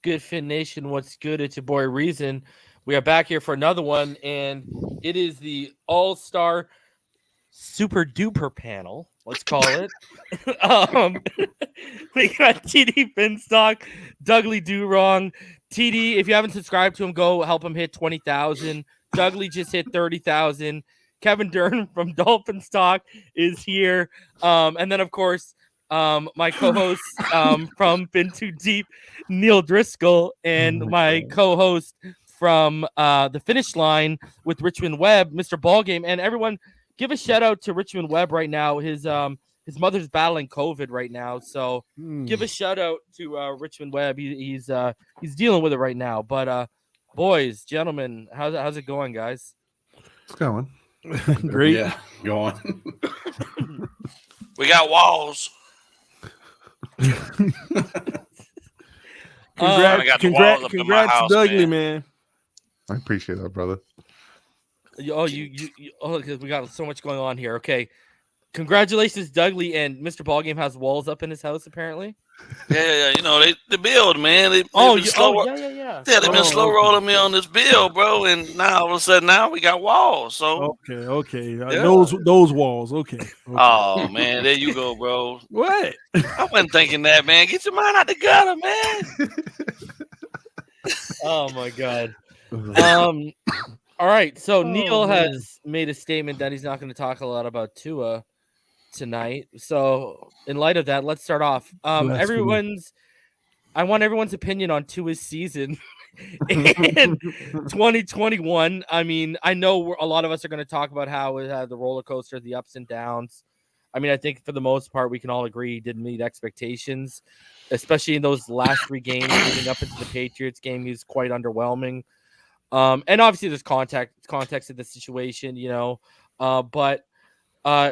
good, Fin Nation? What's good? It's your boy Reason. We are back here for another one, and it is the All-Star Super Duper panel. Let's call it. We got TD Phins Talk, DouglieDoWrong. TD, if you haven't subscribed to him, go help him hit 20,000. Dougley just hit 30,000. Kevin Dern from Dolphins Talk is here, and then of course. My co-host from Been Too Deep, Neal Driscoll, and my co-host from the Finish line with Richmond Webb, Mr. BallGame, and everyone, give a shout out to Richmond Webb right now. His mother's battling COVID right now, so give a shout out to Richmond Webb. He's dealing with it right now. But boys, gentlemen, how's it going, guys? It's going great. Yeah, going. We got walls. Congrats, Dougley, man. I appreciate that, brother. Because we got so much going on here. Okay, congratulations, Dougley, and Mr. BallGame has walls up in his house apparently. Yeah. You know they build, man. They've been slow rolling me on this build, bro. And now all of a sudden, we got walls. So okay. Those walls. Okay. Oh man, there you go, bro. What? I wasn't thinking that, man. Get your mind out the gutter, man. Oh my god. All right. So Neal has made a statement that he's not going to talk a lot about Tua tonight. So in light of that, let's start off. I want everyone's opinion on Tua's season in 2021. I mean, I know a lot of us are going to talk about how it had the roller coaster, the ups and downs. I mean, I think for the most part, we can all agree he didn't meet expectations, especially in those last 3 games leading up into the Patriots game. He was quite underwhelming. And obviously there's context in the situation, but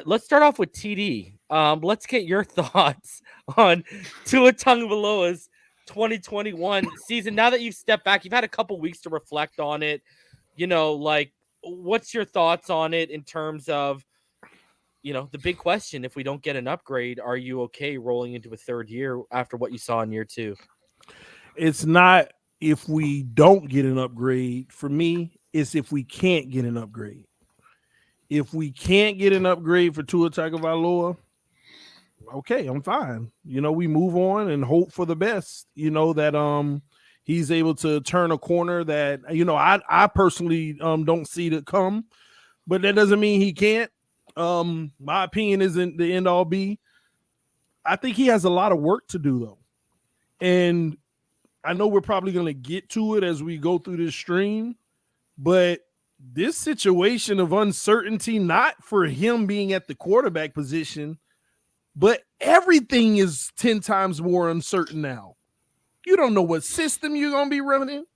let's start off with TD. Let's get your thoughts on Tua Tagovailoa's 2021 season. Now that you've stepped back, you've had a couple weeks to reflect on it. What's your thoughts on it in terms of, the big question? If we don't get an upgrade, are you okay rolling into a third year after what you saw in year 2? It's not if we don't get an upgrade. For me, it's if we can't get an upgrade. If we can't get an upgrade for Tua Tagovailoa, okay, I'm fine. We move on and hope for the best. That he's able to turn a corner that I personally don't see to come, but that doesn't mean he can't. My opinion isn't the end all be. I think he has a lot of work to do though, and I know we're probably going to get to it as we go through this stream, but this situation of uncertainty, not for him being at the quarterback position, but everything is 10 times more uncertain now. You don't know what system you're going to be running.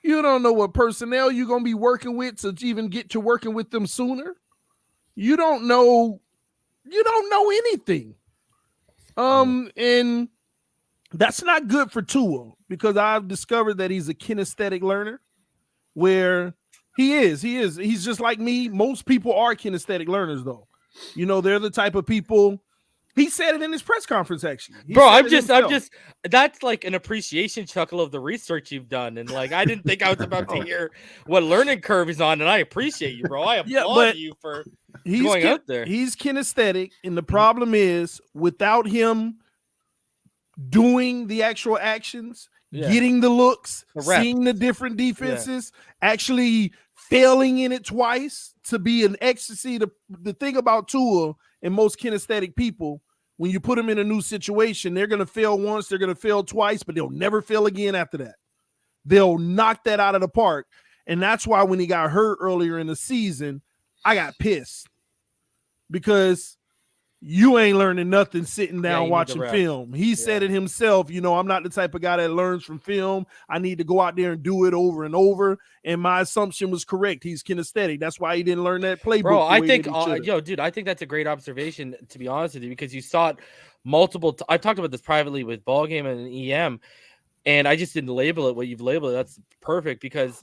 You don't know what personnel you're going to be working with to even get to working with them sooner. You don't know anything. And that's not good for Tua, because I've discovered that he's a kinesthetic learner, where he's just like me. Most people are kinesthetic learners though. They're the type of people. He said it in his press conference, actually. I'm just, that's like an appreciation chuckle of the research you've done. And I didn't think I was about to hear what learning curve he's on. And I appreciate you, bro. I applaud you for going out there. He's kinesthetic. And the problem is, without him doing the actual actions, getting the looks, seeing the different defenses, actually failing in it twice to be an ecstasy. The thing about Tua and most kinesthetic people, when you put them in a new situation, they're going to fail once, they're going to fail twice, but they'll never fail again after that. They'll knock that out of the park. And that's why when he got hurt earlier in the season, I got pissed, because you ain't learning nothing sitting down watching film. He said it himself. I'm not the type of guy that learns from film. I need to go out there and do it over and over. And my assumption was correct. He's kinesthetic. That's why he didn't learn that playbook. Bro, I think, I think that's a great observation, to be honest with you, because you saw it multiple. I talked about this privately with BallGame and EM, and I just didn't label it what you've labeled it. That's perfect, because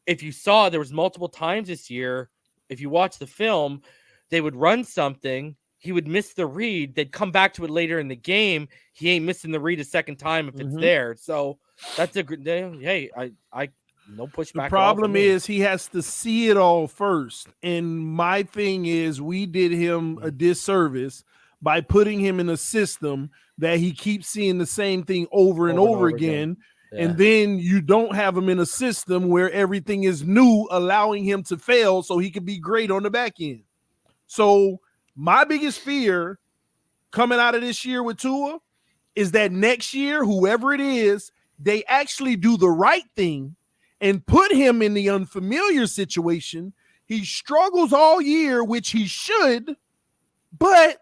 if you saw, there was multiple times this year, if you watch the film, they would run something. He would miss the read. They'd come back to it later in the game. He ain't missing the read a second time if it's there. So that's a good day. Hey, I no pushback. The problem is he has to see it all first. And my thing is we did him a disservice by putting him in a system that he keeps seeing the same thing over and over again. Yeah. And then you don't have him in a system where everything is new, allowing him to fail so he can be great on the back end. So my biggest fear coming out of this year with Tua is that next year, whoever it is, they actually do the right thing and put him in the unfamiliar situation. He struggles all year, which he should, but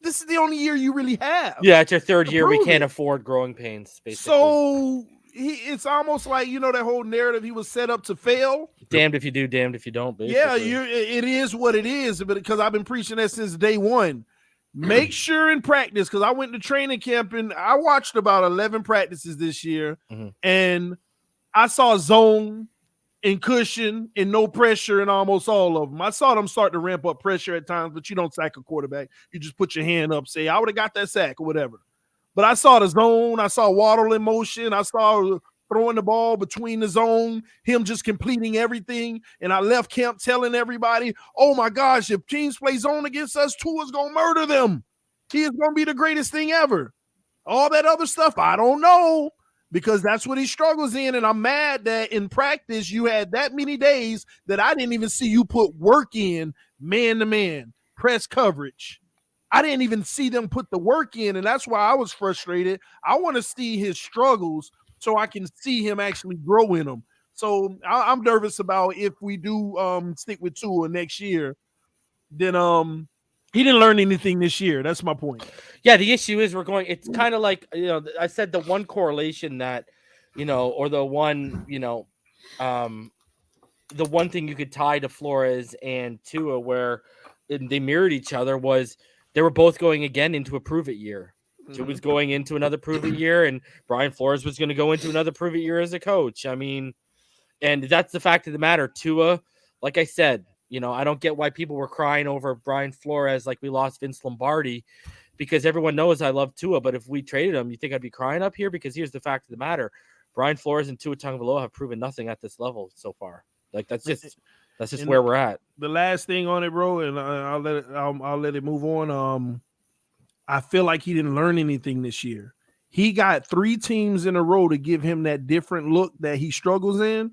this is the only year you really have. Yeah, it's your third year. We can't afford growing pains, basically. So it's almost like, that whole narrative, he was set up to fail. Damned if you do, damned if you don't. Basically. Yeah, it is what it is, but because I've been preaching that since day one. Make sure in practice, because I went to training camp and I watched about 11 practices this year, and I saw zone and cushion and no pressure in almost all of them. I saw them start to ramp up pressure at times, but you don't sack a quarterback. You just put your hand up, say, I would have got that sack or whatever. But I saw the zone. I saw Waddle in motion. I saw throwing the ball between the zone, him just completing everything. And I left camp telling everybody, oh my gosh, if teams play zone against us, Tua's going to murder them. He is going to be the greatest thing ever. All that other stuff, I don't know, because that's what he struggles in. And I'm mad that in practice, you had that many days that I didn't even see you put work in man-to-man, press coverage. I didn't even see them put the work in, and that's why I was frustrated. I want to see his struggles so I can see him actually grow in them. So I'm nervous about if we do stick with Tua next year, then he didn't learn anything this year. That's my point. Yeah, the issue is it's kind of like, I said the one correlation that, or the one, the one thing you could tie to Flores and Tua where they mirrored each other was they were both going again into a prove-it year. Tua was going into another prove-it year, and Brian Flores was going to go into another prove-it year as a coach. I mean, and that's the fact of the matter. Tua, like I said, I don't get why people were crying over Brian Flores like we lost Vince Lombardi, because everyone knows I love Tua, but if we traded him, you think I'd be crying up here? Because here's the fact of the matter. Brian Flores and Tua Tagovailoa have proven nothing at this level so far. Like that's just where we're at. The last thing on it, bro, and I'll let it move on. I feel like he didn't learn anything this year. He got 3 teams in a row to give him that different look that he struggles in,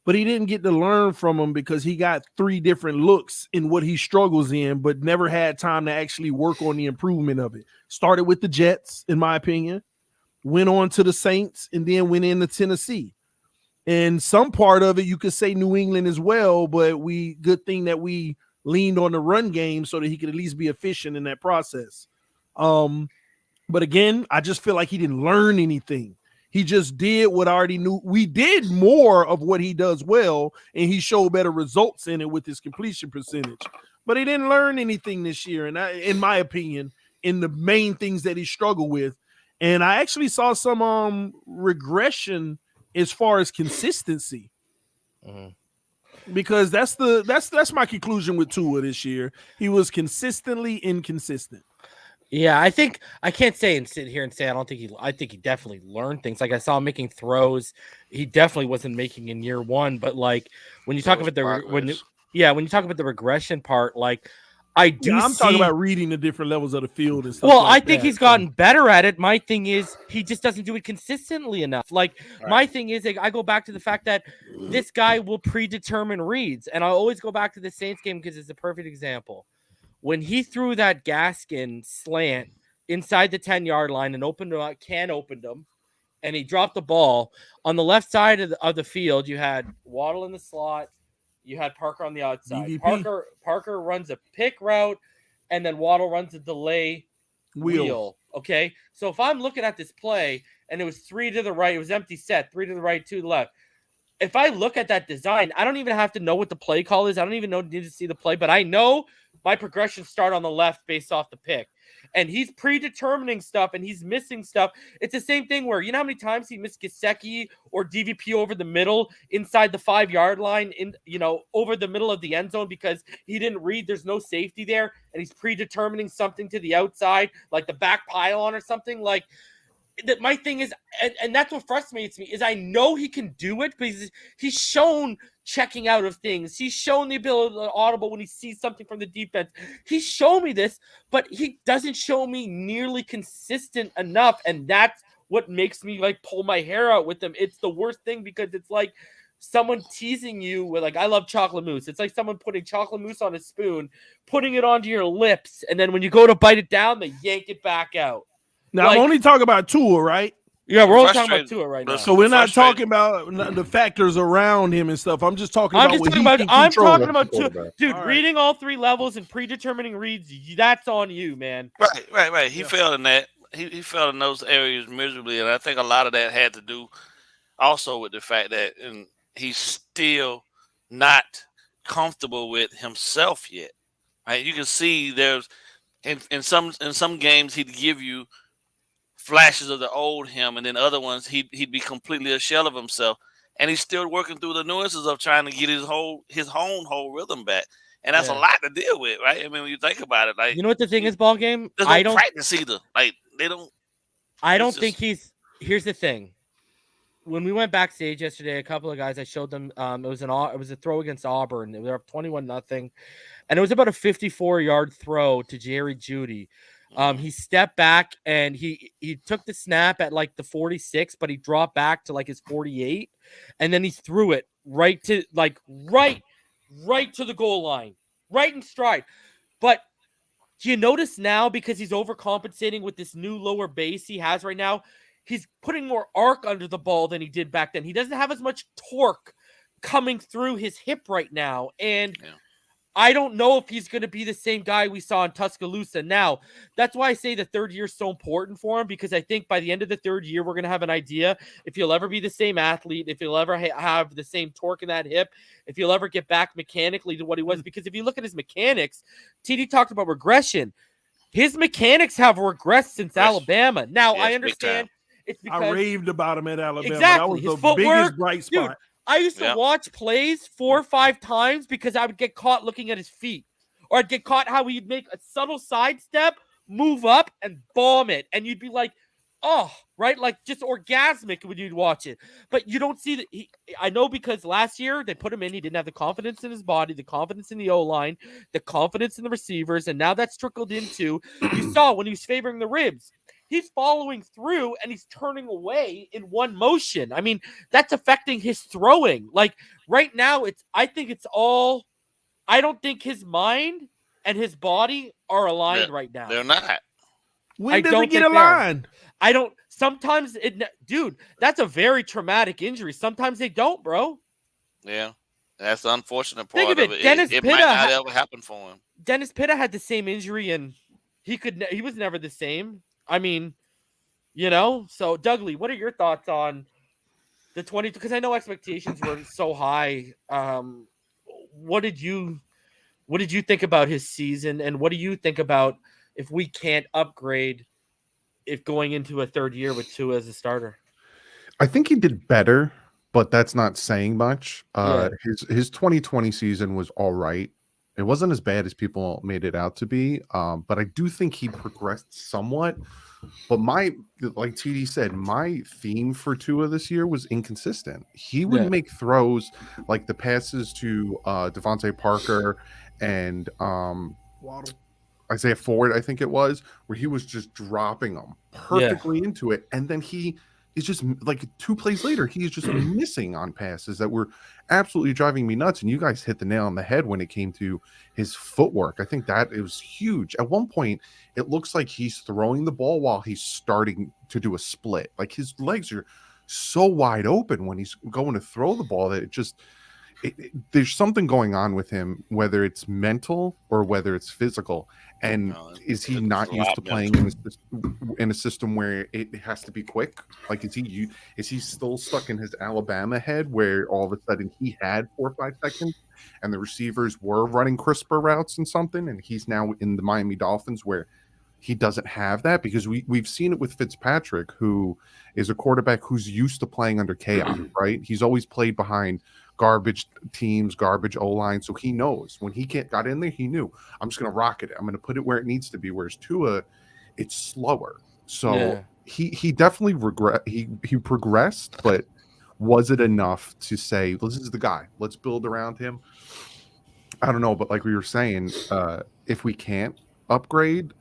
but he didn't get to learn from them because he got 3 different looks in what he struggles in, but never had time to actually work on the improvement of it. Started with the Jets, in my opinion, went on to the Saints, and then went into Tennessee. And some part of it, you could say New England as well, but good thing that we leaned on the run game so that he could at least be efficient in that process. But again, I just feel like he didn't learn anything. He just did what I already knew. We did more of what he does well, and he showed better results in it with his completion percentage. But he didn't learn anything this year, and in my opinion, in the main things that he struggled with. And I actually saw some regression as far as consistency. Because that's my conclusion with Tua this year. He was consistently inconsistent. Yeah, I think I can't say and sit here and say I think he definitely learned things. Like I saw him making throws, he definitely wasn't making in year one. But like when you talk about when you talk about the regression part, like I'm talking about reading the different levels of the field and stuff. Well, I think he's gotten better at it. My thing is he just doesn't do it consistently enough. Like my thing is, I go back to the fact that this guy will predetermine reads, and I always go back to the Saints game because it's a perfect example. When he threw that Gaskin slant inside the 10-yard line and opened them, and he dropped the ball on the left side of the field, you had Waddle in the slot, you had Parker on the outside. DVP. Parker runs a pick route, and then Waddle runs a delay wheel. Okay, so if I'm looking at this play and it was 3 to the right, it was empty set, 3 to the right, 2 to the left. If I look at that design, I don't even have to know what the play call is. I don't even need to see the play, but I know my progressions start on the left based off the pick. And he's predetermining stuff and he's missing stuff. It's the same thing where, you know how many times he missed Gesicki or DVP over the middle inside the 5-yard line, over the middle of the end zone because he didn't read there's no safety there and he's predetermining something to the outside, like the back pylon or something. Like my thing is, and that's what frustrates me, is I know he can do it because he's shown checking out of things. He's shown the ability to audible when he sees something from the defense. He's shown me this, but he doesn't show me nearly consistent enough, and that's what makes me like pull my hair out with him. It's the worst thing because it's like someone teasing you with like, I love chocolate mousse. It's like someone putting chocolate mousse on a spoon, putting it onto your lips, and then when you go to bite it down, they yank it back out. Now, I'm only talking about Tua, right? Yeah, we're only talking about Tua right now. So we're not talking about the factors around him and stuff. I'm just talking about what he can control. I'm talking about Tua. Dude, reading all three levels and predetermining reads, that's on you, man. Right. He failed in that. He failed in those areas miserably, and I think a lot of that had to do also with the fact that he's still not comfortable with himself yet. Right? You can see there's in some games he'd give you flashes of the old him, and then other ones he'd be completely a shell of himself, and he's still working through the nuances of trying to get his own whole rhythm back. And that's a lot to deal with, right? I mean, when you think about it, like, you know what the thing is, BallGame? I don't practice either. Like, they don't. I don't think he's. Here's the thing. When we went backstage yesterday, a couple of guys, I showed them. It was a throw against Auburn. They were up 21-0, and it was about a 54-yard throw to Jerry Jeudy. He stepped back and he took the snap at like the 46, but he dropped back to like his 48, and then he threw it right to the goal line, right in stride. But do you notice now, because he's overcompensating with this new lower base he has right now, he's putting more arc under the ball than he did back then. He doesn't have as much torque coming through his hip right now, and I don't know if he's going to be the same guy we saw in Tuscaloosa. Now, that's why I say the third year is so important for him, because I think by the end of the third year, we're going to have an idea if he'll ever be the same athlete, if he'll ever have the same torque in that hip, if he'll ever get back mechanically to what he was. Because if you look at his mechanics, TD talked about regression. His mechanics have regressed since Alabama. Now, I understand it's because I raved about him at Alabama. Exactly. That was the biggest bright spot. Dude, I used to watch plays 4 or 5 times because I would get caught looking at his feet, or I'd get caught how he'd make a subtle sidestep, move up, and bomb it. And you'd be like, oh, right? Like just orgasmic when you'd watch it. But you don't see that. I know because last year they put him in. He didn't have the confidence in his body, the confidence in the O-line, the confidence in the receivers. And now that's trickled into, you saw when he was favoring the ribs. He's following through and he's turning away in one motion. I mean, that's affecting his throwing. Like right now, I don't think his mind and his body are aligned right now. They're not. When does it get aligned? Sometimes dude, that's a very traumatic injury. Sometimes they don't, bro. Yeah. That's the unfortunate part Think of it. It might not ever happen for him. Dennis Pitta had the same injury and he was never the same. I mean, so Dougley, what are your thoughts on the 20? Because I know expectations were so high. What did you think about his season, and what do you think about if we can't upgrade if going into a third year with Tua as a starter? I think he did better, but that's not saying much. His 2020 season was all right. It wasn't as bad as people made it out to be, but I do think he progressed somewhat. But like TD said, my theme for Tua this year was inconsistent. He would make throws like the passes to Devontae Parker and Waddle. Isaiah Ford, I think it was, where he was just dropping them perfectly into it. And then he is just like 2 plays later, he's just missing on passes that were absolutely driving me nuts. And you guys hit the nail on the head when it came to his footwork. I think that it was huge. At one point, it looks like he's throwing the ball while he's starting to do a split. Like his legs are so wide open when he's going to throw the ball that there's something going on with him, whether it's mental or whether it's physical. And is he not used to playing in a system where it has to be quick? Like, is he still stuck in his Alabama head where all of a sudden he had 4 or 5 seconds and the receivers were running crisper routes and something, and he's now in the Miami Dolphins where he doesn't have that? Because we've seen it with Fitzpatrick, who is a quarterback who's used to playing under chaos, right? He's always played behind garbage teams, garbage O-line. So he knows when he got in there, he knew, I'm just going to rocket it. I'm going to put it where it needs to be. Whereas Tua, it's slower. So he definitely he progressed, but was it enough to say this is the guy? Let's build around him. I don't know, but like we were saying, if we can't upgrade,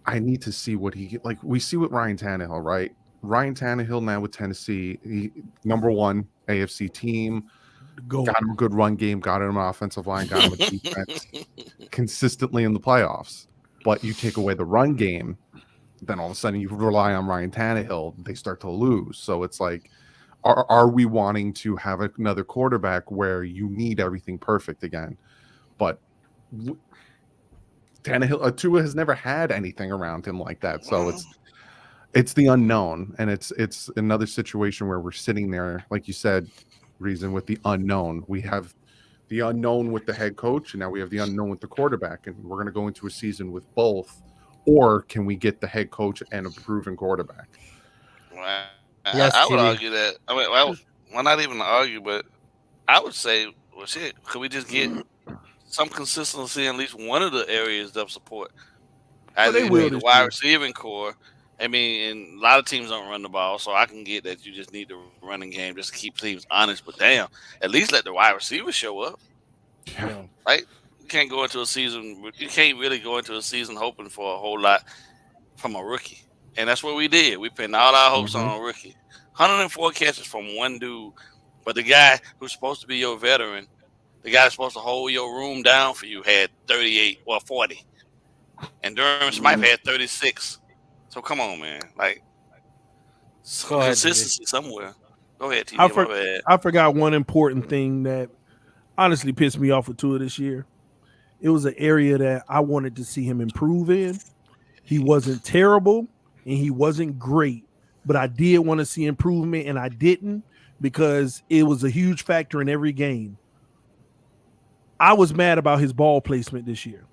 I need to see what like. We see with Ryan Tannehill, right? Ryan Tannehill now with Tennessee, #1 AFC team. Got him a good run game, got him an offensive line, got him a defense consistently in the playoffs. But you take away the run game, then all of a sudden you rely on Ryan Tannehill, they start to lose. So it's like, are we wanting to have another quarterback where you need everything perfect again? But Tannehill, Tua has never had anything around him like that. So it's the unknown, and it's another situation where we're sitting there, like you said, Reason, with the unknown. We have the unknown with the head coach, and now we have the unknown with the quarterback, and we're going to go into a season with both. Or can we get the head coach and a proven quarterback? Well, Yes, I would TV. argue that. I mean, well, not even to argue, but I would say, well, shit, could we just get some consistency in at least one of the areas of support? As they will the this wide year. receiving core. I mean, and a lot of teams don't run the ball, so I can get that you just need the running game just to keep teams honest. But damn, at least let the wide receivers show up. Yeah. Right? You can't go into a season. You can't really go into a season hoping for a whole lot from a rookie, and that's what we did. We pinned all our hopes on a rookie. 104 catches from one dude, but the guy who's supposed to be your veteran, the guy that's supposed to hold your room down for you, had 38 or 40, and Durham Smythe had 36. So come on, man, like some consistency somewhere. Go ahead, TV. I forgot one important thing that honestly pissed me off with Tua this year. It was an area that I wanted to see him improve in. He wasn't terrible and he wasn't great, but I did want to see improvement, and I didn't, because it was a huge factor in every game. I was mad about his ball placement this year.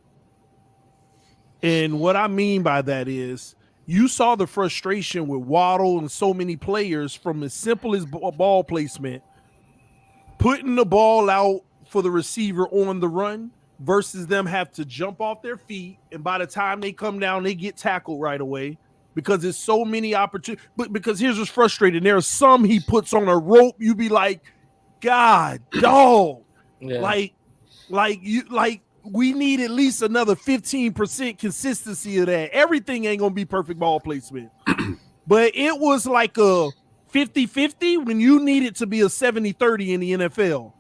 And what I mean by that is, you saw the frustration with Waddle and so many players from as simple as ball placement, putting the ball out for the receiver on the run versus them have to jump off their feet, and by the time they come down, they get tackled right away because there's so many opportunities. But because here's what's frustrating, there are some he puts on a rope, you be like, God, dog, like we need at least another 15% consistency of that. Everything ain't gonna be perfect ball placement, but it was like a 50-50 when you need it to be a 70-30 in the NFL.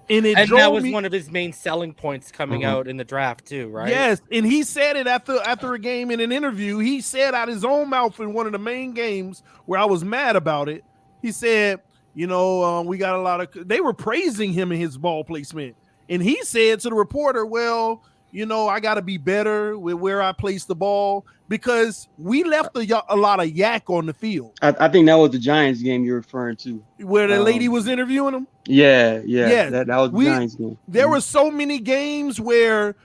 And that was one of his main selling points coming out in the draft too, right? Yes, and he said it after a game in an interview. He said out his own mouth in one of the main games where I was mad about it. He said, we got a lot of. They were praising him in his ball placement, and he said to the reporter, "Well, I got to be better with where I place the ball because we left a lot of yak on the field." I think that was the Giants game you're referring to, where the lady was interviewing him. Yeah. That was the Giants game. There were so many games where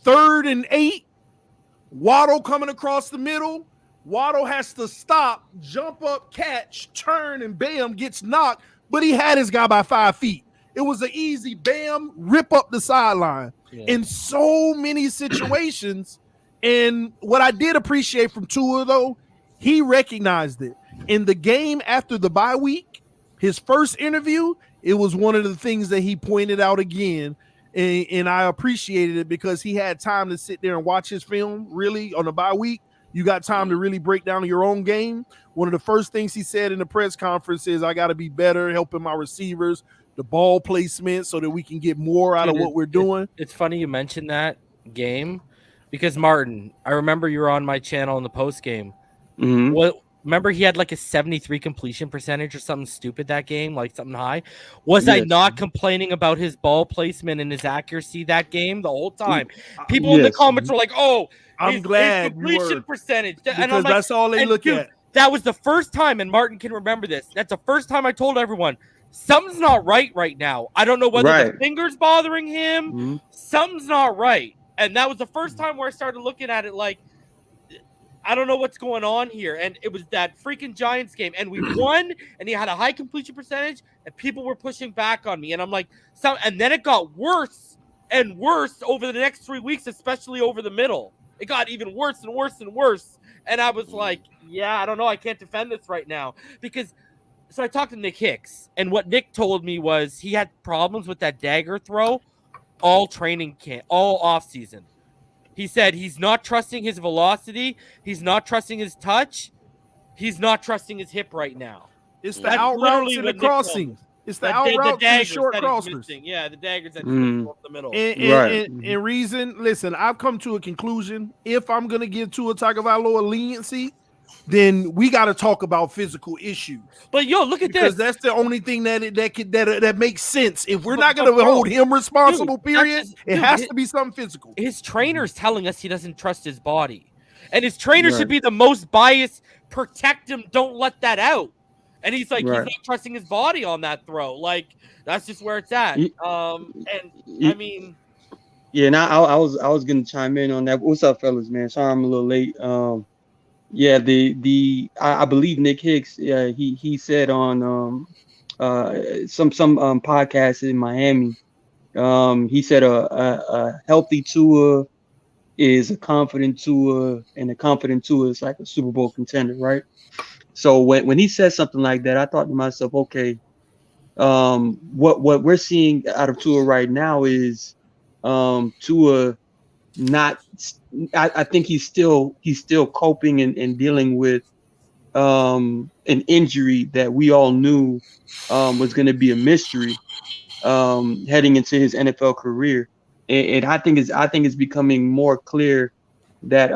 3rd and 8, Waddle coming across the middle. Waddle has to stop, jump up, catch, turn, and bam, gets knocked. But he had his guy by 5 feet. It was an easy bam, rip up the sideline. In so many situations. And what I did appreciate from Tua, though, he recognized it. In the game after the bye week, his first interview, it was one of the things that he pointed out again. And I appreciated it because he had time to sit there and watch his film. Really, on the bye week, you got time to really break down your own game. One of the first things he said in the press conference is, I got to be better helping my receivers, the ball placement, so that we can get more out of what we're doing. It's funny you mentioned that game because, Martin, I remember you were on my channel in the post game. Remember he had like a 73 completion percentage or something stupid that game, like something high. Was I not complaining about his ball placement and his accuracy that game the whole time? People in the comments were like, "Oh, I'm glad his completion percentage," because and I'm like, that's all they look at. That was the first time, and Martin can remember this. That's the first time I told everyone something's not right now. I don't know whether the finger's bothering him. Something's not right, and that was the first time where I started looking at it like, I don't know what's going on here. And it was that freaking Giants game, and we won, and he had a high completion percentage, and people were pushing back on me, and I'm like, and then it got worse and worse over the next 3 weeks, especially over the middle. It got even worse and worse and worse. And I was like, yeah, I don't know. I can't defend this right now because. So I talked to Nick Hicks, and what Nick told me was he had problems with that dagger throw all training camp, all offseason. He said he's not trusting his velocity, he's not trusting his touch, he's not trusting his hip right now. It's the out routes and the crossings. It's the out routes and the short crossers. Yeah, the daggers that go up the middle. And reason, listen, I've come to a conclusion. If I'm going to give Tua Tagovailoa leniency, then we got to talk about physical issues. But yo, look at this. Because that's the only thing that makes sense. If we're not going to hold him responsible, period, it has to be something physical. His trainer's telling us he doesn't trust his body. And his trainer should be the most biased, protect him, don't let that out. And he's like, he's not trusting his body on that throw. Like, that's just where it's at. I mean... Yeah, and I was going to chime in on that. What's up, fellas, man? Sorry I'm a little late. Yeah, I believe Nick Hicks. He said on some podcast in Miami. He said a healthy Tua is a confident Tua, and a confident Tua is like a Super Bowl contender, right? So when he said something like that, I thought to myself, okay, what we're seeing out of Tua right now is Tua not. I think he's still coping and dealing with an injury that we all knew was going to be a mystery heading into his NFL career, and I think it's becoming more clear that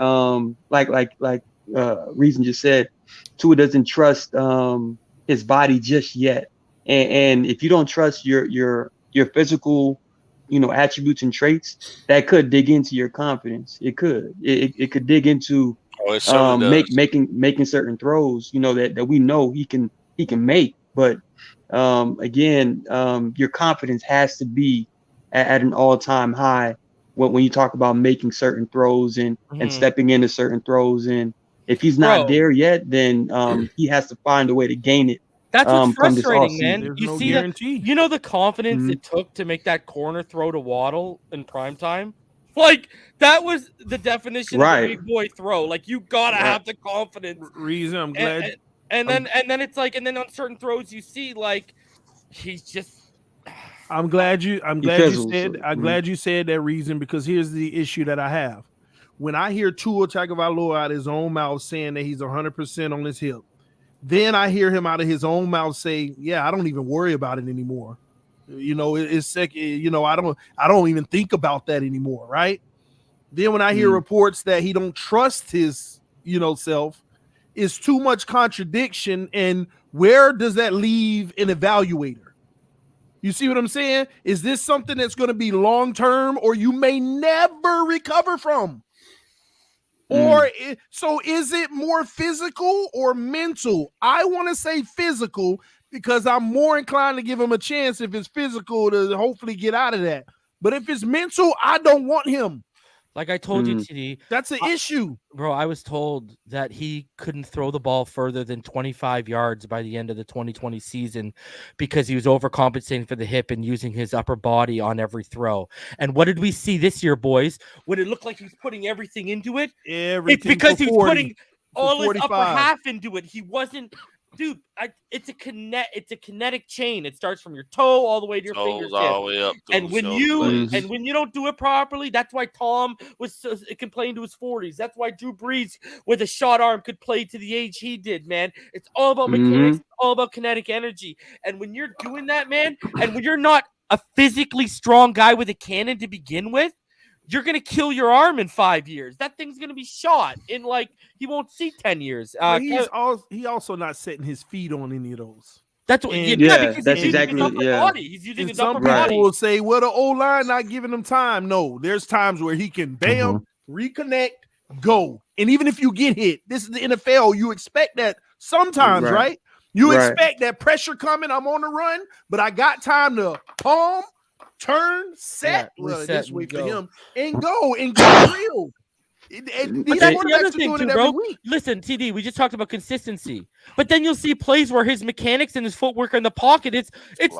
like Reason just said, Tua doesn't trust his body just yet, and if you don't trust your physical attributes and traits, that could dig into your confidence. It could dig into making certain throws, that we know he can make. But again, your confidence has to be at an all-time high when you talk about making certain throws and stepping into certain throws. And if he's not there yet, then he has to find a way to gain it. That's what's frustrating, man. There's You no see guarantee. that? The confidence it took to make that corner throw to Waddle in primetime? Like, that was the definition of a big boy throw. Like, you gotta have the confidence. Reason, I'm glad. And then it's like, and then on certain throws you see, like, he's just. I'm glad you said that, Reason, because here's the issue that I have. When I hear Tua Tagovailoa out of his own mouth saying that he's 100% on his hip, then I hear him out of his own mouth say, "Yeah, I don't even worry about it anymore. It's second. I don't even think about that anymore." Right? Then when I hear reports that he don't trust his, self, it's too much contradiction. And where does that leave an evaluator? You see what I'm saying? Is this something that's going to be long term, or you may never recover from? Or so is it more physical or mental? I want to say physical because I'm more inclined to give him a chance if it's physical to hopefully get out of that. But if it's mental, I don't want him. Like I told you, TD. That's an issue. Bro, I was told that he couldn't throw the ball further than 25 yards by the end of the 2020 season because he was overcompensating for the hip and using his upper body on every throw. And what did we see this year, boys? When it looked like he was putting everything into it? It's because he was putting all his upper half into it. He wasn't... Dude, it's a kinetic chain. It starts from your toe all the way to your fingertip. All the way up. And when you don't do it properly, that's why Tom can play into his 40s. That's why Drew Brees with a shot arm could play to the age he did, man. It's all about mechanics, all about kinetic energy. And when you're doing that, man, and when you're not a physically strong guy with a cannon to begin with, you're going to kill your arm in 5 years. That thing's going to be shot in he won't see 10 years. He also not setting his feet on any of those. That's what. That's exactly. Body. He's using his upper body. People will say, "Well, the O-line not giving him time." No, there's times where he can reconnect, go, and even if you get hit, this is the NFL. You expect that sometimes, right? You expect that pressure coming. I'm on the run, but I got time to palm. Turn, set, just wait for him, and go and get real. But that's the other thing too, bro. Listen, TD, we just talked about consistency, but then you'll see plays where his mechanics and his footwork in the pocket, it's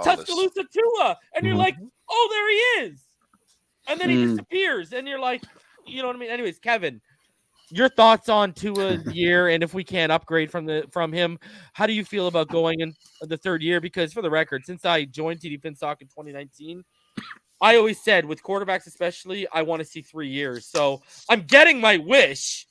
Tuscaloosa Tua, and you're like, oh, there he is, and then he disappears, and you're like, you know what I mean? Anyways, Kevin, your thoughts on Tua's year, and if we can't upgrade from him, how do you feel about going in the third year? Because for the record, since I joined TD Phins Talk in 2019, I always said with quarterbacks especially, I want to see 3 years. So I'm getting my wish.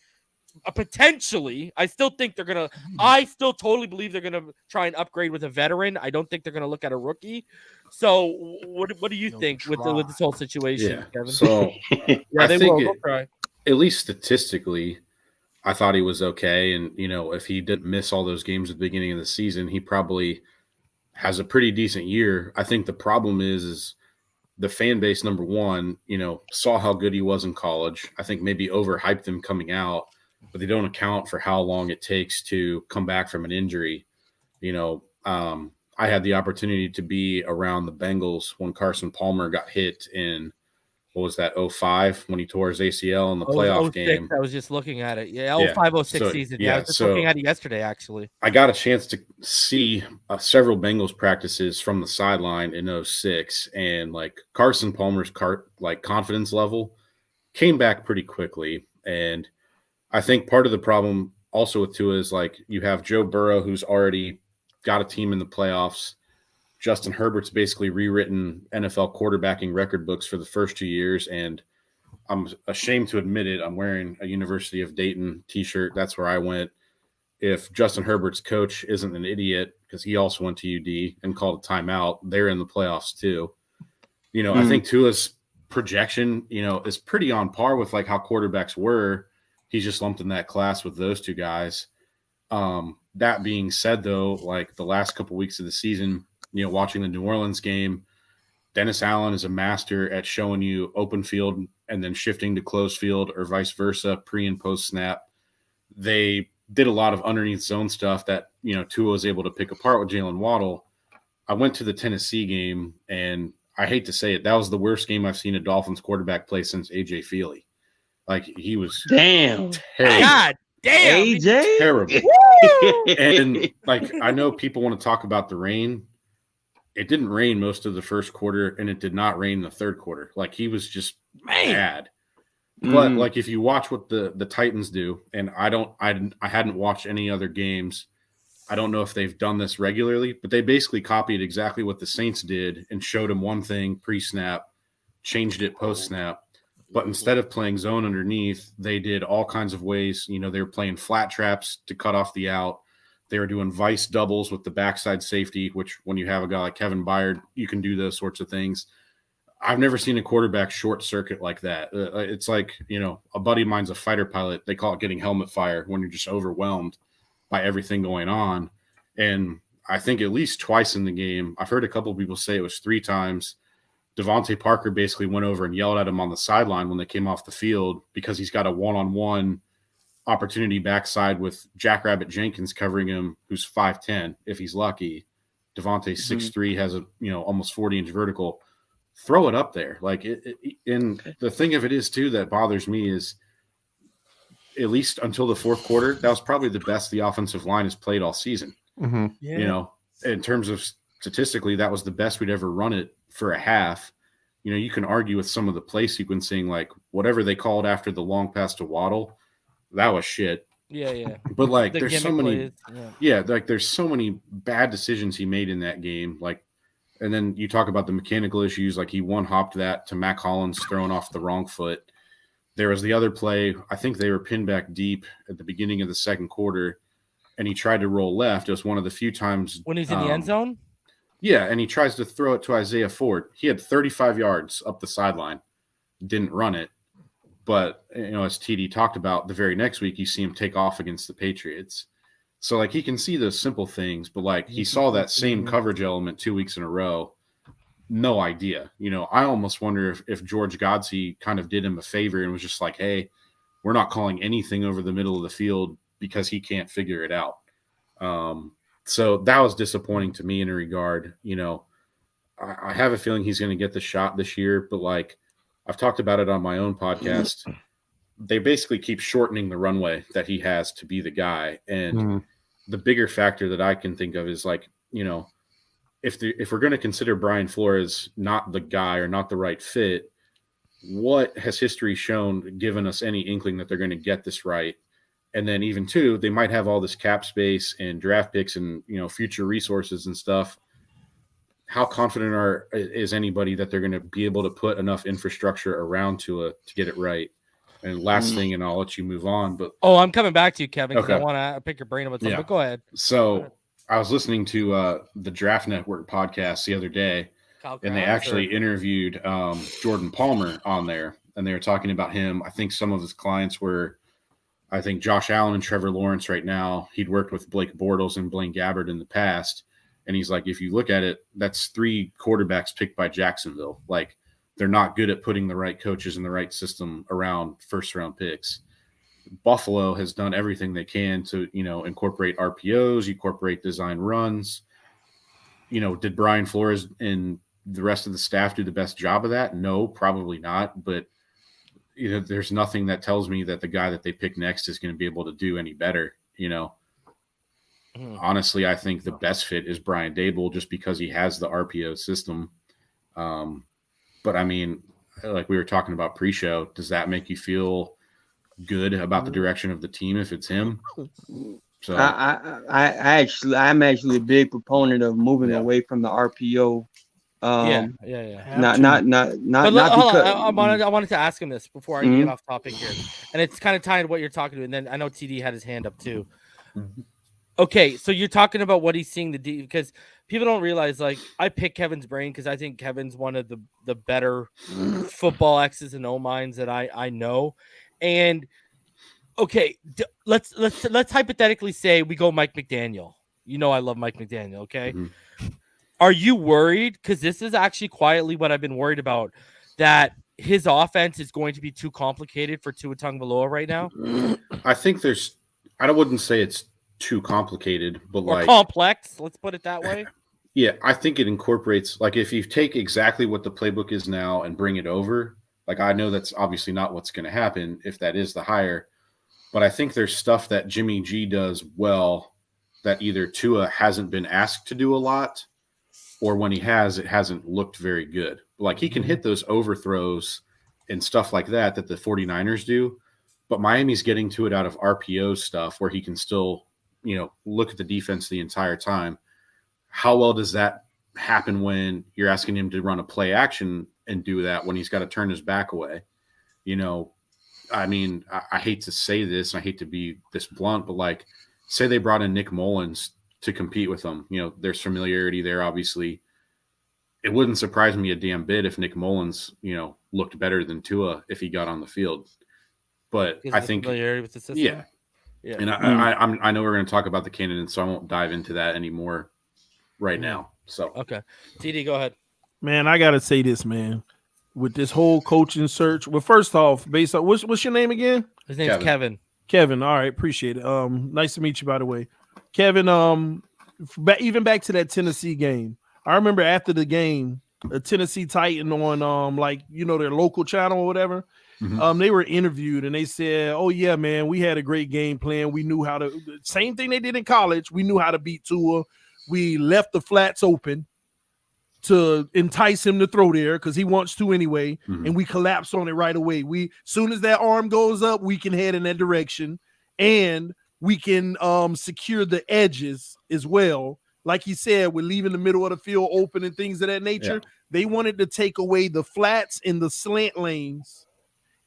Potentially, I still think they're gonna. I still totally believe they're gonna try and upgrade with a veteran. I don't think they're gonna look at a rookie. So, what do you think with this whole situation, Yeah. Kevin? So, yeah, I they think will. They'll try. At least statistically, I thought he was okay. And, if he didn't miss all those games at the beginning of the season, he probably has a pretty decent year. I think the problem is the fan base, number one, saw how good he was in college. I think maybe overhyped him coming out, but they don't account for how long it takes to come back from an injury. I had the opportunity to be around the Bengals when Carson Palmer got hit in, what was that, 05 when he tore his ACL in the playoff game. I was just looking at it. Yeah, 05, 06 season. Yeah, I was just looking at it yesterday, actually. I got a chance to see several Bengals practices from the sideline in 06, and Carson Palmer's confidence level came back pretty quickly. And I think part of the problem also with Tua is you have Joe Burrow, who's already got a team in the playoffs. Justin Herbert's basically rewritten NFL quarterbacking record books for the first 2 years, and I'm ashamed to admit it. I'm wearing a University of Dayton t-shirt. That's where I went. If Justin Herbert's coach isn't an idiot, because he also went to UD and called a timeout, they're in the playoffs too. I think Tua's projection, is pretty on par with how quarterbacks were. He's just lumped in that class with those two guys. That being said, though, the last couple weeks of the season, watching the New Orleans game, Dennis Allen is a master at showing you open field and then shifting to closed field or vice versa, pre and post snap. They did a lot of underneath zone stuff that, Tua was able to pick apart with Jalen Waddle. I went to the Tennessee game, and I hate to say it, that was the worst game I've seen a Dolphins quarterback play since A.J. Feely. He was damn. Terrible. God damn. AJ? Terrible. And, I know people want to talk about the rain. It didn't rain most of the first quarter, and it did not rain the third quarter. He was just bad. But if you watch what the Titans do, and I hadn't watched any other games. I don't know if they've done this regularly, but they basically copied exactly what the Saints did and showed them one thing pre-snap, changed it post-snap. But instead of playing zone underneath, they did all kinds of ways. They were playing flat traps to cut off the out. They were doing vice doubles with the backside safety, which when you have a guy like Kevin Byard, you can do those sorts of things. I've never seen a quarterback short circuit like that. It's a buddy of mine's a fighter pilot. They call it getting helmet fire when you're just overwhelmed by everything going on. And I think at least twice in the game, I've heard a couple of people say it was 3 times, Devontae Parker basically went over and yelled at him on the sideline when they came off the field because he's got a one-on-one opportunity backside with Jackrabbit Jenkins covering him, who's 5'10", if he's lucky. Devontae's 6'3", has a almost 40-inch vertical. Throw it up there. The thing of it is too that bothers me is, at least until the fourth quarter, that was probably the best the offensive line has played all season. Mm-hmm. Yeah. In terms of statistically, that was the best we'd ever run it for a half. You can argue with some of the play sequencing, whatever they called after the long pass to Waddle, that was shit. Yeah. But there's so many, plays. there's so many bad decisions he made in that game. And then you talk about the mechanical issues, he one-hopped that to Mac Hollins throwing off the wrong foot. There was the other play, I think they were pinned back deep at the beginning of the second quarter, and he tried to roll left. It was one of the few times when he's in the end zone. Yeah, and he tries to throw it to Isaiah Ford. He had 35 yards up the sideline, didn't run it. But, as TD talked about, the very next week, you see him take off against the Patriots. So, he can see those simple things, but, he saw that same coverage element 2 weeks in a row. No idea. I almost wonder if George Godsey kind of did him a favor and was just like, hey, we're not calling anything over the middle of the field because he can't figure it out. So that was disappointing to me in a regard. I have a feeling he's going to get the shot this year, but I've talked about it on my own podcast. They basically keep shortening the runway that he has to be the guy. And the bigger factor that I can think of is if we're going to consider Brian Flores not the guy or not the right fit, what has history shown, given us any inkling that they're going to get this right? And then even two, they might have all this cap space and draft picks and, future resources and stuff. How confident is anybody that they're going to be able to put enough infrastructure around Tua to get it right? And last thing, and I'll let you move on. But I'm coming back to you, Kevin, because okay. I want to pick your brain about something. But go ahead. So I was listening to the Draft Network podcast the other day, and they actually interviewed Jordan Palmer on there, and they were talking about him. I think some of his clients were, Josh Allen and Trevor Lawrence right now. He'd worked with Blake Bortles and Blaine Gabbert in the past. And he's like, if you look at it, that's 3 quarterbacks picked by Jacksonville. Like, they're not good at putting the right coaches in the right system around first-round picks. Buffalo has done everything they can to, incorporate RPOs, incorporate design runs. Did Brian Flores and the rest of the staff do the best job of that? No, probably not. But, there's nothing that tells me that the guy that they pick next is going to be able to do any better, Honestly, I think the best fit is Brian Daboll just because he has the RPO system. But I mean, like we were talking about pre-show, does that make you feel good about the direction of the team if it's him? So I'm actually a big proponent of moving away from the RPO. Yeah. Not because I wanted to ask him this before I get off topic here, and it's kind of tying to what you're talking to. And then I know TD had his hand up too. Okay, so you're talking about what he's seeing because people don't realize, like, I pick Kevin's brain because I think Kevin's one of the better football X's and O minds that I know. And okay, let's hypothetically say we go Mike McDaniel. I love Mike McDaniel. Okay, are you worried? Because this is actually quietly what I've been worried about, that his offense is going to be too complicated for Tua Tagovailoa right now. I think I wouldn't say it's too complicated, but or complex, let's put it that way. Yeah, I think it incorporates, like, if you take exactly what the playbook is now and bring it over, like, I know that's obviously not what's going to happen if that is the hire, but I think there's stuff that Jimmy G does well that either Tua hasn't been asked to do a lot, or when he has, it hasn't looked very good. Like, he can hit those overthrows and stuff like that the 49ers do, but Miami's getting to it out of RPO stuff where he can still look at the defense the entire time. How well does that happen when you're asking him to run a play action and do that when he's got to turn his back away? I mean, I hate to say this, and I hate to be this blunt, but, like, say they brought in Nick Mullins to compete with him. There's familiarity there, obviously. It wouldn't surprise me a damn bit if Nick Mullins, looked better than Tua if he got on the field. But I think familiarity with the system. Yeah. And I know we're going to talk about the candidates, so I won't dive into that anymore right now. So okay, TD, go ahead. Man, I gotta say this, man. With this whole coaching search, well, first off, based on what's your name again? His name's Kevin. Kevin. All right, appreciate it. Nice to meet you, by the way, Kevin. Even back to that Tennessee game, I remember after the game, a Tennessee Titan on their local channel or whatever. They were interviewed and they said, "Oh yeah, man, we had a great game plan. We knew how to." Same thing they did in college. We knew how to beat Tua. We left the flats open to entice him to throw there because he wants to anyway, and we collapsed on it right away. Soon as that arm goes up, we can head in that direction, and we can secure the edges as well. Like he said, we're leaving the middle of the field open and things of that nature. Yeah. They wanted to take away the flats and the slant lanes.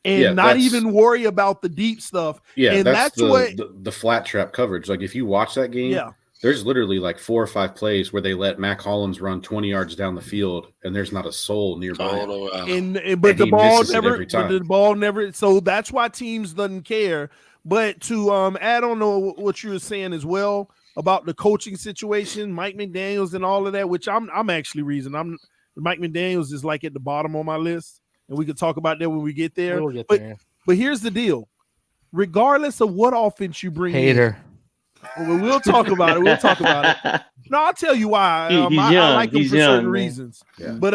And not even worry about the deep stuff. Yeah, and that's the flat trap coverage. Like, if you watch that game, there's literally like 4 or 5 plays where they let Mac Hollins run 20 yards down the field, and there's not a soul nearby. But the ball never. So that's why teams doesn't care. But to add on to what you were saying as well about the coaching situation, Mike McDaniels and all of that, which I'm actually Mike McDaniels is like at the bottom on my list. And we could talk about that when we get there. We'll get there. But here's the deal. Regardless of what offense you bring in, we'll talk about it. No, I'll tell you why. I like him for certain reasons. Yeah. But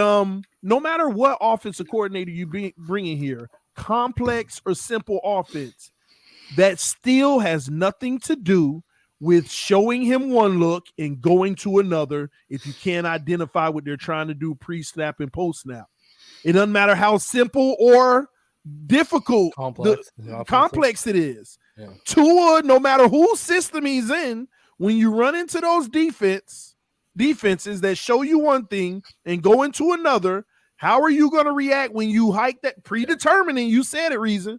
no matter what offensive coordinator you bring in here, complex or simple offense, that still has nothing to do with showing him one look and going to another if you can't identify what they're trying to do pre-snap and post-snap. It doesn't matter how simple or difficult, complex it is. Yeah. Tua, no matter whose system he's in, when you run into those defenses that show you one thing and go into another, how are you going to react when you hike that predetermining? You said it, Reason.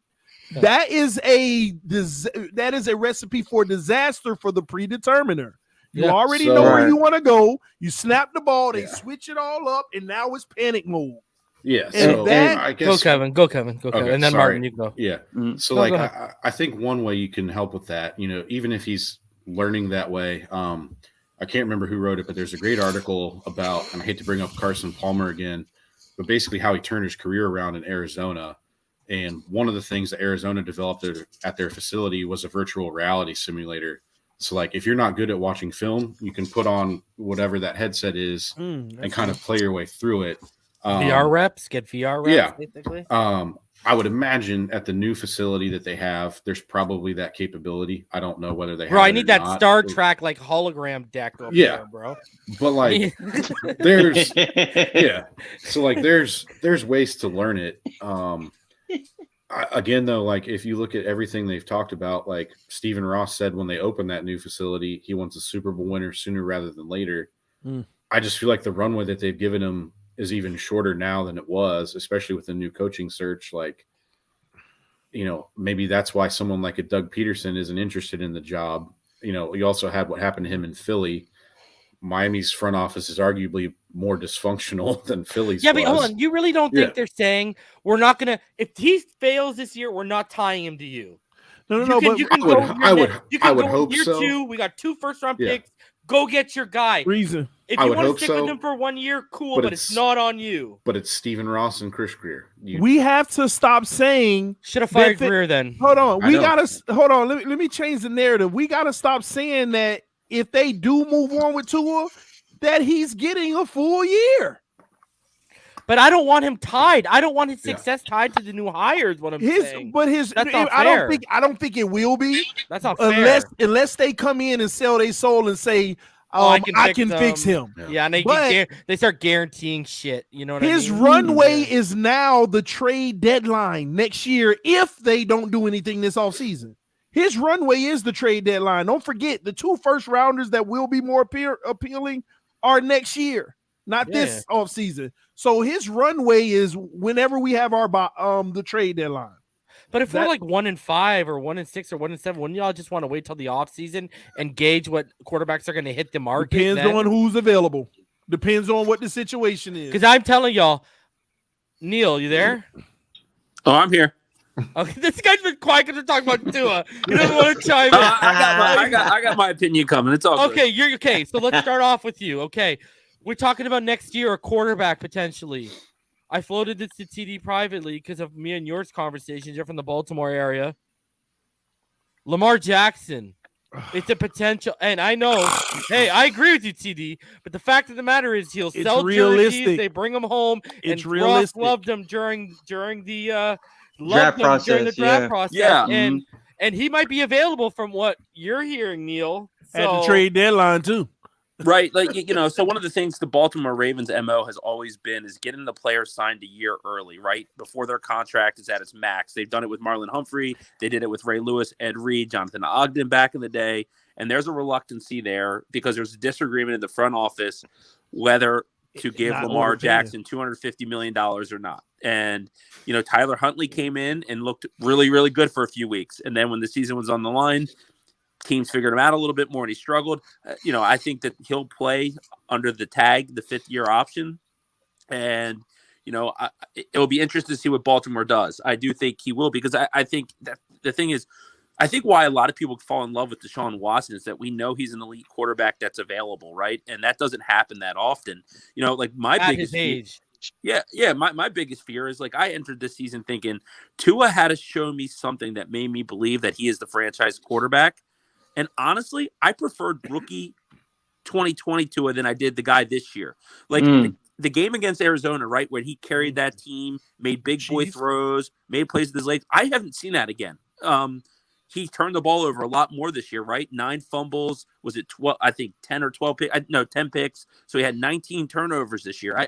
Yeah. That is a recipe for disaster for the predeterminer. You already know where you want to go. You snap the ball, they switch it all up, and now it's panic mode. Yeah. So I guess go Kevin. Okay, and then sorry. Martin, you go. Yeah. So I think one way you can help with that, even if he's learning that way, I can't remember who wrote it, but there's a great article about, and I hate to bring up Carson Palmer again, but basically how he turned his career around in Arizona. And one of the things that Arizona developed at their facility was a virtual reality simulator. So, if you're not good at watching film, you can put on whatever that headset is and kind of play your way through it. VR reps, get VR reps, basically. I would imagine at the new facility that they have, there's probably that capability. I don't know whether they have. Bro, I need that not. Star Trek hologram deck up there, bro. But there's So there's ways to learn it. Again, though, if you look at everything they've talked about, Stephen Ross said when they opened that new facility, he wants a Super Bowl winner sooner rather than later. I just feel like the runway that they've given him is even shorter now than it was, especially with the new coaching search. Maybe that's why someone like a Doug Peterson isn't interested in the job. You also had what happened to him in Philly. Miami's front office is arguably more dysfunctional than Philly's. Yeah, but hold on. You really don't think they're saying we're not going to – if he fails this year, we're not tying him to you? No. I would hope year so. 2. We got 2 first-round picks. Go get your guy. Reason. If you want to stick with him for 1 year, cool, but it's not on you. But it's Stephen Ross and Chris Greer. We have to stop saying should have fired Greer then. Hold on. Hold on. Let me change the narrative. We gotta stop saying that if they do move on with Tua, that he's getting a full year. But I don't want him tied. I don't want his success tied to the new hires. What I'm saying. But that's not fair. I don't think it will be. That's not fair. Unless they come in and sell their soul and say, I can fix him. Yeah, and they start guaranteeing shit. You know what I mean? His runway is now the trade deadline next year if they don't do anything this offseason. His runway is the trade deadline. Don't forget, the 2 first-rounders that will be more appealing are next year, not this offseason. So his runway is whenever we have our the trade deadline. But if we're 1-5 or 1-6 or 1-7, wouldn't y'all just want to wait till the offseason and gauge what quarterbacks are going to hit the market? Depends on who's available. Depends on what the situation is. Because I'm telling y'all, Neal, you there? Oh, I'm here. Okay, this guy's been quiet because we're talking about Tua. He doesn't want to chime in. I got my opinion coming. It's all okay. You're okay. So let's start off with you. Okay, we're talking about next year a quarterback potentially. I floated this to TD privately because of me and yours conversations. You're from the Baltimore area. Lamar Jackson. It's a potential. And I know, hey, I agree with you, TD. But the fact of the matter is he'll sell jerseys. They bring him home. It's and realistic. Ross loved him during the draft process. Yeah. And he might be available from what you're hearing, Neal. At the trade deadline, too. Right. So one of the things the Baltimore Ravens MO has always been is getting the player signed a year early, right? Before their contract is at its max. They've done it with Marlon Humphrey. They did it with Ray Lewis, Ed Reed, Jonathan Ogden back in the day. And there's a reluctancy there because there's a disagreement in the front office whether to give Lamar Jackson $250 million or not. And, Tyler Huntley came in and looked really, really good for a few weeks. And then when the season was on the line, teams figured him out a little bit more and he struggled. I think that he'll play under the tag, the 5th-year option. And, it'll be interesting to see what Baltimore does. I do think he will because I think that the thing is, I think why a lot of people fall in love with Deshaun Watson is that we know he's an elite quarterback that's available, right? And that doesn't happen that often. My at biggest his age. My biggest fear is I entered this season thinking Tua had to show me something that made me believe that he is the franchise quarterback. And honestly, I preferred rookie 2020 Tua than I did the guy this year. The game against Arizona, right, where he carried that team, made big boy throws, made plays with his legs. I haven't seen that again. He turned the ball over a lot more this year, right? 9 fumbles. Was it 12? I think 10 or 12 picks. No, 10 picks. So he had 19 turnovers this year.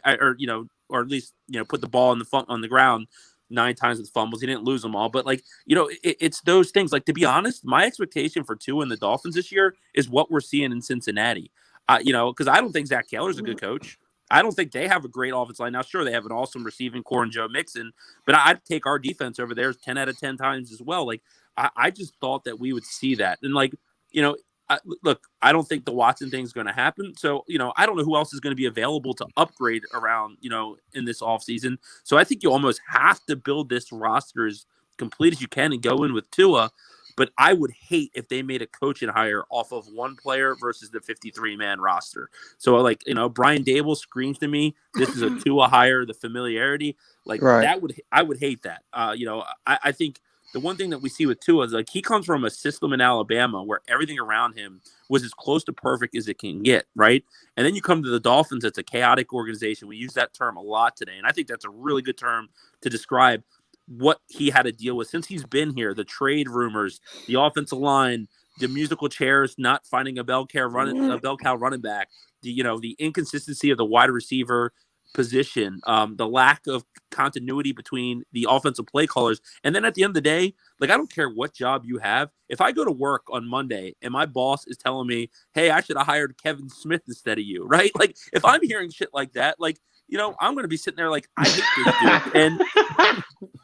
or at least put the ball on the ground 9 times with fumbles. He didn't lose them all, but it's those things. Like, to be honest, my expectation for Tua and the Dolphins this year is what we're seeing in Cincinnati. Because I don't think Zach Taylor's a good coach. I don't think they have a great offensive line. Now, sure, they have an awesome receiving core in Joe Mixon, but I'd take our defense over there 10 out of 10 times as well. Like, I just thought that we would see that. And, look, I don't think the Watson thing is going to happen. So, I don't know who else is going to be available to upgrade around, in this offseason. So I think you almost have to build this roster as complete as you can and go in with Tua. But I would hate if they made a coaching hire off of one player versus the 53-man roster. So, Brian Dable screams to me, this is a Tua hire, the familiarity. I would hate that. I think the one thing that we see with Tua is he comes from a system in Alabama where everything around him was as close to perfect as it can get, right? And then you come to the Dolphins, it's a chaotic organization. We use that term a lot today, and I think that's a really good term to describe what he had to deal with since he's been here. The trade rumors, the offensive line, the musical chairs not finding a bell cow running back, the inconsistency of the wide receiver position, the lack of continuity between the offensive play callers. And then at the end of the day, I don't care what job you have. If I go to work on Monday and my boss is telling me, hey, I should have hired Kevin Smith instead of you, right? If I'm hearing shit like that, I'm going to be sitting there I hate this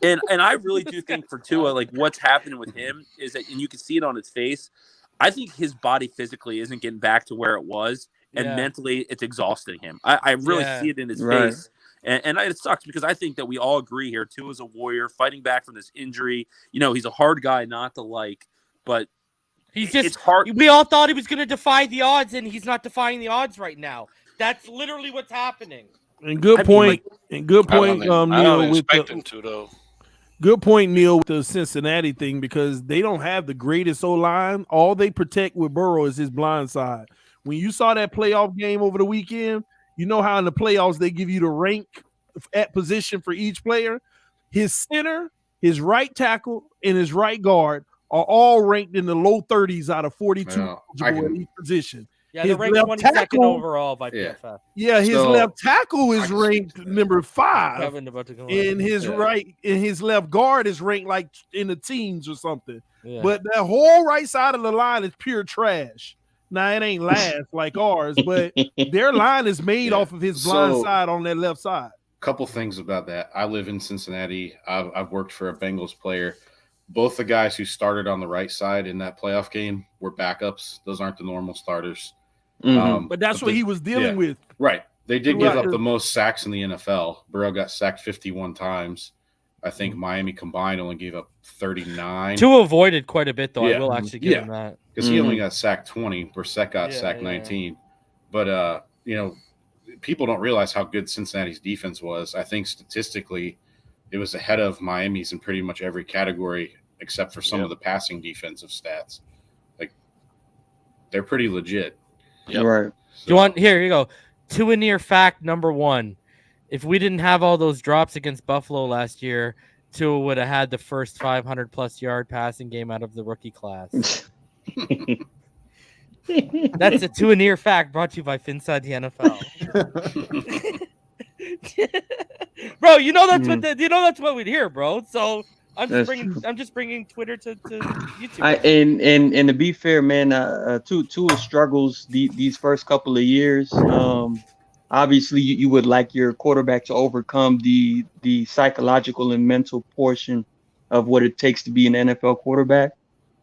dude. And I really do think for Tua, what's happening with him is that, and you can see it on his face, I think his body physically isn't getting back to where it was. And mentally, it's exhausting him. I really see it in his face. And it sucks because I think that we all agree here. Tua's a warrior fighting back from this injury. He's a hard guy not to like, but it's hard. We all thought he was going to defy the odds, and he's not defying the odds right now. That's literally what's happening. And good point, Neal. I don't expect him to, though. Good point, Neal, with the Cincinnati thing, because they don't have the greatest O-line. All they protect with Burrow is his blind side. When you saw that playoff game over the weekend, you know how in the playoffs they give you the rank at position for each player? His center, his right tackle, and his right guard are all ranked in the low 30s out of 42 at each position. Yeah, they're ranked 22nd overall by PFF. Yeah, his left tackle is ranked number 5. And his left guard is ranked in the teens or something. Yeah. But that whole right side of the line is pure trash. Now, it ain't last like ours, but their line is made off of his blind side on that left side. Couple things about that. I live in Cincinnati. I've worked for a Bengals player. Both the guys who started on the right side in that playoff game were backups. Those aren't the normal starters. Mm-hmm. But that's what he was dealing with. Right. They did give up the most sacks in the NFL. Burrow got sacked 51 times. I think Miami combined only gave up 39. Tua avoided quite a bit, though. I will actually give him that. Because he only got sacked 20. Brissett got sacked 19. But, people don't realize how good Cincinnati's defense was. I think statistically it was ahead of Miami's in pretty much every category except for some of the passing defensive stats. They're pretty legit. Yep. Right. So, here you go. Tua near fact number 1. If we didn't have all those drops against Buffalo last year, Tua would have had the first 500-plus yard passing game out of the rookie class. That's a Tua near fact brought to you by Phinside the NFL. Bro, that's what we'd hear, bro. So I'm just bringing Twitter to YouTube. And to be fair, man, Tua struggles these first couple of years. Obviously, you would like your quarterback to overcome the psychological and mental portion of what it takes to be an NFL quarterback.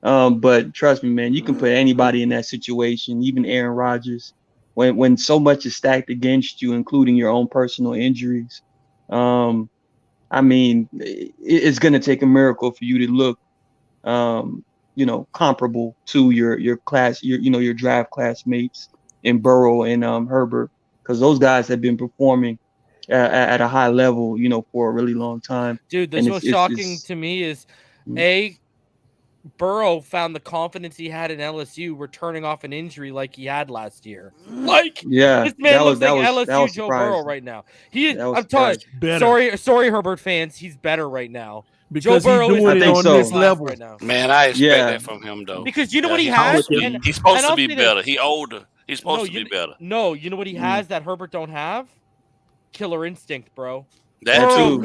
But trust me, man, you can put anybody in that situation, even Aaron Rodgers, when so much is stacked against you, including your own personal injuries. I mean, it's going to take a miracle for you to look, comparable to your class, your draft classmates in Burrow and Herbert. Because those guys have been performing at a high level, for a really long time. Dude, what's shocking to me is, Burrow found the confidence he had in LSU returning off an injury like he had last year. This man looks like LSU Joe Burrow right now. I'm telling you, sorry, Herbert fans, he's better right now. Because Joe Burrow he's doing it on this level right now. Man, I expect that from him, though. Because you know what he has? He's supposed to be better. He's older. He's supposed to be better. No, you know what he has that Herbert don't have? killer instinct, bro. That too.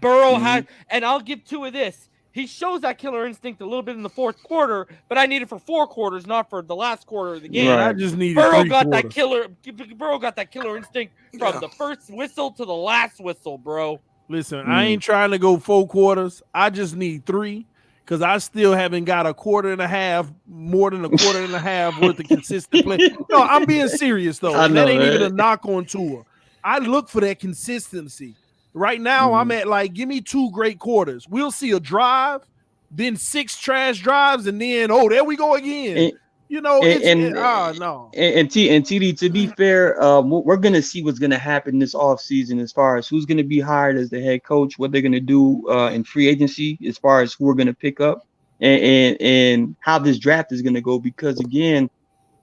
Burrow had, and I'll give Tua this. He shows that killer instinct a little bit in the fourth quarter, but I need it for 4 quarters, not for the last quarter of the game. Right. I just needed Burrow 3 got quarters. that killer. Burrow got that killer instinct from the first whistle to the last whistle, bro. Listen, I ain't trying to go 4 quarters. I just need 3 because I still haven't got a quarter and a half, more than a quarter and a half worth of consistent play. No, I'm being serious though. That ain't even a knock on Tua. I look for that consistency. Right now, I'm at like, give me 2 great quarters. We'll see a drive, then 6 trash drives, and then there we go again. No. And TD, to be fair, we're gonna see what's gonna happen this offseason as far as who's gonna be hired as the head coach, what they're gonna do in free agency, as far as who we're gonna pick up, and how this draft is gonna go. Because again,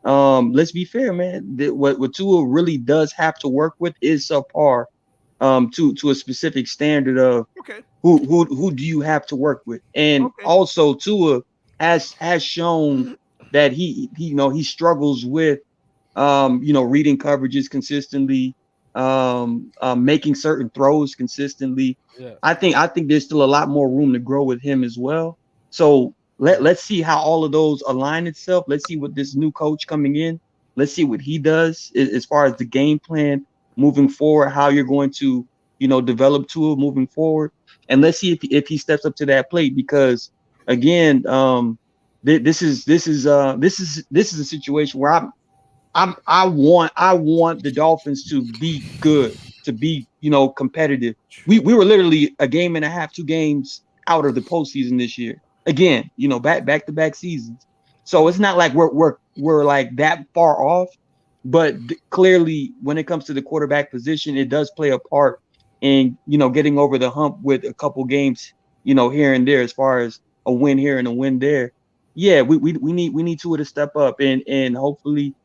let's be fair, man. What Tua really does have to work with is subpar. To a specific standard of who do you have to work with, and also Tua has shown that he struggles with reading coverages consistently, making certain throws consistently. I think there's still a lot more room to grow with him as well. So let's see how all of those align itself. Let's see what this new coach coming in. Let's see what he does as far as the game plan moving forward, how you're going to, develop Tua moving forward, and let's see if he steps up to that plate. Because again, this is a situation where I want the Dolphins to be good, to be competitive. We were literally a game and a half, 2 games out of the postseason this year. Again, back to back seasons. So it's not like we're like that far off. But clearly, when it comes to the quarterback position, it does play a part in, getting over the hump with a couple games, here and there, as far as a win here and a win there. Yeah, we need Tua to step up and hopefully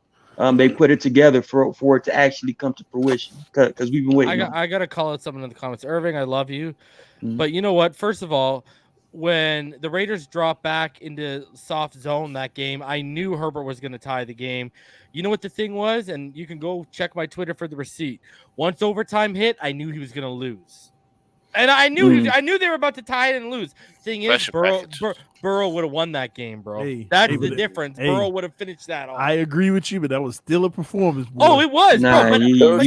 they put it together for it to actually come to fruition, because we've been waiting. I got to call out someone in the comments. Irving, I love you. But you know what? First of all, when the Raiders dropped back into soft zone that game, I knew Herbert was going to tie the game. You know what the thing was? And you can go check my Twitter for the receipt. Once overtime hit, I knew he was going to lose. And I knew they were about to tie it and lose. Thing is, Burrow would have won that game, bro. That's the difference. Burrow would have finished that off. I agree with you, but that was still a performance. Boy. Oh, it was. Nah, but I knew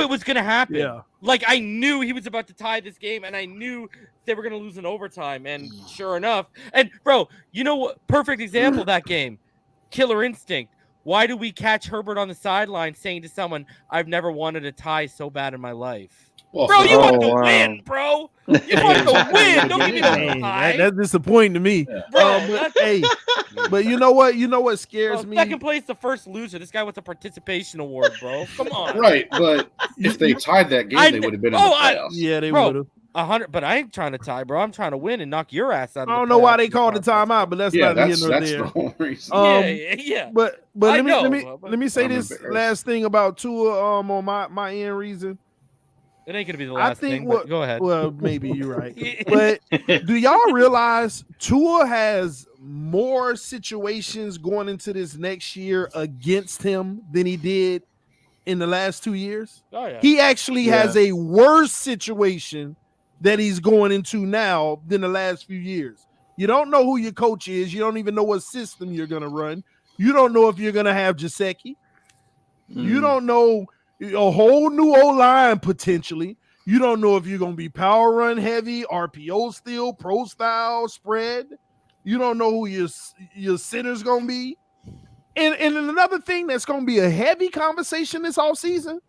it was going to happen. Yeah. Like, I knew he was about to tie this game, and I knew they were going to lose in overtime. And sure enough. And, bro, you know what? Perfect example of that game. Killer instinct. Why do we catch Herbert on the sideline saying to someone, I've never wanted a tie so bad in my life? Well, bro, you want to win, bro. You want to win. Don't give me no tie. That's disappointing to me. Yeah. Bro, but you know what? You know what scares me? Second place, the first loser. This guy with a participation award, bro. Come on. Right, but if they tied that game, they would have been in the playoffs. Yeah, they would have. 100, but I ain't trying to tie, bro. I'm trying to win and knock your ass out. I don't know why they called the timeout, but that's not the end of there. The whole reason. Yeah. But let me say this last thing about Tua on my end reason. It ain't gonna be the last thing. But go ahead. Well, maybe you're right. But do y'all realize Tua has more situations going into this next year against him than he did in the last 2 years? Oh yeah. He actually has a worse situation that he's going into now than the last few years. You don't know who your coach is. You don't even know what system you're going to run. You don't know if you're going to have Gesicki. You don't know a whole new O-line potentially. You don't know if you're going to be power run heavy, RPO still, pro style, spread. You don't know who your center's going to be. And another thing that's going to be a heavy conversation this offseason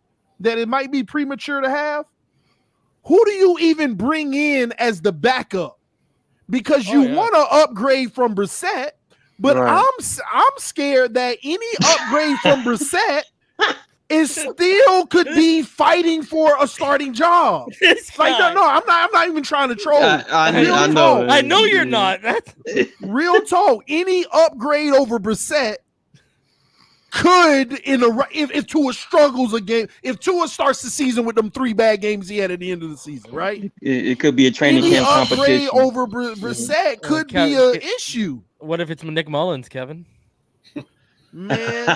that it might be premature to have, who do you even bring in as the backup? Because you want to upgrade from Brissett, but I'm scared that any upgrade from Brissett is still could be fighting for a starting job. I'm not even trying to troll. I know you're not. Real talk. Any upgrade over Brissett could if Tua struggles again, if Tua starts the season with them 3 bad games he had at the end of the season, right? It could be a training camp competition. Upgrade over Brissett could be an issue. What if it's Nick Mullins, Kevin? Man,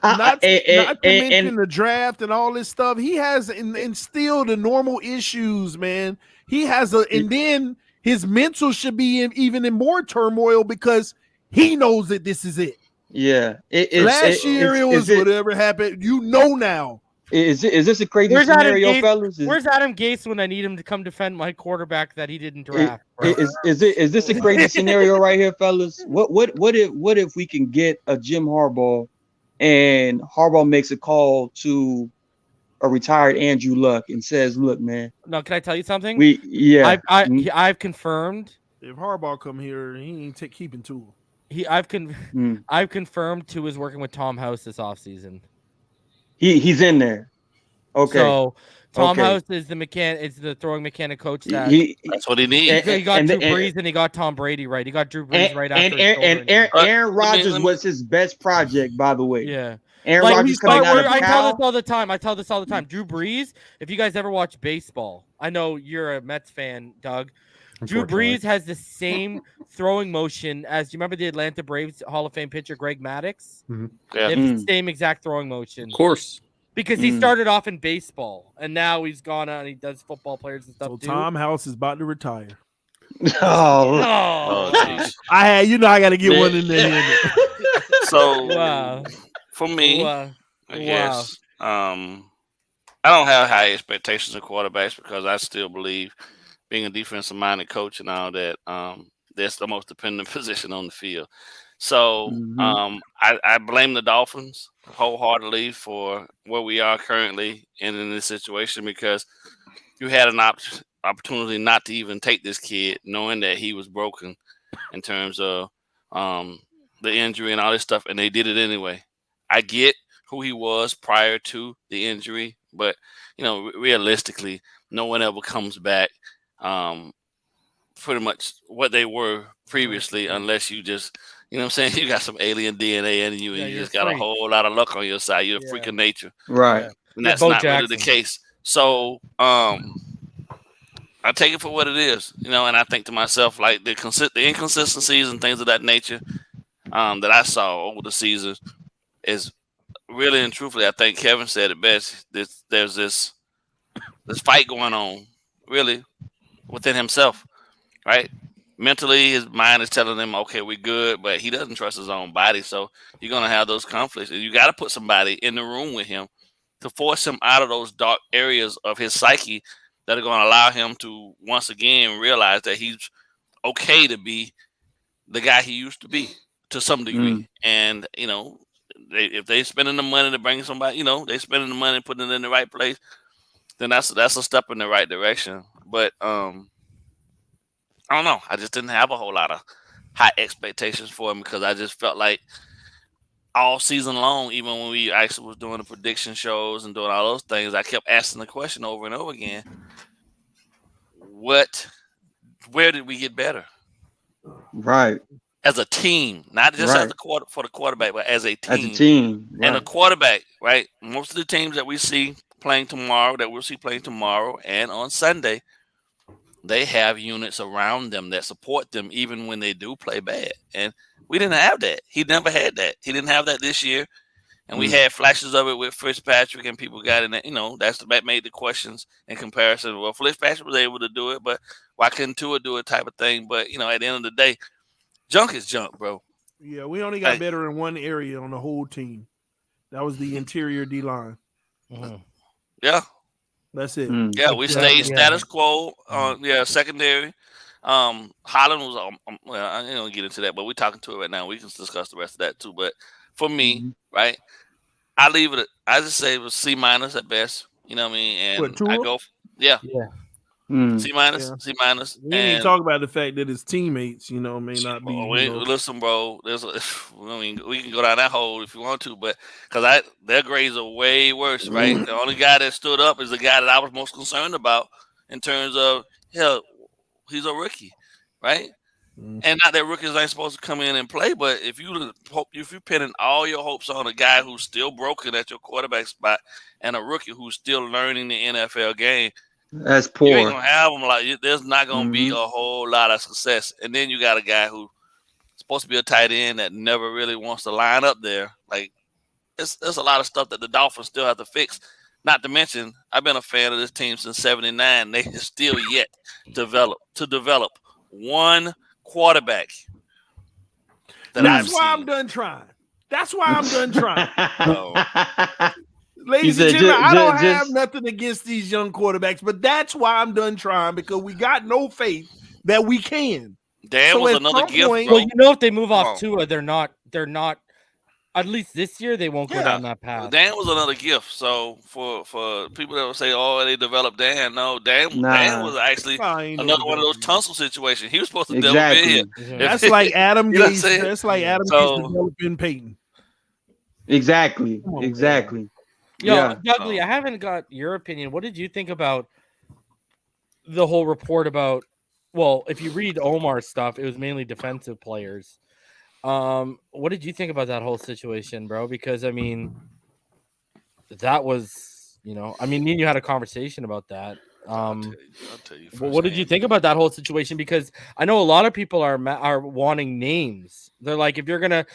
not to mention the draft and all this stuff. He has instilled the normal issues, man. He has and then his mental should be even in more turmoil because he knows that this is it. Yeah. Last year it was whatever happened. Now. Is this a crazy scenario, fellas? Where's Adam Gase when I need him to come defend my quarterback that he didn't draft? Is this a crazy scenario right here, fellas? What if we can get a Jim Harbaugh and Harbaugh makes a call to a retired Andrew Luck and says, "Look, man." No, can I tell you something? I've confirmed. If Harbaugh come here, he ain't keeping to him. I've confirmed to is working with Tom House this offseason. He's in there. Okay. So Tom House is the throwing mechanic coach. That's what he needs. He got Drew Brees and he got Tom Brady right. He got Drew Brees right after. Aaron Rodgers was his best project, by the way. Yeah. Aaron Rodgers coming out of I tell this all the time. Drew Brees, if you guys ever watch baseball, I know you're a Mets fan, Doug. Drew Brees has the same throwing motion as, you remember the Atlanta Braves Hall of Fame pitcher Greg Maddux? Mm-hmm. Yeah. It's the same exact throwing motion. Of course. Because he started off in baseball, and now he's gone out and he does football players and stuff so too. Tom House is about to retire. Oh, I got to get one in there. So, for me, I guess, I don't have high expectations of quarterbacks because I still believe, being a defensive-minded coach and all that, that's the most dependent position on the field. So I blame the Dolphins wholeheartedly for where we are currently in this situation, because you had an opportunity not to even take this kid, knowing that he was broken in terms of the injury and all this stuff, and they did it anyway. I get who he was prior to the injury, but realistically, no one ever comes back pretty much what they were previously, unless you just, you got some alien DNA in you, and you just got a whole lot of luck on your side. You're a freak of nature. Right. And that's not really the case. So I take it for what it is, and I think to myself, like, the inconsistencies and things of that nature that I saw over the season is really and truthfully, I think Kevin said it best. There's this fight going on, really, within himself, right? Mentally, his mind is telling him, okay, we're good, but he doesn't trust his own body. So you're going to have those conflicts. And you got to put somebody in the room with him to force him out of those dark areas of his psyche that are going to allow him to, once again, realize that he's okay to be the guy he used to be to some degree. And, if they're spending the money to bring somebody, they're spending the money, putting it in the right place, then that's a step in the right direction. But I don't know. I just didn't have a whole lot of high expectations for him, because I just felt like all season long, even when we actually was doing the prediction shows and doing all those things, I kept asking the question over and over again, where did we get better? Right. As a team, not just as for the quarterback, but as a team. As a team. Right. And a quarterback, right? Most of the teams that we see playing tomorrow, that we'll see playing tomorrow and on Sunday, they have units around them that support them even when they do play bad. And we didn't have that. He never had that. He didn't have that this year. And we had flashes of it with Fitzpatrick, and people got in that, that made the questions in comparison. Well, Fitzpatrick was able to do it, but why couldn't Tua do it type of thing? But, at the end of the day, junk is junk, bro. Yeah, we only got better in one area on the whole team. That was the interior D-line. Yeah. That's it. Yeah, we stayed status quo. Secondary. Holland was I don't get into that, but we're talking to it right now. We can discuss the rest of that too. But for me, right, I just say it was C- at best. You know what I mean? And I go C-, C-. We ain't talk about the fact that his teammates, may not be. Listen, bro. We can go down that hole if you want to, but because their grades are way worse, right? The only guy that stood up is the guy that I was most concerned about in terms of, he's a rookie, right? And not that rookies ain't supposed to come in and play, but if you're pinning all your hopes on a guy who's still broken at your quarterback spot and a rookie who's still learning the NFL game, that's poor. You ain't gonna have them there's not gonna be a whole lot of success. And then you got a guy who's supposed to be a tight end that never really wants to line up there. Like, there's a lot of stuff that the Dolphins still have to fix. Not to mention, I've been a fan of this team since '79. They still yet develop one quarterback. That's why I'm done trying. That's why I'm done trying. Ladies and gentlemen, I don't have nothing against these young quarterbacks, but that's why I'm done trying, because we got no faith that we can. Dan was another gift. Well, you know, if they move off Tua, they're not. At least this year, they won't go down that path. Dan was another gift. So for people that will say, "Oh, they developed Dan," no, Dan was actually another one of those Tunsil situations. He was supposed to develop in here. That's like Adam Gase. That's like Adam Gase developing Peyton. Exactly. Yo, Dougley, I haven't got your opinion. What did you think about the whole report about? Well, if you read Omar's stuff, it was mainly defensive players. What did you think about that whole situation, bro? Because I mean, that was, me and you had a conversation about that. I'll tell you what did you think about that whole situation? Because I know a lot of people are wanting names. They're like, if you're gonna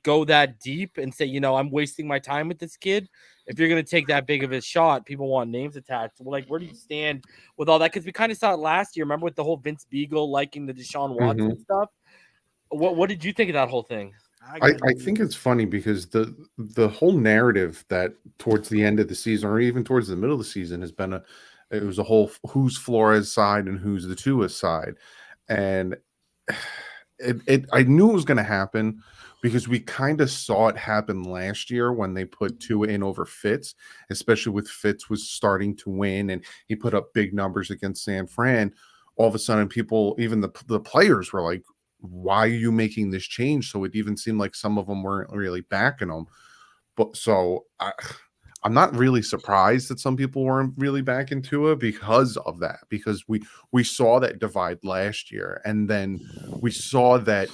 go that deep and say, I'm wasting my time with this kid. If you're gonna take that big of a shot, people want names attached. Well, like, where do you stand with all that? Because we kind of saw it last year. Remember with the whole Vince Beagle liking the Deshaun Watson stuff. What did you think of that whole thing? I think it's funny because the whole narrative that towards the end of the season, or even towards the middle of the season, has been it was a whole who's Flores side and who's the Tua side, and I knew it was going to happen because we kind of saw it happen last year when they put Tua in over Fitz, especially with Fitz was starting to win and he put up big numbers against San Fran. All of a sudden, people, even the players, were like, why are you making this change? So it even seemed like some of them weren't really backing them. But so I'm not really surprised that some people weren't really backing Tua because of that, because we saw that divide last year. And then we saw that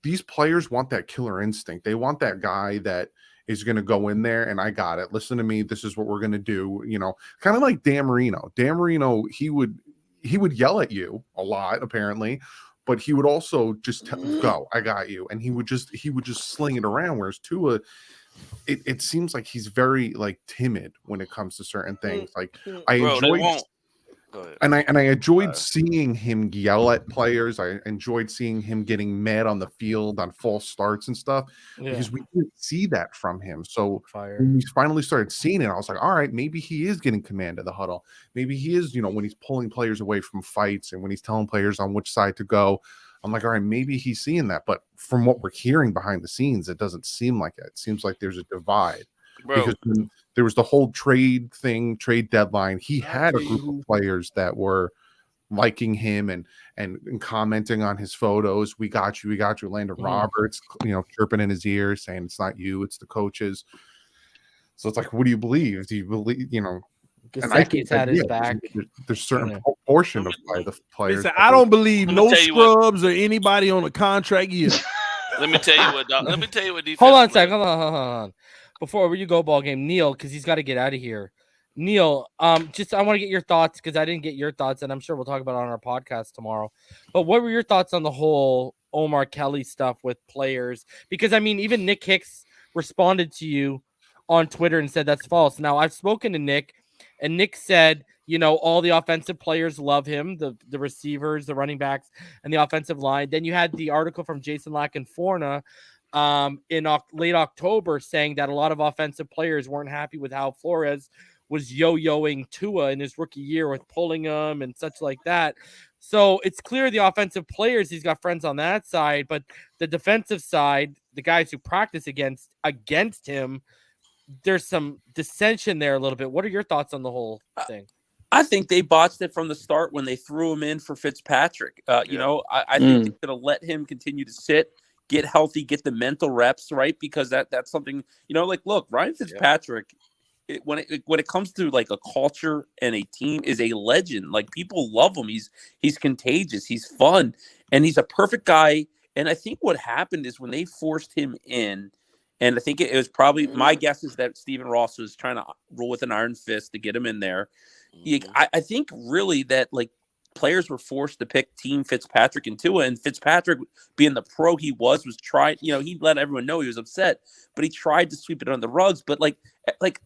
these players want that killer instinct. They want that guy that is going to go in there and I got it. Listen to me. This is what we're going to do. Kind of like Dan Marino. Dan Marino, he would yell at you a lot, apparently, but he would also just go, I got you. And he would just sling it around. Whereas Tua, it seems like he's very like timid when it comes to certain things. Like I enjoyed seeing him yell at players. I enjoyed seeing him getting mad on the field on false starts and stuff because we didn't see that from him. So when we finally started seeing it, I was like, all right, maybe he is getting command of the huddle. Maybe he is, when he's pulling players away from fights and when he's telling players on which side to go. I'm like, all right, maybe he's seeing that. But from what we're hearing behind the scenes, it doesn't seem like it. It seems like there's a divide. Bro. Because when there was the whole trade deadline, he had a group of players that were liking him and commenting on his photos. We got you. Landon Roberts, chirping in his ear, saying it's not you, it's the coaches. So it's like, what do you believe? Do you believe, And I think had his back. There's certain portion of the players. Listen, I don't believe no scrubs or anybody on a contract year. Let me tell you what. Defense. Hold on a second. Hold on. Before you go, ball game, Neal, because he's got to get out of here. Neal, I want to get your thoughts because I didn't get your thoughts, and I'm sure we'll talk about it on our podcast tomorrow. But what were your thoughts on the whole Omar Kelly stuff with players? Because even Nick Hicks responded to you on Twitter and said that's false. Now I've spoken to Nick, and Nick said, all the offensive players love him, the receivers, the running backs, and the offensive line. Then you had the article from Jason Lackenforna in late October saying that a lot of offensive players weren't happy with how Flores was yo-yoing Tua in his rookie year with pulling him and such like that. So it's clear the offensive players, he's got friends on that side, but the defensive side, the guys who practice against him, there's some dissension there a little bit. What are your thoughts on the whole thing? I think they botched it from the start when they threw him in for Fitzpatrick. I think they could have let him continue to sit, get healthy, get the mental reps, right? Because that's something, look, Ryan Fitzpatrick, when it comes to like a culture and a team, is a legend. Like, people love him. He's contagious. He's fun, and he's a perfect guy. And I think what happened is when they forced him in, and I think it was probably, my guess is that Stephen Ross was trying to roll with an iron fist to get him in there. I think really that, like, players were forced to pick Team Fitzpatrick and Tua, and Fitzpatrick, being the pro he was trying, he let everyone know he was upset, but he tried to sweep it under the rugs. But like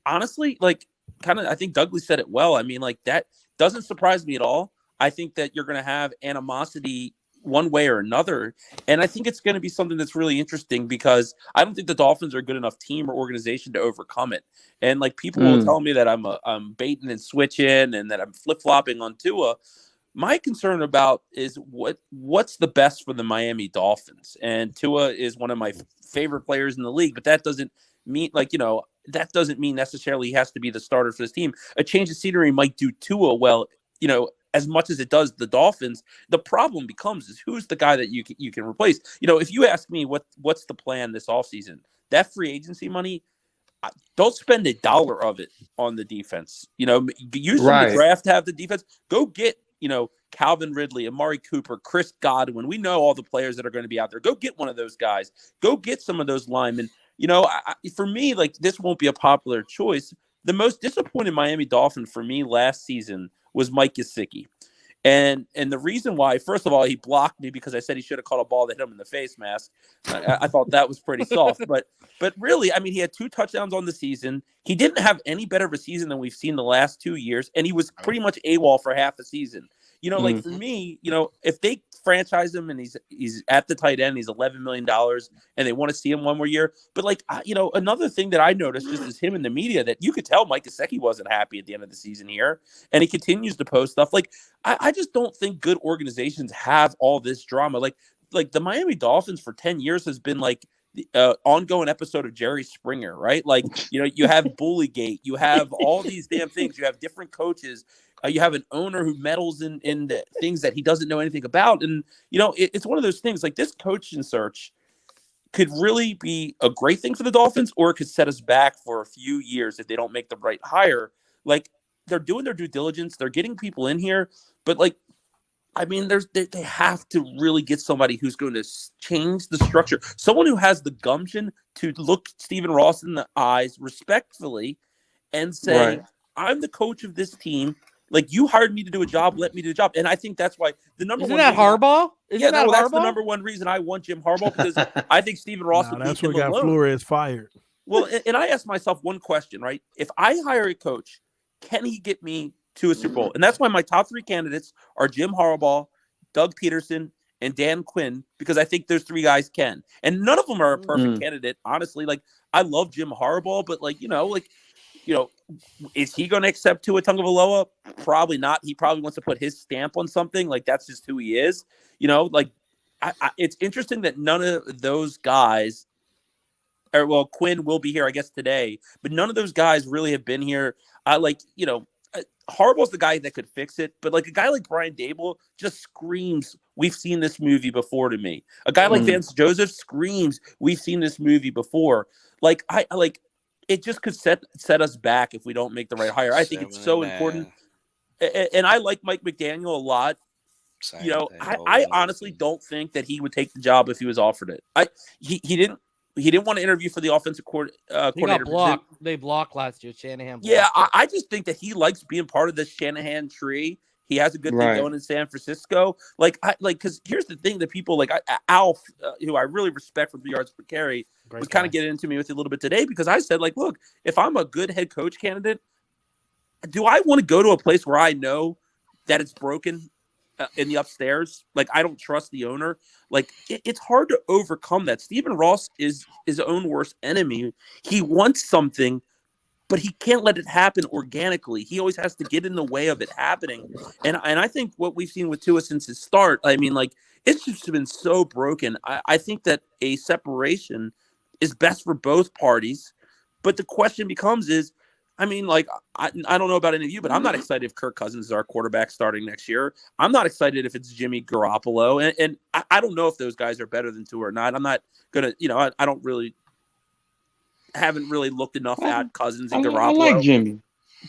honestly, like kind of, I think Dougley said it well. I mean, like that doesn't surprise me at all. I think that you're going to have animosity one way or another. And I think it's going to be something that's really interesting because I don't think the Dolphins are a good enough team or organization to overcome it. And like people will tell me that I'm baiting and switching and that I'm flip-flopping on Tua. My concern about is what's the best for the Miami Dolphins. And Tua is one of my favorite players in the league, but that doesn't mean that doesn't mean necessarily he has to be the starter for this team. A change of scenery might do Tua well, as much as it does the Dolphins. The problem becomes is who's the guy that you can replace. If you ask me what's the plan this offseason, that free agency money, don't spend $1 of it on the defense. Use some of the draft to have the defense. Go get, Calvin Ridley, Amari Cooper, Chris Godwin. We know all the players that are going to be out there. Go get one of those guys. Go get some of those linemen. For me, like this won't be a popular choice. The most disappointing Miami Dolphin for me last season was Mike Gesicki. And the reason why, first of all, he blocked me because I said he should have caught a ball that hit him in the face mask. I thought that was pretty soft. But really, I mean, he had 2 touchdowns on the season. He didn't have any better of a season than we've seen the last 2 years. And he was pretty much AWOL for half a season. Like for me, if they franchise him and he's at the tight end, he's $11 million and they want to see him one more year. But another thing that I noticed just is him in the media that you could tell Mike Gesicki wasn't happy at the end of the season here. And he continues to post stuff. Like, I just don't think good organizations have all this drama. Like the Miami Dolphins for 10 years has been like the ongoing episode of Jerry Springer, right? Like, you have Bullygate, you have all these damn things, you have different coaches. You have an owner who meddles in the things that he doesn't know anything about. And, it's one of those things like this coaching search could really be a great thing for the Dolphins, or it could set us back for a few years if they don't make the right hire. Like, they're doing their due diligence. They're getting people in here. But, they have to really get somebody who's going to change the structure. Someone who has the gumption to look Stephen Ross in the eyes respectfully and say, I'm the coach of this team. Like, you hired me to do a job, let me do the job. And I think that's why the number Isn't one. That Harbaugh? That's the number one reason I want Jim Harbaugh, because I think Stephen Ross would that's leave what him got alone. Flores fired. Well, and I asked myself one question, right? If I hire a coach, can he get me to a Super Bowl? And that's why my top 3 candidates are Jim Harbaugh, Doug Peterson, and Dan Quinn, because I think those 3 guys can. And none of them are a perfect candidate, honestly. Like, I love Jim Harbaugh, but is he going to accept Tua Tagovailoa? Probably not. He probably wants to put his stamp on something. Like, that's just who he is. It's interesting that none of those guys, Quinn will be here, I guess, today, but none of those guys really have been here. Harbaugh's the guy that could fix it, but like a guy like Brian Dable just screams, we've seen this movie before to me. A guy like Vance Joseph screams, we've seen this movie before. It just could set us back if we don't make the right hire. I think it's so important. And I like Mike McDaniel a lot. I honestly don't think that he would take the job if he was offered it. He didn't want to interview for the offensive coordinator. He got blocked. They blocked last year. Shanahan blocked. Yeah, I just think that he likes being part of this Shanahan tree. He has a good thing going in San Francisco. Because here's the thing that people like Alf, who I really respect for 3 yards per carry, was kind of getting into me with a little bit today, because I said, look, if I'm a good head coach candidate, do I want to go to a place where I know that it's broken in the upstairs? Like, I don't trust the owner. Like, it's hard to overcome that. Stephen Ross is his own worst enemy. He wants something, but he can't let it happen organically. He always has to get in the way of it happening. And I think what we've seen with Tua since his start, it's just been so broken. I think that a separation is best for both parties. But the question becomes I don't know about any of you, but I'm not excited if Kirk Cousins is our quarterback starting next year. I'm not excited if it's Jimmy Garoppolo. And I don't know if those guys are better than Tua or not. I'm not going to, I don't really haven't really looked enough at Cousins and Garoppolo. I like Jimmy.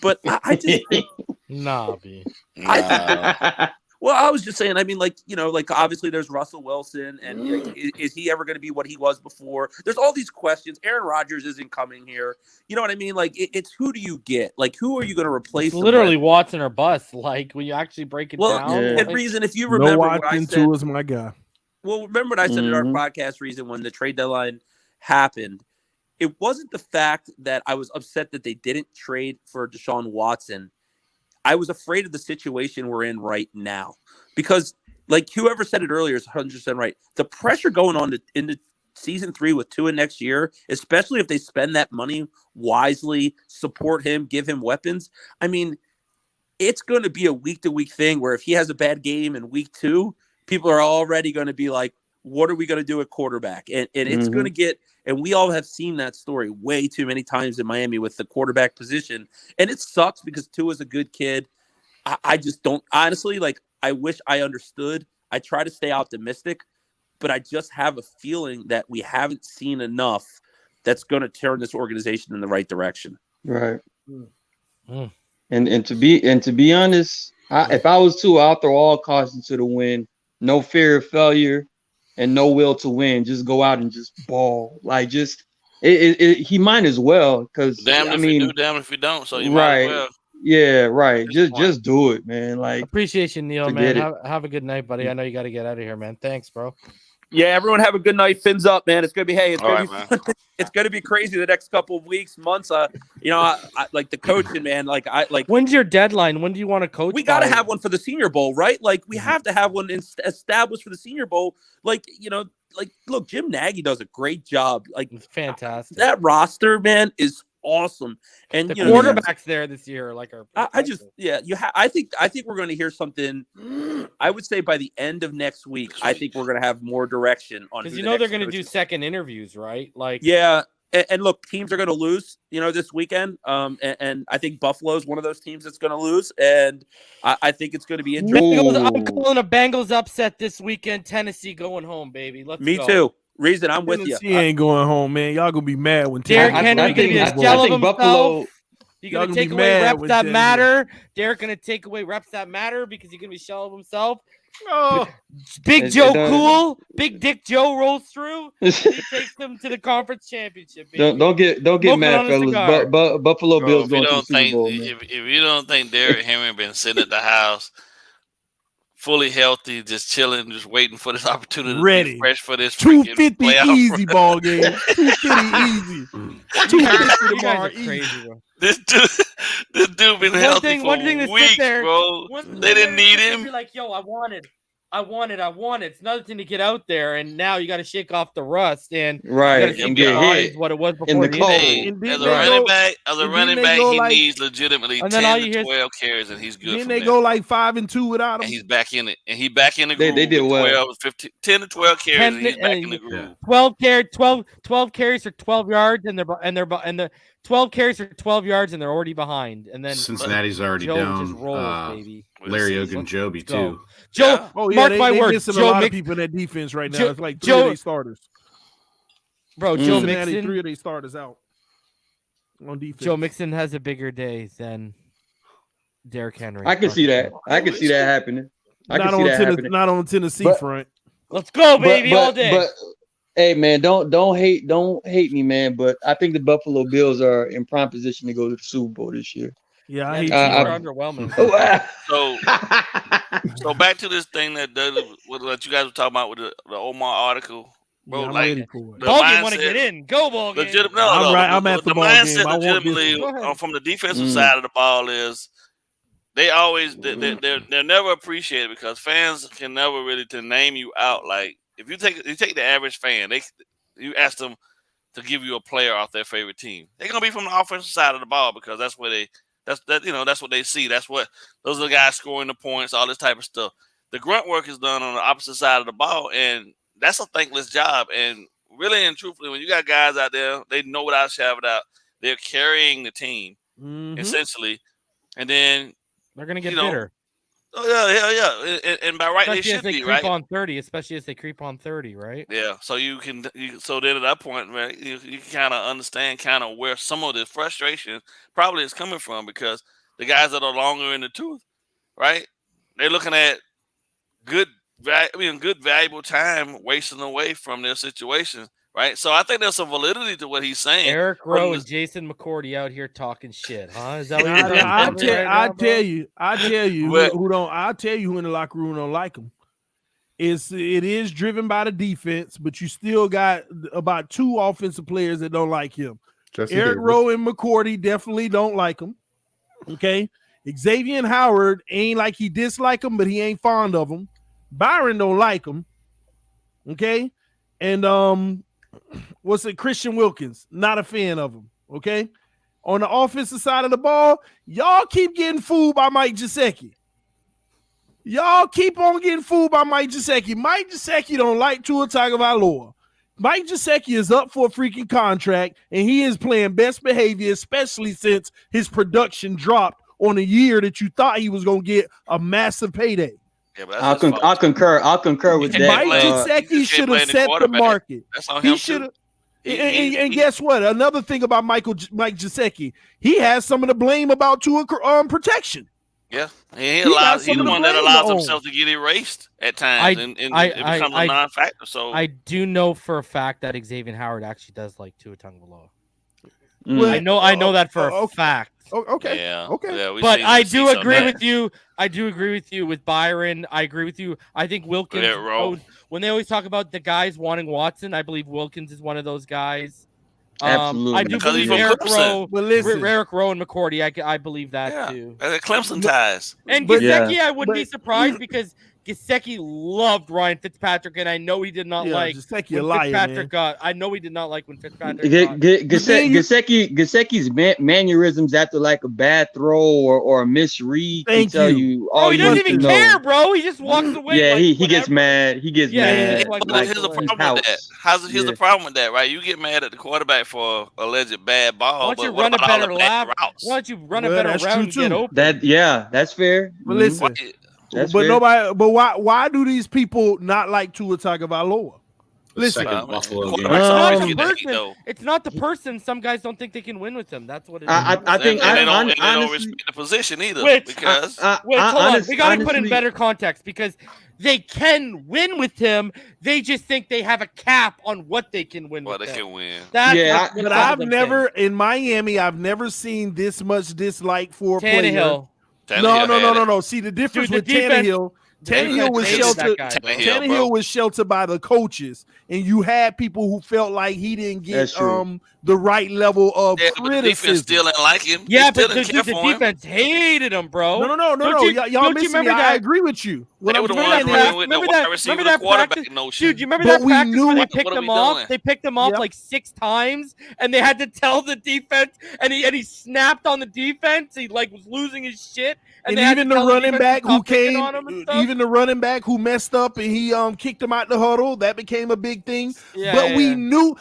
But I just think Nah, B. Well, Well, I was just saying, I mean, like, obviously there's Russell Wilson, and is he ever going to be what he was before? There's all these questions. Aaron Rodgers isn't coming here. You know what I mean? Like, it's who do you get? Like, who are you going to replace? It's literally Watson or bust. Like, when you actually break it down. And like, Reason, if you remember what I said. was my guy. Well, remember what I said in our podcast, Reason, when the trade deadline happened, it wasn't the fact that I was upset that they didn't trade for Deshaun Watson. I was afraid of the situation we're in right now because, like whoever said it earlier is 100% right. The pressure going on into season 3 with Tua next year, especially if they spend that money wisely, support him, give him weapons. I mean, it's going to be a week-to-week thing where if he has a bad game in week 2, people are already going to be like, what are we going to do at quarterback? And it's going to get, and we all have seen that story way too many times in Miami with the quarterback position. And it sucks because Tua's a good kid. I just don't, honestly, like, I wish I understood. I try to stay optimistic, but I just have a feeling that we haven't seen enough that's going to turn this organization in the right direction. Right. And to be honest, if I was Tua, I'll throw all caution to the wind. No fear of failure. And no will to win. Just go out and just ball. Like, just he might as well, because damn if you do, damn if you don't. So you might as well. Yeah, right. Just do it, man. Like, appreciation, Neal, man. Have a good night, buddy. I know you got to get out of here, man. Thanks, bro. Yeah, everyone have a good night. Fins up, man. It's gonna be it's gonna be crazy the next couple of weeks, months. I like the coaching, man. When's your deadline? When do you want to coach? We gotta have one for the Senior Bowl, right? Like, we have to have one established for the Senior Bowl. Like, look, Jim Nagy does a great job. Like, it's fantastic. That roster, man, is awesome. And the quarterbacks there this year, like, are I think we're going to hear something. I would say by the end of next week, I think we're going to have more direction on, because they're going to do second interviews, right? Like, yeah. And look, teams are going to lose, this weekend. And I think Buffalo is one of those teams that's going to lose. And I think it's going to be interesting. I'm calling a Bengals upset this weekend. Tennessee going home, baby. Let's go. Me too. Reason, I'm with you. He ain't going home, man. Y'all gonna be mad when Derrick Henry gonna be a shell of himself. You're gonna take away reps that matter. Derrick gonna take away reps that matter because he's gonna be shell of himself. Oh, Big Joe Cool, Big Dick Joe rolls through. He takes them to the conference championship. Baby. Don't get mad, fellas. Buffalo Bills going to the Super Bowl. If you don't think Derrick Henry been sitting at the house, fully healthy, just chilling, just waiting for this opportunity, ready, fresh for this 250 easy ball game, 250 easy, 250 tomorrow. Crazy, bro. This dude been healthy for weeks, bro. They didn't need him. Be like, yo, I want it. It's another thing to get out there, and now you got to shake off the rust and and get hit. What it was before in the cold. As a running back, he needs legitimately 10 to 12 carries, and he's good. Then they go like 5-2 without him. And he's back in it, and he's back in the groove. They did well. 10 to 12 carries, and he's back in the groove. 12 carries for 12 yards, and the 12 carries for 12 yards, and they're already behind. And then Cincinnati's already Joe down. Just rolls, baby. Larry Ogunjobi too. Joe, mark my words. Missing a lot of people in that defense right now. It's like three of their starters. Bro, Joe Cincinnati, Mixon. 3 of their starters out on defense. Joe Mixon has a bigger day than Derrick Henry. I can see that. I can see that happening. Not on Tennessee front. Let's go, baby, all day. But hey, man, don't hate me, man. But I think the Buffalo Bills are in prime position to go to the Super Bowl this year. Yeah, I hate underwhelming. So back to this thing that you guys were talking about with the Omar article, bro. Yeah, like BallGame want to get in. Go BallGame. I'm at the mindset BallGame. legitimately from the defensive side of the ball is they're never appreciated because fans can never really to name you out. Like if you take the average fan, you ask them to give you a player off their favorite team. They're gonna be from the offensive side of the ball because that's where that's what they see. Those are the guys scoring the points, all this type of stuff. The grunt work is done on the opposite side of the ball, and that's a thankless job. And really and truthfully, when you got guys out there, they know without a shadow of a doubt, they're carrying the team essentially, and then they're gonna get bitter. Oh yeah. And by right, especially they should be right. Especially as they creep on 30, right? Yeah. So so then at that point, man, you kind of understand kind of where some of the frustration probably is coming from because the guys that are longer in the tooth, right? They're looking at good valuable time wasting away from their situation, right? So I think there's some validity to what he's saying. Eric Rowe and Jason McCourty out here talking shit, huh? Is that what you're I tell you who in the locker room don't like him. It is driven by the defense, but you still got about 2 offensive players that don't like him. Eric Rowe and McCourty definitely don't like him. Okay. Xavier Howard ain't like he dislike him, but he ain't fond of him. Byron don't like him. Okay. And Christian Wilkins, not a fan of him. Okay. On the offensive side of the ball, y'all keep getting fooled by Mike Gesicki. Y'all keep on getting fooled by Mike Gesicki. Mike Gesicki don't like Tua Tagovailoa. Mike Gesicki is up for a freaking contract, and he is playing best behavior, especially since his production dropped on a year that you thought he was going to get a massive payday. Yeah, I'll concur with that. Mike Gesicki should have set the market. He should have. And guess what? Another thing about Mike Gesicki, he has some of the blame about Tua protection. Yeah, he's the one that allows himself to get erased at times, and it becomes a non-factor. So I do know for a fact that Xavier Howard actually does like Tua Tagovailoa. I know that for a fact. Okay. Yeah. Okay. Yeah, but I do agree with you. I do agree with you with Byron. I agree with you. I think Wilkins. When they always talk about the guys wanting Watson, I believe Wilkins is one of those guys. Absolutely. I do believe Eric Rowe and McCourty. I believe that too. Clemson ties. And Gesicki, I wouldn't be surprised because Gesicki loved Ryan Fitzpatrick, and I know he did not like when Fitzpatrick got. I know he did not like when Fitzpatrick got. Gesicki's mannerisms after like a bad throw or a misread. He doesn't even care, bro. He just walks away. Yeah, he gets mad. Here's the problem with that, right? You get mad at the quarterback for alleged bad ball. Why don't you run a better lap? Why don't you run a better route and get open? That's fair. But listen. Why do these people not like Tua Tagovailoa? Listen, it's not the person. Some guys don't think they can win with him. That's what it is. I think they don't respect the position either. Hold on. We got to put in better context because they can win with him. They just think they have a cap on what they can win with him. They can win. But I've never in Miami. I've never seen this much dislike for a player. No. See, the difference with Tannehill was sheltered. Tannehill was sheltered by the coaches, and you had people who felt like he didn't get the right level of criticism. The defense still didn't like him. Yeah, but the defense hated him, bro. No. Y'all missing me. I agree with you. Remember that practice? Dude, you remember that practice where they picked him off? They picked him off like 6 times, and they had to tell the defense, and he snapped on the defense. He was losing his shit. And even the running back who came, even the running back who messed up and he kicked him out the huddle, that became a big thing. We knew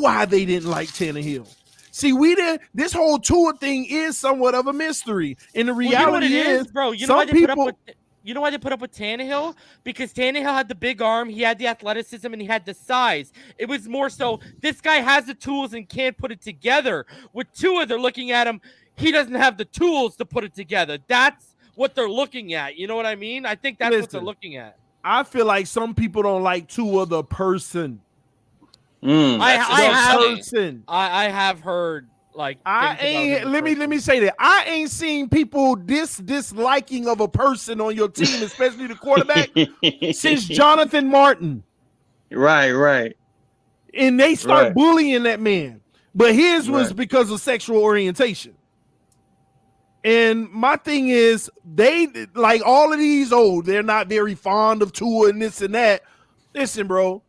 why they didn't like Tannehill. See, we didn't. This whole Tua thing is somewhat of a mystery, and the reality is, bro. You know why they put up with Tannehill? Because Tannehill had the big arm, he had the athleticism, and he had the size. It was more so this guy has the tools and can't put it together. With Tua, they're looking at him. He doesn't have the tools to put it together. That's what they're looking at. You know what I mean? I think that's what they're looking at. I feel like some people don't like Tua the person. I have heard let me say that I ain't seen people disliking of a person on your team, especially the quarterback, since Jonathan Martin. Right. And they start bullying that man. But his was because of sexual orientation. And my thing is, they like all of these they're not very fond of Tua and this and that. Listen, bro,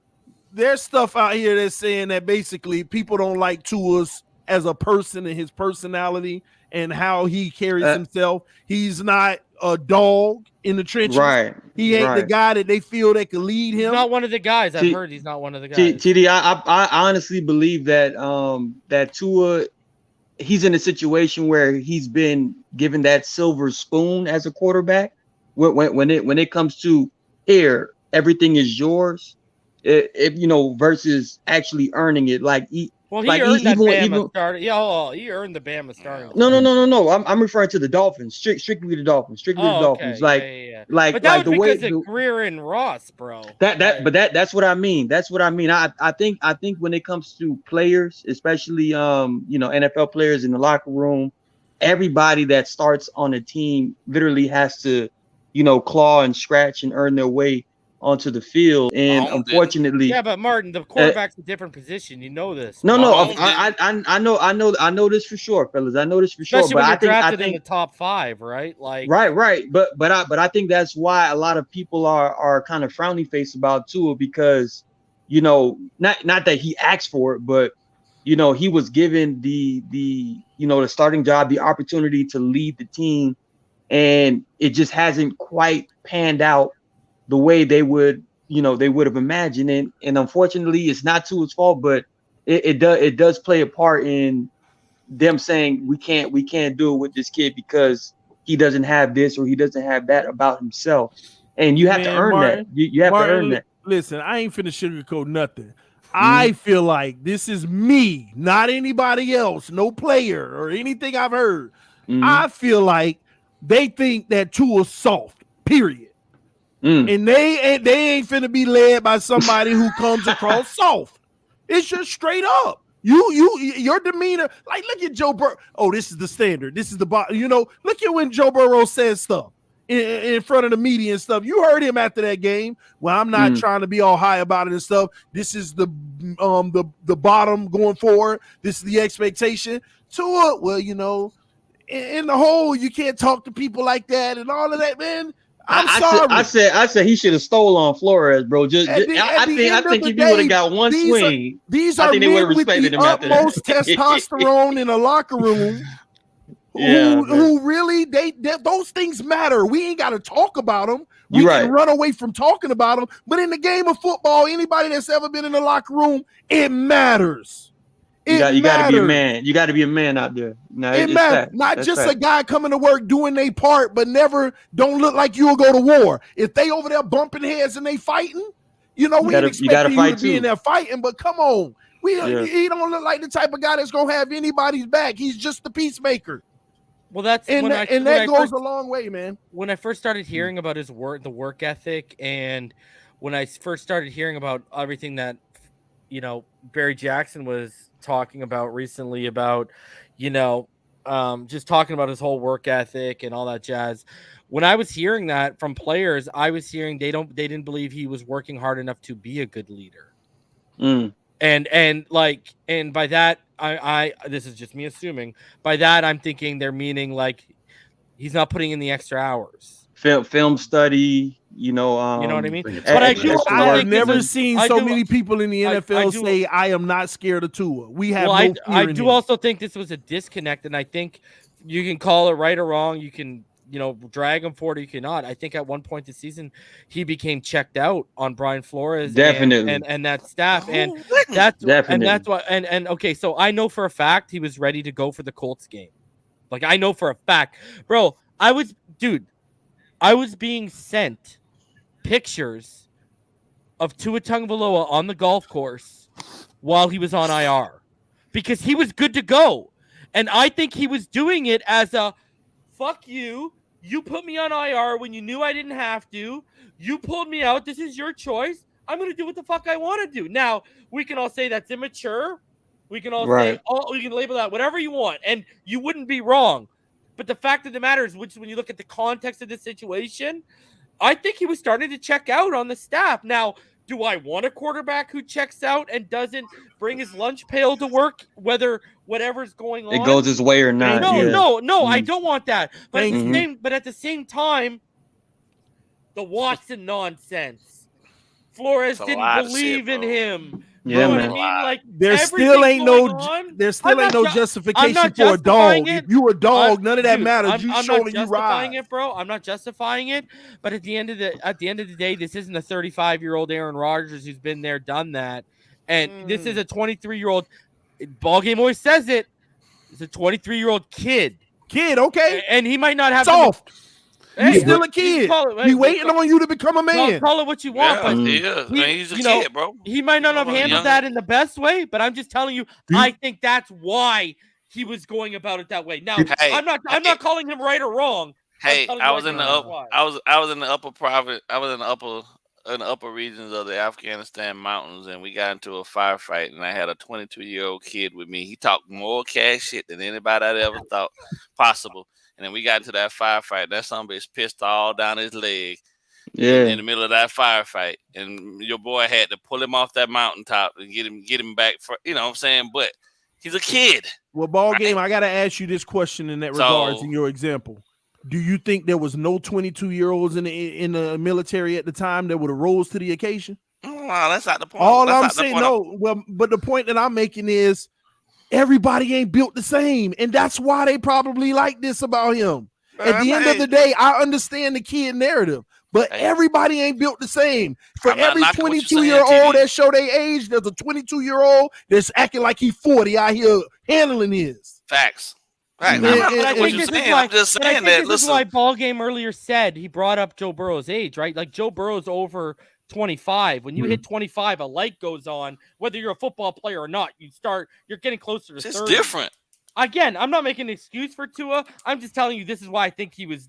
there's stuff out here that's saying that basically people don't like Tua's as a person and his personality and how he carries himself. He's not a dog in the trenches. Right. He ain't the guy that they feel that can lead him. He's not one of the guys. I've heard he's not one of the guys. TD, I honestly believe that that Tua, he's in a situation where he's been given that silver spoon as a quarterback. When it comes to everything is yours. Versus actually earning it. Like Well, he Like, earned that even Bama starting. Yeah, he earned the Bama starting. No. I'm referring to the Dolphins. Strictly the Dolphins. Strictly the Dolphins. Okay. Like, Like, but that like was the way because of Greer and Ross, bro. that's what I mean. That's what I mean. I think when it comes to players, especially NFL players in the locker room, everybody that starts on a team literally has to, claw and scratch and earn their way onto the field. And unfortunately, yeah, but Martin, the quarterback's a different position. You know this. No, I know this for sure, fellas. I know this for Especially sure. when But you're I drafted think in the top 5, right? Like, right. But I think that's why a lot of people are kind of frowny face about Tua, because not that he asked for it, but he was given the starting job, the opportunity to lead the team, and it just hasn't quite panned out the way they would have imagined it. And unfortunately, it's not Tua's fault, but it does play a part in them saying we can't do it with this kid because he doesn't have this or he doesn't have that about himself. And you have to earn Martin, that. You have to earn that. Listen, I ain't finna sugarcoat nothing. I feel like this is me, not anybody else, no player or anything I've heard. I feel like they think that Tua's soft, period. And they ain't finna be led by somebody who comes across soft. It's just straight up. Your demeanor, like, look at Joe Burrow. Oh, this is the standard. This is the look at when Joe Burrow says stuff in front of the media and stuff. You heard him after that game. Well, I'm not trying to be all high about it and stuff. This is the bottom going forward. This is the expectation. Tua, well, in the hole, you can't talk to people like that and all of that, man. Sorry. I said he should have stole on Flores, bro. I think if he would have got one swing, these I are think they would have men with respected the him after that. utmost testosterone in a locker room. Who really those things matter. We ain't got to talk about them. We can run away from talking about them. But in the game of football, anybody that's ever been in the locker room, it matters. You got to be a man. You got to be a man out there. No, it matters. Not just a guy coming to work doing their part, but never don't look like you'll go to war. If they over there bumping heads and they fighting, we ain't expecting you to be in there fighting. But come on, he don't look like the type of guy that's gonna have anybody's back. He's just the peacemaker. Well, that goes a long way, man. When I first started hearing about his work, the work ethic, and when I first started hearing about everything that Barry Jackson was talking about recently about, just talking about his whole work ethic and all that jazz. When I was hearing that from players, I was hearing they didn't believe he was working hard enough to be a good leader. And by that, I this is just me assuming. By that, I'm thinking they're meaning like he's not putting in the extra hours. Film study, you know what I mean? But I've never seen so many people in the NFL say, I am not scared of Tua. We have no fear I in do him. also think this was a disconnect, and I think you can call it right or wrong. You can, drag him for it or you cannot. I think at one point this season, he became checked out on Brian Flores and that staff. And that's why. And okay, so I know for a fact he was ready to go for the Colts game. Like, I know for a fact. Bro, I was being sent pictures of Tua Tagovailoa on the golf course while he was on IR because he was good to go. And I think he was doing it as a fuck you. You put me on IR when you knew I didn't have to. You pulled me out. This is your choice. I'm going to do what the fuck I want to do. Now, we can all say that's immature. We can all say, we can label that whatever you want. And you wouldn't be wrong. But the fact of the matter is, which when you look at the context of the situation, I think he was starting to check out on the staff. Now, do I want a quarterback who checks out and doesn't bring his lunch pail to work, whatever's going on? It goes his way or not. No, I don't want that. But at the same time, the Watson nonsense. Flores didn't believe in him. Yeah, you know man. What I mean? Like, there still ain't no justification for a dog. If you a dog, none of that matters. I'm not justifying it, bro. I'm not justifying it. But at the end of the day, this isn't a 35-year-old Aaron Rodgers who's been there, done that, and this is a 23-year-old. BallGame always says it. It's a 23-year-old kid. Okay, and he might not have soft. He's still a kid. We waiting on you to become a man. Call it what you want, but he's a kid, bro. He might not have handled that in the best way, but I'm just telling you, I think that's why he was going about it that way. Now, I'm not calling him right or wrong. Hey, I was in the upper regions of the Afghanistan mountains, and we got into a firefight, and I had a 22-year-old kid with me. He talked more cash shit than anybody I'd ever thought possible. And then we got into that firefight. That son bitch pissed all down his leg. Yeah. In the middle of that firefight, and your boy had to pull him off that mountaintop and get him back for, you know what I'm saying? But he's a kid. Well, BallGame, I gotta ask you this question in that regards. In your example, do you think there was no 22-year-olds in the military at the time that would have rose to the occasion? No, that's not the point. All I'm saying, but the point that I'm making is everybody ain't built the same, and that's why they probably like this about him. At the end of the day, I understand the kid narrative, but everybody ain't built the same. For every 22-year-old that show their age, there's a 22-year-old that's acting like he's 40 out here handling his. Facts. Right. I think this is why BallGame earlier said he brought up Joe Burrow's age, right? Like Joe Burrow's over 25. When you hit 25, a light goes on. Whether you're a football player or not, you're getting closer to 30. It's different. Again, I'm not making an excuse for Tua. I'm just telling you this is why I think he was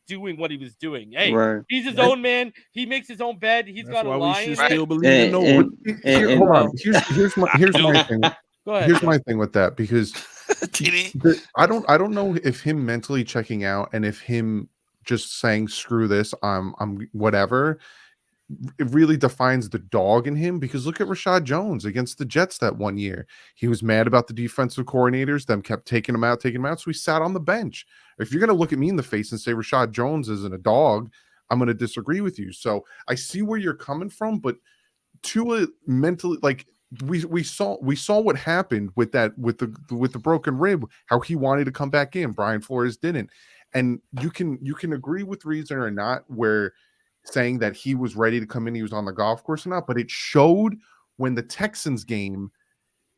doing what he was doing. Hey, he's his own man. He makes his own bed. He's got a line. We should still believe in no one. Hold on. Here's my thing. Go ahead. Here's my thing with that, because I don't know if him mentally checking out and if him just saying screw this, I'm whatever, it really defines the dog in him. Because look at Rashad Jones against the Jets that one year. He was mad about the defensive coordinators. Them kept taking him out. So he sat on the bench. If you're going to look at me in the face and say Rashad Jones isn't a dog, I'm going to disagree with you. So I see where you're coming from, but Tua mentally, like we saw what happened with the broken rib, how he wanted to come back in. Brian Flores didn't. And you can agree with reason or not where saying that he was ready to come in, he was on the golf course or not, but it showed when the Texans game,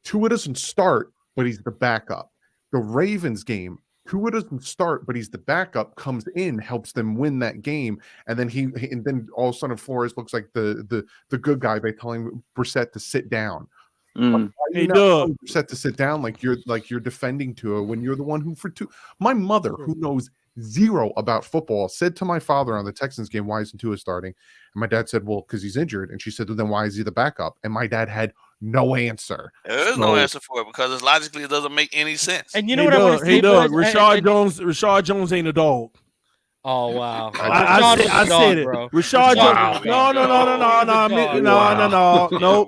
Tua doesn't start, but he's the backup. The Ravens game, Tua doesn't start, but he's the backup, comes in, helps them win that game, and then all of a sudden Flores looks like the good guy by telling Brissett to sit down. Hey, Doug, Brissett to sit down like you're defending Tua when you're the one who my mother, who knows zero about football, said to my father on the Texans game, why isn't Tua starting? And my dad said, well, because he's injured. And she said, well, then why is he the backup? And my dad had no answer. There is no answer for it because logically it doesn't make any sense. And you know what I want to say? Hey, Doug, Rashad Jones ain't a dog. Oh wow! I said it. Bro. Rashad Jones.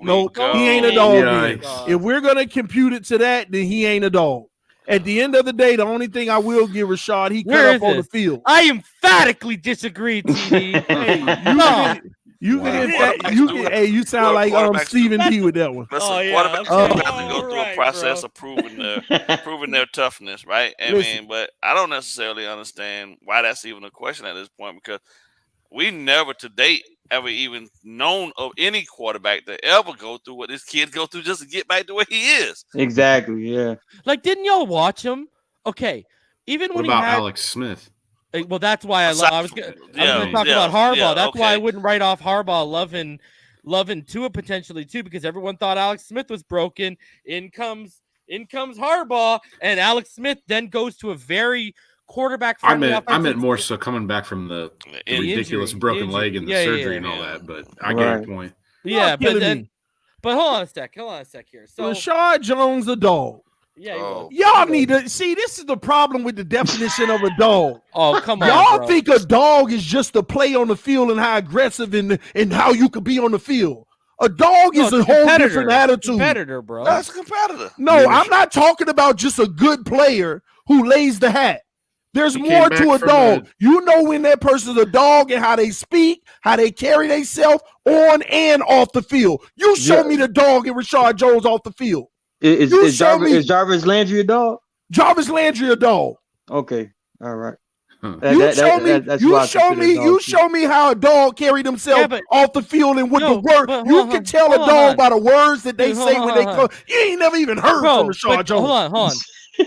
No. He ain't a dog. If we're gonna compute it to that, then he ain't a dog. At the end of the day, the only thing I will give Rashad, he cut up on the field. I emphatically disagree, TD. You sound like Stephen D with that one. Listen, quarterbacks have to go through a process of proving their toughness, right? But I don't necessarily understand why that's even a question at this point, because we never to date ever even known of any quarterback that ever go through what this kid go through just to get back to where he is. Exactly, yeah. Like, didn't y'all watch him? Okay, even when about Alex Smith? Well, that's why I was going to talk about Harbaugh. That's why I wouldn't write off Harbaugh loving Tua potentially too, because everyone thought Alex Smith was broken. In comes Harbaugh, and Alex Smith then goes to a very quarterback. I meant more so coming back from the ridiculous broken leg and the surgery and all that. But I get your point. Yeah, but hold on a sec here. So Rashad Jones, a dog. Yeah, y'all need to see. This is the problem with the definition of a dog. Oh, come on, y'all think a dog is just a play on the field and how aggressive and how you could be on the field. A dog is a whole different attitude. Competitor, bro. That's a competitor. No, I'm not talking about just a good player who lays the hat. There's more to a dog. You know when that person's a dog and how they speak, how they carry themselves on and off the field. You show me the dog and Rashad Jones off the field. Is Jarvis Landry a dog? Jarvis Landry a dog. Okay, all right. You show me how a dog carried himself off the field and with the word. You can tell a dog by the words that they say when they come. You ain't never even heard from Rashad Jones. Hold on.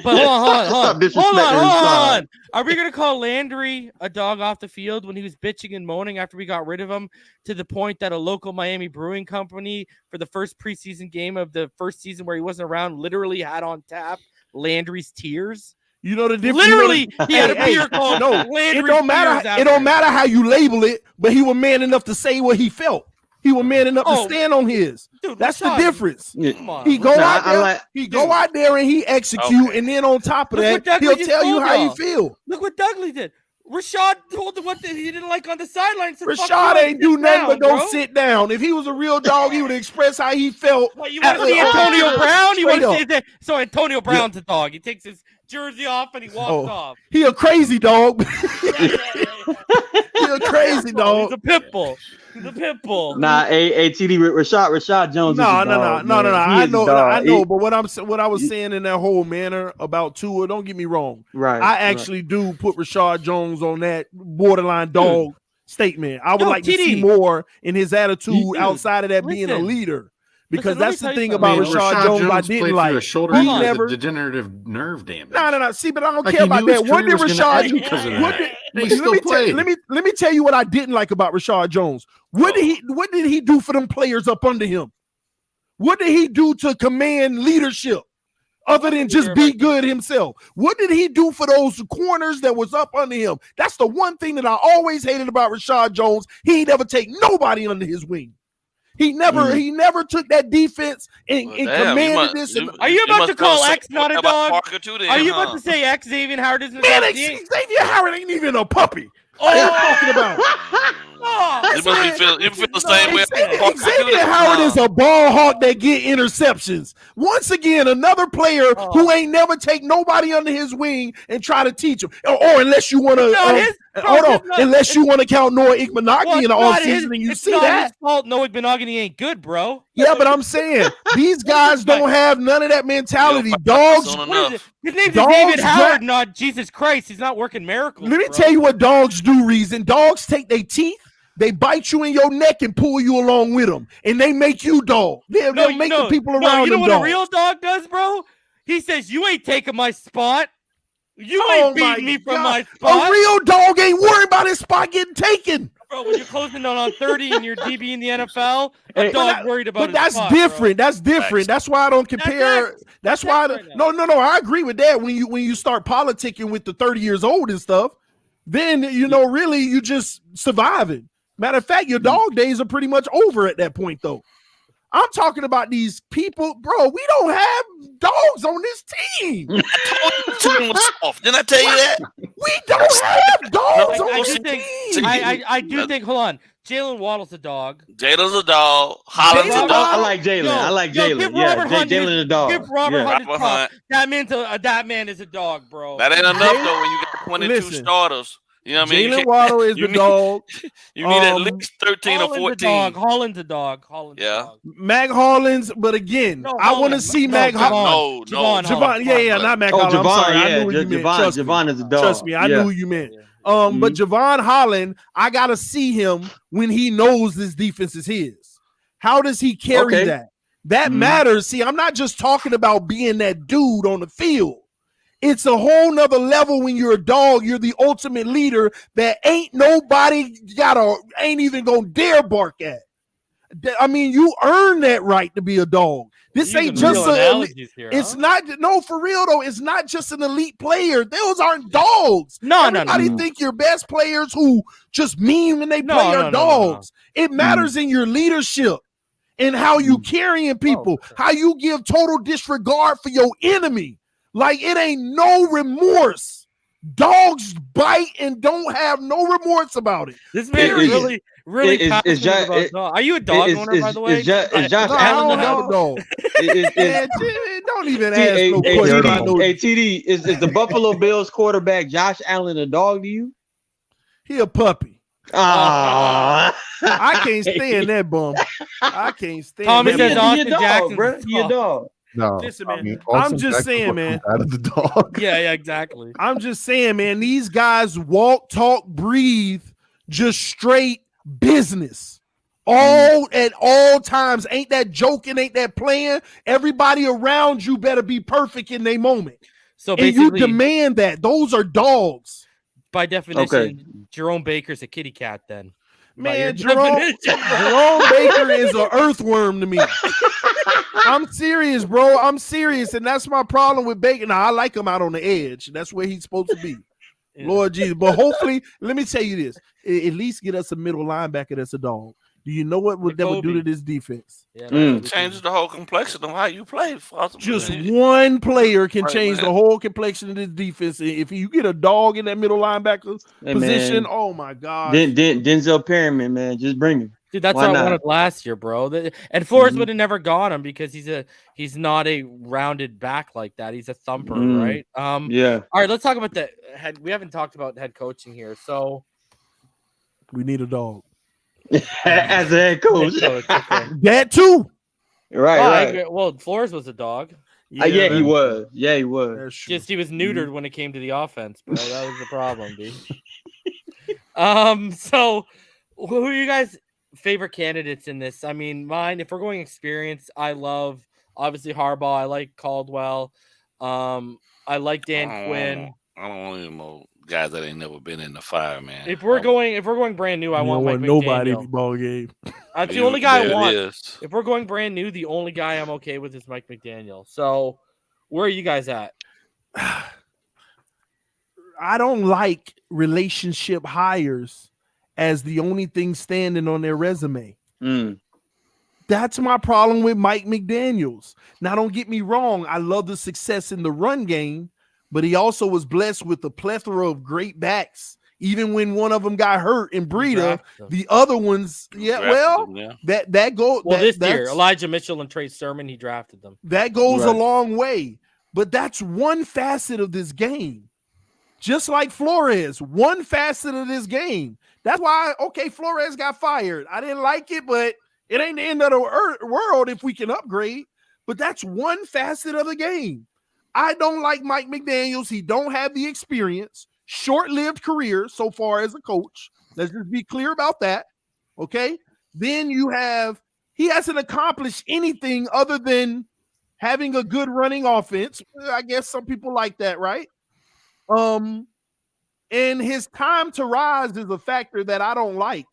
But hold disrespecting on. Are we gonna call Landry a dog off the field when he was bitching and moaning after we got rid of him, to the point that a local Miami brewing company for the first preseason game of the first season where he wasn't around literally had on tap Landry's tears? You know the difference. Literally, he had a beer called it Landry's don't matter. Tears It don't after. matter how you label it, but he was man enough to say what he felt. He was man enough to stand on his. Dude, that's the Rashad, difference. Come on. He go out there, like, go out there and he execute, and then on top of Look that, what he'll Dougie tell you told how he y'all. feel. Look what Dougie did. Rashad told him what he didn't like on the sideline. Rashad ain't do nothing but go sit down. If he was a real dog, he would express how he felt. What, you want to see Antonio Brown? You want to Straight see that? So Antonio Brown's a dog. He takes his jersey off and he walks off. He a crazy dog. He a crazy dog. He's a pit bull. He's a pit bull. Nah, TD Rashad Jones. No. I know. But what I was he- saying in that whole manner about Tua, don't get me wrong. Right. I actually do put Rashad Jones on that borderline dog statement. I would like to see more in his attitude outside of that being a leader. Because that's the thing about Rashad Jones I didn't like. A shoulder He injury, never degenerative nerve damage. No. See, but I don't Like, care he about knew his that. What career did was gonna Rashad? end because of What that. did, He still played. let me tell you what I didn't like about Rashad Jones. What did he do for them players up under him? What did he do to command leadership other than just be good himself? What did he do for those corners that was up under him? That's the one thing that I always hated about Rashad Jones. He never take nobody under his wing. He never took that defense and commanded this. Are you about to call X not a dog? Are you about to say X Xavier Howard isn't a Man, dog? Xavier Howard ain't even a puppy. What are you talking about? You feel the same way. Xavier Howard is a ball hawk that get interceptions. Once again, another player who ain't never take nobody under his wing and try to teach him. Or unless you want to unless you want to count Noah Igbenogany in the offseason, and you see that. His fault Noah Igbenogany ain't good, bro. Yeah, but I'm saying these guys don't have none of that mentality. Dogs. His name's David Howard, not Jesus Christ. He's not working miracles. Let me tell you what dogs do, Reason. Dogs take their teeth, they bite you in your neck and pull you along with them, and they make you dog. They'll make the people around you know them what dog. a real dog does, bro? He says, you ain't taking my spot. You ain't beating me from my spot. A real dog ain't worried about his spot getting taken. Bro, when you're closing down on 30 and you're DB in the NFL, a dog worried about his spot, different. Bro. That's different. That's why I don't compare. That's why. No. I agree with that. When you start politicking with the 30 years old and stuff, then really you just surviving. Matter of fact, your dog days are pretty much over at that point, though. I'm talking about these people, bro. We don't have dogs on this team. Didn't I tell you that? We don't have dogs on this team. I do think. Hold on, Jalen Waddle's a dog. Jalen's a dog. Holland's a dog. I like Jalen. Yeah, Jalen's a dog. Give Robert Hunt his props. That man is a dog, bro. That ain't enough though. When you got 22 starters. You know what I mean? Jalen Waddle is the dog. You need at least 13 or 14. Holland's a dog. Mac Hollins, but again, I want to see Mac Hollins. Javon. Yeah, not Mac Hollins. I'm sorry. I knew what you meant. Javon is a dog. Trust me, I knew who you meant. But Javon Holland, I gotta see him when he knows this defense is his. How does he carry that? That matters. See, I'm not just talking about being that dude on the field. It's a whole nother level when you're a dog. You're the ultimate leader that ain't nobody ain't even gonna dare bark at. I mean, you earn that right to be a dog. This ain't just it's not for real though. It's not just an elite player. Those aren't dogs. Everybody think your best players who just mean when they play are dogs. It matters in your leadership and how you carrying people, how you give total disregard for your enemy. Like it ain't no remorse. Dogs bite and don't have no remorse about it. This man really passionate about. Are you a dog owner, by the way? Is Josh Allen a dog? Don't even ask no question. Hey, TD, is the Buffalo Bills quarterback Josh Allen a dog to you? He a puppy. I can't stand that bum. I can't stand. Thomas says that. Austin Jackson, bro. You a dog. No, listen, man. I'm just saying, man. Out of the dog. Yeah, exactly. I'm just saying, man. These guys walk, talk, breathe, just straight business. At all times. Ain't that joking? Ain't that playing? Everybody around you better be perfect in their moment. So And you basically, demand that. Those are dogs. by definition, Okay. Jerome Baker's a kitty cat then. By Man, your definition, bro. Jerome Baker is an earthworm to me. I'm serious, bro. I'm serious. And that's my problem with Baker. Now, I like him out on the edge. That's where he's supposed to be. Yeah. Lord Jesus. But hopefully, let me tell you this. At least get us a middle linebacker that's a dog. Do you know what that would do to this defense? Yeah, Changes the whole complexion of how you play. Just one player can Right, change man. the whole complexion of this defense. If you get a dog in that middle linebacker position, man. oh my God. Denzel Perryman, man, just bring him. Dude, that's Why what I not? wanted last year, bro. And Flores Mhm. would have never got him because he's not a rounded back like that. He's a thumper, Mm. right? Yeah. All right, let's talk about the head. We haven't talked about head coaching here, so We need a dog. As a head coach. Head coach, okay. That too. Right, Oh, I right. agree. Well, Flores was a dog. Yeah, he was. Yeah, he was. That's true. Just he was neutered when it came to the offense, bro. That was the problem, dude. So who are you guys' favorite candidates in this? I mean, mine, if we're going experience, I love obviously Harbaugh. I like Caldwell. I like Dan Quinn. I don't want any more guys that ain't never been in the fire, man. If we're going brand new, I You want don't Mike want nobody McDaniel. ball game. That's the only guy I There it want. is. If we're going brand new, the only guy I'm okay with is Mike McDaniel. So where are you guys at? I don't like relationship hires as the only thing standing on their resume. Mm. That's my problem with Mike McDaniels. Now, don't get me wrong. I love the success in the run game, but he also was blessed with a plethora of great backs. Even when one of them got hurt in Breida, Draft them. the other ones, Drafted them, yeah. that go. Well, that, this year, that's- Elijah Mitchell and Trey Sermon, he drafted them. that goes a Right. long way. But that's one facet of this game. Just like Flores, one facet of this game. That's why, okay, Flores got fired. I didn't like it, but it ain't the end of the world if we can upgrade. But that's one facet of the game. I don't like Mike McDaniels. He don't have the experience. Short-lived career so far as a coach. Let's just be clear about that. Okay. Then he hasn't accomplished anything other than having a good running offense. I guess some people like that, right? And his time to rise is a factor that I don't like.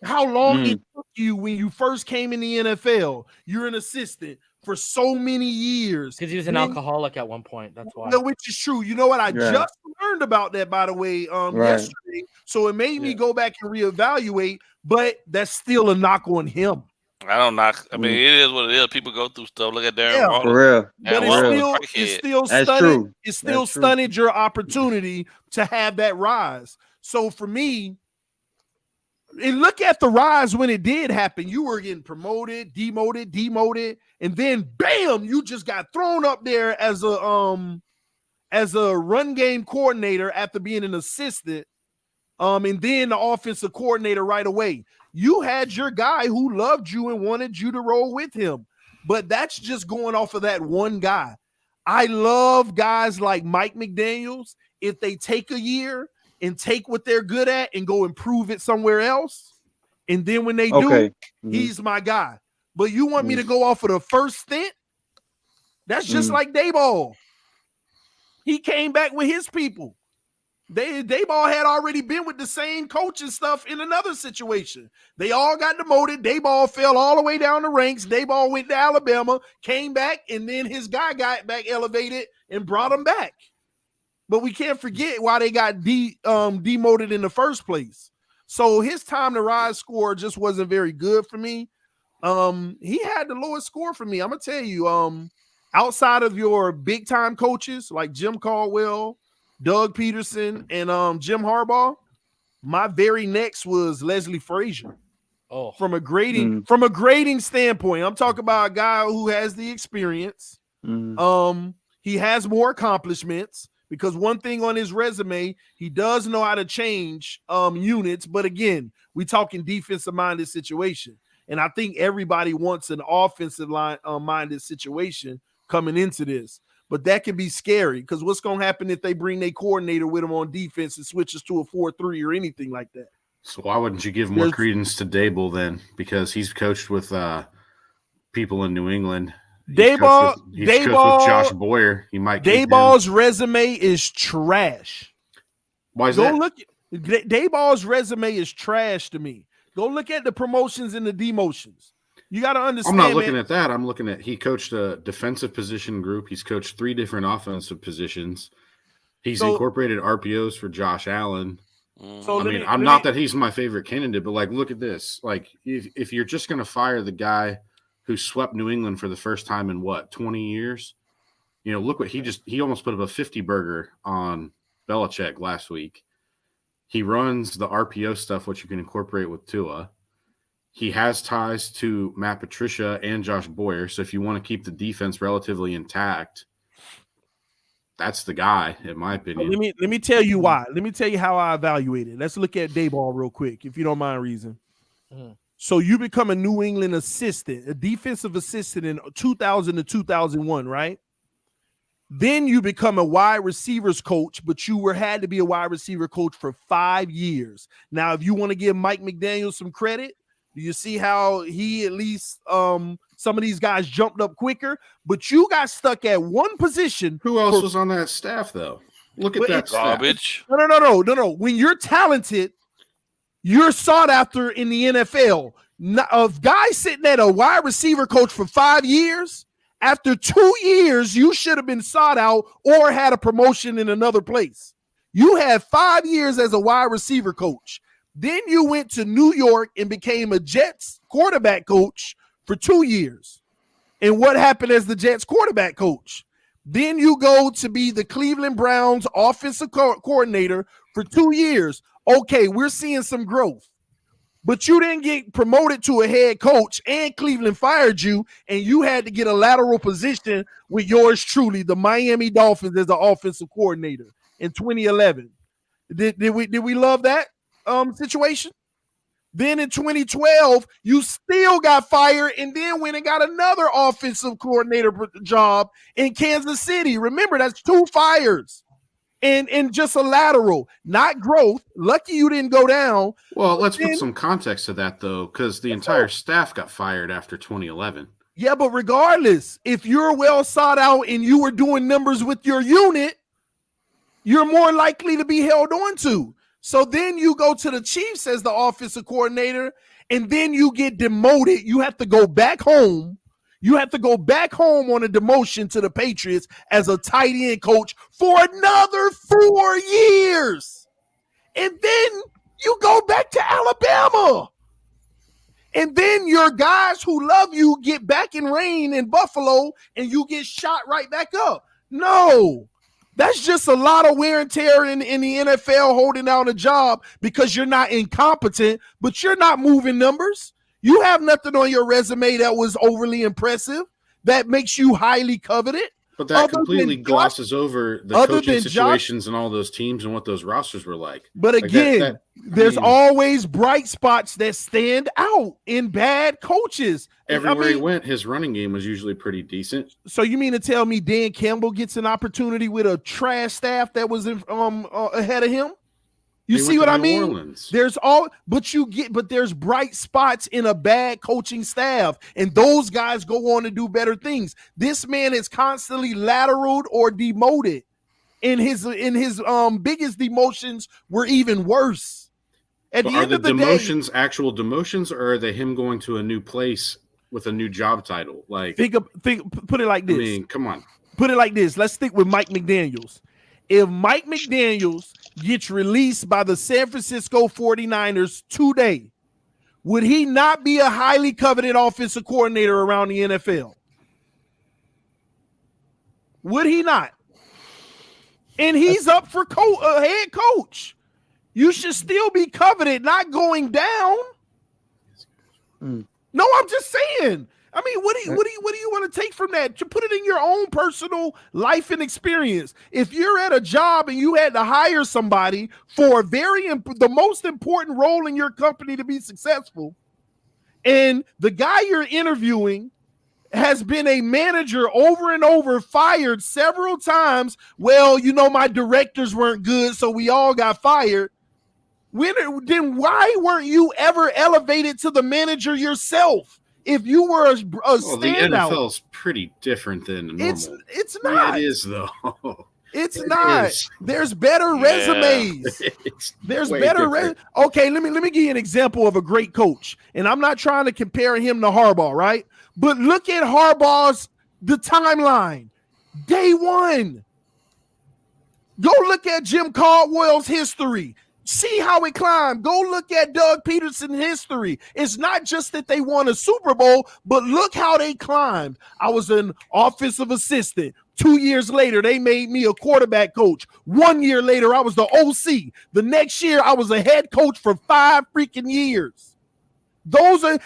How long it took you when you first came in the NFL? You're an assistant for so many years. Because he was an Then- alcoholic at one point. That's why. No, which is true. You know what? I Yeah. just learned about that, by the way, Right. yesterday. So it made me go back and reevaluate, but that's still a knock on him. I don't knock. I mean, it is what it is. People go through stuff. Look at Darren Yeah. Waller. For real. But Yeah, it's well, still, crackhead. it's still That's stunted. true. It's still That's true. stunted your opportunity to have that rise. So for me, and look at the rise when it did happen. You were getting promoted, demoted, and then bam, you just got thrown up there as a run game coordinator after being an assistant. And then the offensive coordinator right away. You had your guy who loved you and wanted you to roll with him. But that's just going off of that one guy. I love guys like Mike McDaniels. If they take a year and take what they're good at and go improve it somewhere else, and then when they do, Okay. he's my guy. But you want me to go off of the first stint? That's just like Dayball. He came back with his people. Dayball had already been with the same coach and stuff in another situation. They all got demoted. Dayball fell all the way down the ranks. Dayball went to Alabama, came back, and then his guy got back elevated and brought him back. But we can't forget why they got demoted in the first place. So his time to rise score just wasn't very good for me. He had the lowest score for me. I'm gonna tell you, outside of your big time coaches like Jim Caldwell, Doug Peterson, and Jim Harbaugh, my very next was Leslie Frazier. Oh, From a grading standpoint, I'm talking about a guy who has the experience. He has more accomplishments because one thing on his resume, he does know how to change units. But again, we talking defensive minded situation, and I think everybody wants an offensive line minded situation coming into this. But that can be scary because what's going to happen if they bring their coordinator with them on defense and switches to a 4-3 or anything like that? So why wouldn't you give more credence to Dable then? Because he's coached with people in New England Dayball coached with Josh Boyer. He might. Dayball's resume is trash. Why is that? Look. Dayball's resume is trash to me. Go look at the promotions and the demotions. You got to understand. I'm not looking at that. I'm looking at he coached a defensive position group. He's coached 3 different offensive positions. He's incorporated RPOs for Josh Allen. So I'm not that he's my favorite candidate, but like, look at this. Like, if you're just going to fire the guy who swept New England for the first time in 20 years, look what he almost put up a 50 burger on Belichick last week. He runs the RPO stuff, which you can incorporate with Tua. He has ties to Matt Patricia and Josh Boyer. So if you want to keep the defense relatively intact, that's the guy, in my opinion. Let me tell you why. Let me tell you how I evaluate it. Let's look at Dayball real quick, if you don't mind, Reason. So you become a New England assistant, a defensive assistant in 2000 to 2001, right? Then you become a wide receivers coach, but you had to be a wide receiver coach for 5 years. Now, if you want to give Mike McDaniel some credit, do you see how he at least some of these guys jumped up quicker? But you got stuck at one position. Who else was on that staff, though? Look at that garbage. No. When you're talented, you're sought after in the NFL. A guy sitting at a wide receiver coach for 5 years, after 2 years, you should have been sought out or had a promotion in another place. You had 5 years as a wide receiver coach. Then you went to New York and became a Jets quarterback coach for 2 years. And what happened as the Jets quarterback coach? Then you go to be the Cleveland Browns offensive coordinator for 2 years. Okay, we're seeing some growth. But you didn't get promoted to a head coach, and Cleveland fired you, and you had to get a lateral position with yours truly, the Miami Dolphins, as the offensive coordinator in 2011. Did we love that situation? Then in 2012, you still got fired and then went and got another offensive coordinator job in Kansas City. Remember, that's 2 fires. And just a lateral, not growth. Lucky you didn't go down. Well, let's put some context to that, though, because the entire staff got fired after 2011. Yeah, but regardless, if you're well sought out and you were doing numbers with your unit, you're more likely to be held on to. So then you go to the Chiefs as the offensive coordinator, and then you get demoted. You have to go back home. You have to go back home on a demotion to the Patriots as a tight end coach for another 4 years. And then you go back to Alabama. And then your guys who love you get back in rain in Buffalo and you get shot right back up. No, that's just a lot of wear and tear in the NFL holding down a job because you're not incompetent, but you're not moving numbers. You have nothing on your resume that was overly impressive that makes you highly coveted. But that completely glosses over the coaching situations and all those teams and what those rosters were like. But again, there's always bright spots that stand out in bad coaches. Everywhere he went, his running game was usually pretty decent. So you mean to tell me Dan Campbell gets an opportunity with a trash staff that was ahead of him? You see what I mean? But there's bright spots in a bad coaching staff, and those guys go on to do better things. This man is constantly lateraled or demoted, and his biggest demotions were even worse. At the end of the demotions actual demotions, or are they him going to a new place with a new job title? Like, put it like this. I mean, come on. Put it like this. Let's stick with Mike McDaniels. If Mike McDaniels gets released by the San Francisco 49ers today, would he not be a highly coveted offensive coordinator around the NFL? Would he not? And he's up for head coach. You should still be coveted, not going down. No, I'm just saying. I mean, what do you want to take from that? To put it in your own personal life and experience. If you're at a job and you had to hire somebody for the most important role in your company to be successful, and the guy you're interviewing has been a manager over and over, fired several times. Well, my directors weren't good, so we all got fired. Then why weren't you ever elevated to the manager yourself? if you were a the standout, NFL is pretty different than normal. It's not. It is though. It's not. There's better resumes. There's better. Okay, let me give you an example of a great coach, and I'm not trying to compare him to Harbaugh, right? But look at Harbaugh's the timeline. Day one. Go look at Jim Caldwell's history. See how it climbed. Go look at Doug Peterson's history. It's not just that they won a Super Bowl, but look how they climbed. I was an offensive assistant. 2 years later, they made me a quarterback coach. 1 year later, I was the OC. The next year, I was a head coach for 5 freaking years.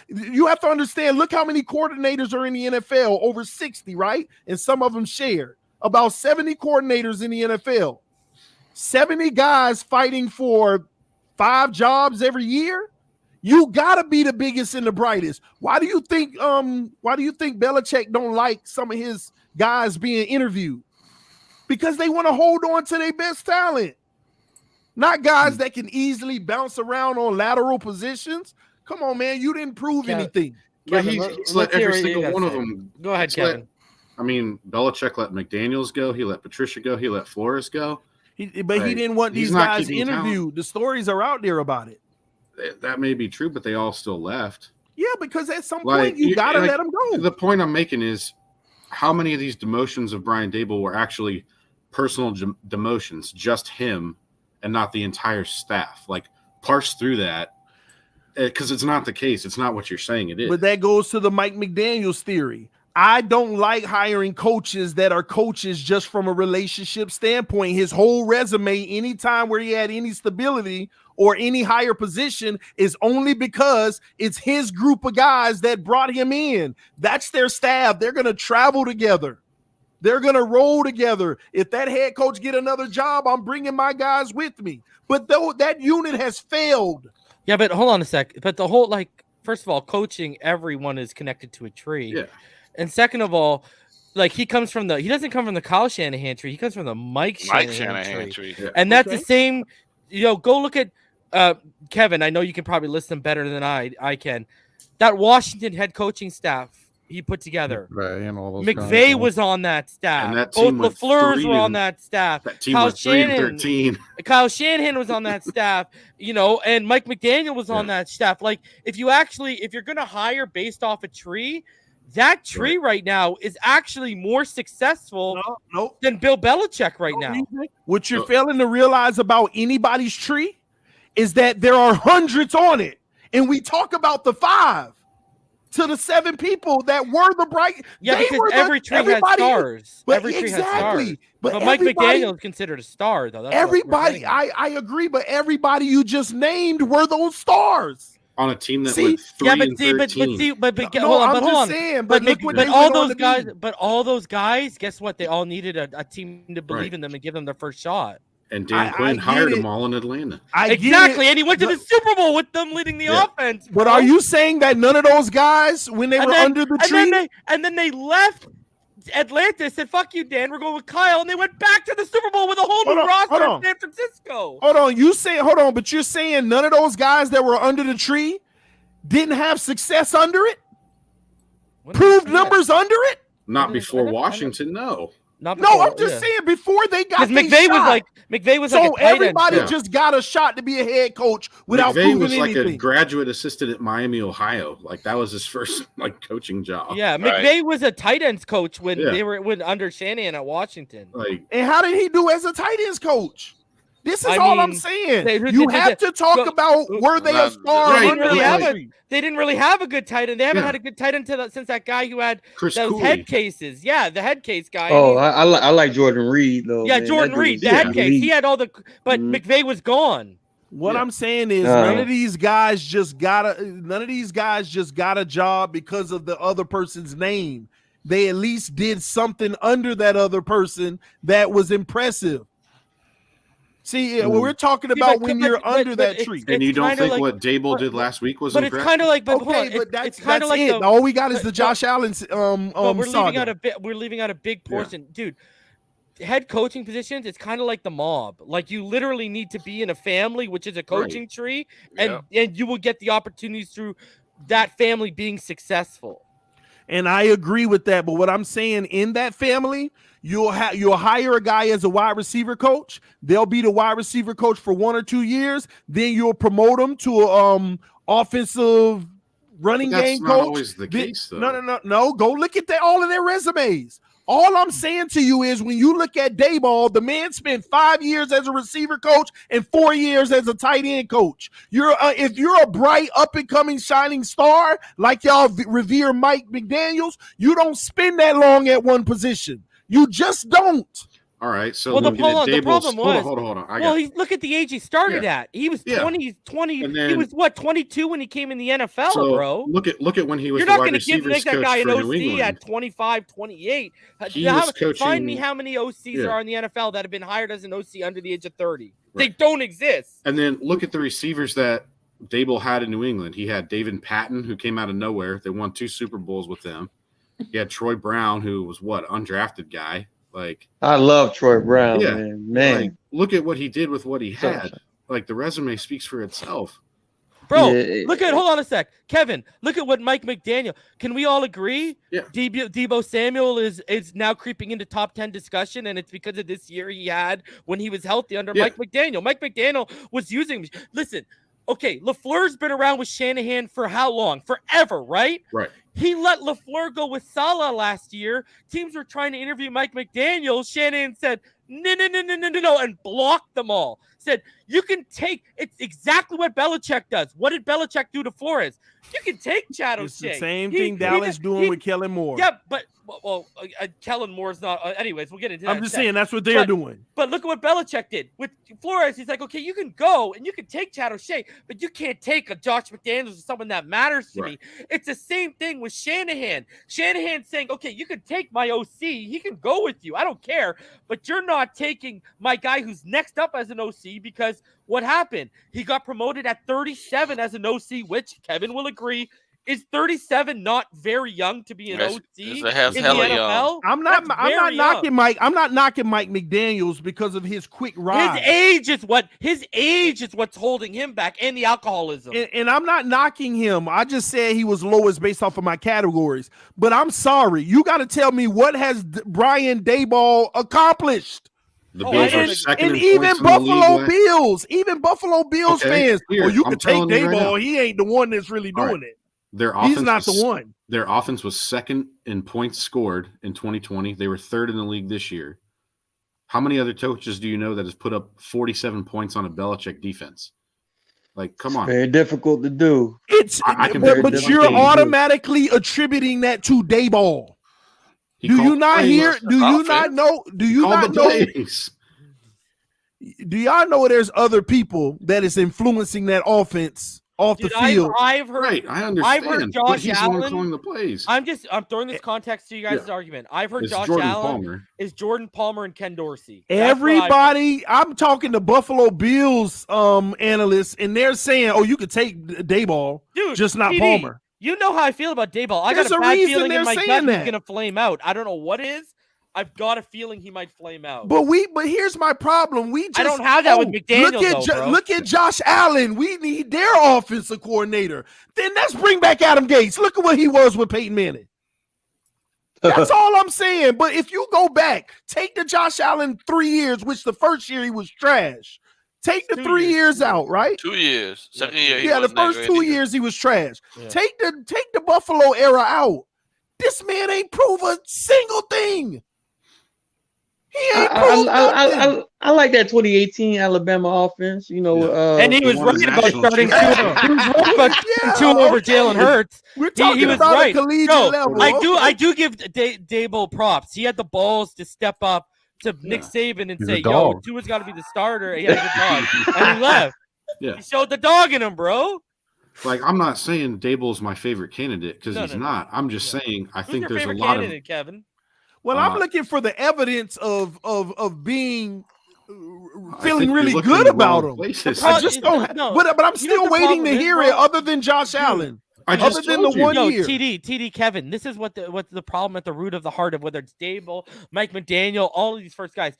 You have to understand, look how many coordinators are in the NFL, over 60, right? And some of them shared. About 70 coordinators in the NFL. 70 guys fighting for 5 jobs every year. You gotta be the biggest and the brightest. Why do you think Belichick don't like some of his guys being interviewed? Because they want to hold on to their best talent, not guys that can easily bounce around on lateral positions. Come on, man, you didn't prove anything. But he's let every single one of them. Go ahead, Kevin. Belichick let McDaniels go. He let Patricia go. He let Flores go. He didn't want these guys interviewed. The stories are out there about it. That may be true, but they all still left. Yeah, because at some point you got to let them go. The point I'm making is how many of these demotions of Brian Daboll were actually personal demotions, just him and not the entire staff? Like, parse through that, because it's not the case. It's not what you're saying it is. But that goes to the Mike McDaniels theory. I don't like hiring coaches that are coaches just from a relationship standpoint. His whole resume, anytime where he had any stability or any higher position, is only because it's his group of guys that brought him in. That's their staff. They're going to travel together. They're going to roll together. If that head coach get another job, I'm bringing my guys with me. But though that unit has failed. Yeah, but hold on a sec. But the whole, first of all, coaching, everyone is connected to a tree. Yeah. And second of all, he doesn't come from the Kyle Shanahan tree. He comes from the Mike Shanahan tree. Yeah. And that's the same, go look at Kevin. I know you can probably list them better than I can. That Washington head coaching staff he put together. Right, and all those McVay was on that staff. And that both LaFleurs were on that staff. That team was 3-13. Kyle Shanahan was on that staff, and Mike McDaniel was on that staff. If you're going to hire based off a tree, that tree right now is actually more successful than Bill Belichick right now. What you're failing to realize about anybody's tree is that there are hundreds on it. And we talk about the 5 to the 7 people that were the bright. Yeah, because every tree has stars. Every tree has stars. But Mike McDaniel is considered a star, though. That's everybody, I agree, but everybody you just named were those stars. On a team that went 3-13. Hold on. But all those guys, guess what? They all needed a team to believe in them and give them their first shot. And Dan Quinn hired them all in Atlanta. Exactly, and he went to the Super Bowl with them leading the offense. But are you saying that none of those guys, when they were under the tree, and then they left Atlanta, said, "Fuck you, Dan. We're going with Kyle," and they went back to the Super Bowl with a whole new roster in San Francisco. But you're saying none of those guys that were under the tree didn't have success under it? Proved numbers under it? Not before Washington, no. I'm just saying before they got McVay was so everybody just got a shot to be a head coach without proving anything. McVay was like a graduate assistant at Miami, Ohio. That was his first coaching job. Yeah, McVay was a tight ends coach when they were under Shanahan at Washington. And how did he do as a tight ends coach? This is all I'm saying. You have to talk about were they a star? They didn't really have a good tight end. They haven't had a good tight end since that guy who had those head cases. Yeah, the head case guy. Oh, I like Jordan Reed though. Yeah, man. Jordan Reed, the head case. He had all the, but McVay was gone. What I'm saying is none of these guys just got a job because of the other person's name. They at least did something under that other person that was impressive. See, when we're talking about when you're under that tree. And you don't think what Daboll did last week was impressive? But it's kind of like, that's kind of like it. All we got is the Josh Allen we're leaving out a big portion. Dude, head coaching positions, it's kind of like the mob. You literally need to be in a family, which is a coaching tree, and you will get the opportunities through that family being successful. And I agree with that. But what I'm saying, in that family, you'll hire a guy as a wide receiver coach. They'll be the wide receiver coach for 1 or 2 years. Then you'll promote them to a offensive running game coach. That's not always the case, though. No. Go look at all of their resumes. All I'm saying to you is, when you look at Daboll, the man spent 5 years as a receiver coach and 4 years as a tight end coach. If you're a bright, up and coming, shining star like y'all revere Mike McDaniels, you don't spend that long at one position. You just don't. All right. So the problem was, hold on. Look at the age he started at. He was 20. Then, he was 22 when he came in the NFL, bro. Look at when he was. You're the not going to to make that guy an OC at 25, 28. Find me how many OCs are in the NFL that have been hired as an OC under the age of 30. Right. They don't exist. And then look at the receivers that Daboll had in New England. He had David Patton, who came out of nowhere. They won 2 Super Bowls with him. He had Troy Brown, who was undrafted guy. Like, I love Troy Brown, man. Like, look at what he did with what he had. Like, the resume speaks for itself. Bro, hold on a sec. Kevin, look at what Mike McDaniel. Can we all agree? Yeah. Deebo Samuel is now creeping into top 10 discussion, and it's because of this year he had when he was healthy under Mike McDaniel. Mike McDaniel was using. Listen, okay, LaFleur's been around with Shanahan for how long? Forever, right? Right. He let LaFleur go with Saleh last year. Teams were trying to interview Mike McDaniel. Shanahan said, no, and blocked them all. Said, you can take – it's exactly what Belichick does. What did Belichick do to Flores? You can take Chad O'Shea. It's the same thing Dallas doing with Kellen Moore. Yeah, but Kellen Moore's not anyways, we'll get into that. I'm just saying that's what they're doing. But look at what Belichick did. With Flores, he's like, okay, you can go and you can take Chad O'Shea, but you can't take a Josh McDaniels or someone that matters to me. It's the same thing with Shanahan. Shanahan's saying, okay, you can take my OC. He can go with you. I don't care. But you're not taking my guy who's next up as an OC, because what happened? He got promoted at 37 as an OC, which Kevin will agree is 37 not very young to be an OC in the NFL? I'm not knocking Mike. I'm not knocking Mike McDaniels because of his quick rise. His age is what's holding him back, and the alcoholism. And I'm not knocking him. I just said he was lowest based off of my categories. But I'm sorry, you got to tell me, what has Brian Daboll accomplished? The Bills are second and in even points Buffalo Bills, fans. You can take Daboll. Right, he ain't the one that's really doing it. He's not the one. Their offense was second in points scored in 2020. They were third in the league this year. How many other coaches do you know that has put up 47 points on a Belichick defense? Like, come on. Very difficult to do. But you're automatically attributing that to Daboll. Do you not hear? Do you not know? Do you not know? Do y'all know there's other people that is influencing that offense off the field? I've heard. Right, I understand. I've heard Josh Allen calling the plays. I'm throwing this context to you guys' argument. I've heard Josh Allen is Jordan Palmer and Ken Dorsey. Everybody, I'm talking to Buffalo Bills analysts, and they're saying, "Oh, you could take Daboll, just not Palmer." You know how I feel about Daboll. I got a bad feeling in my gut he's going to flame out. I don't know what is. I've got a feeling he might flame out. But here's my problem. I don't have that with McDaniels. Look at Josh Allen. We need their offensive coordinator. Then let's bring back Adam Gates. Look at what he was with Peyton Manning. That's all I'm saying. But if you go back, take the Josh Allen 3 years, which the first year he was trash. Take the 3 years out, right? 2 years. Second year. Yeah, the first 2 years he was trash. Yeah. Take the Buffalo era out. This man ain't prove a single thing. He ain't prove nothing. I like that 2018 Alabama offense. You know, and he was right about starting two over Jalen Hurts. We're talking about a collegiate level. I do give Daboll props. He had the balls to step up to Nick Saban and say, yo, Tua's got to be the starter. He had a good dog. And he left. Yeah. He showed the dog in him, bro. Like, I'm not saying Daboll's my favorite candidate because he's not. I'm just saying I think there's a lot of – Kevin? Well, I'm looking for the evidence of being feeling really good about him. I just don't – but I'm still waiting to hear it other than Josh Allen. Other than the 1 year. TD, Kevin, this is what's the problem at the root of the heart of whether it's Daboll, Mike McDaniel, all of these first guys.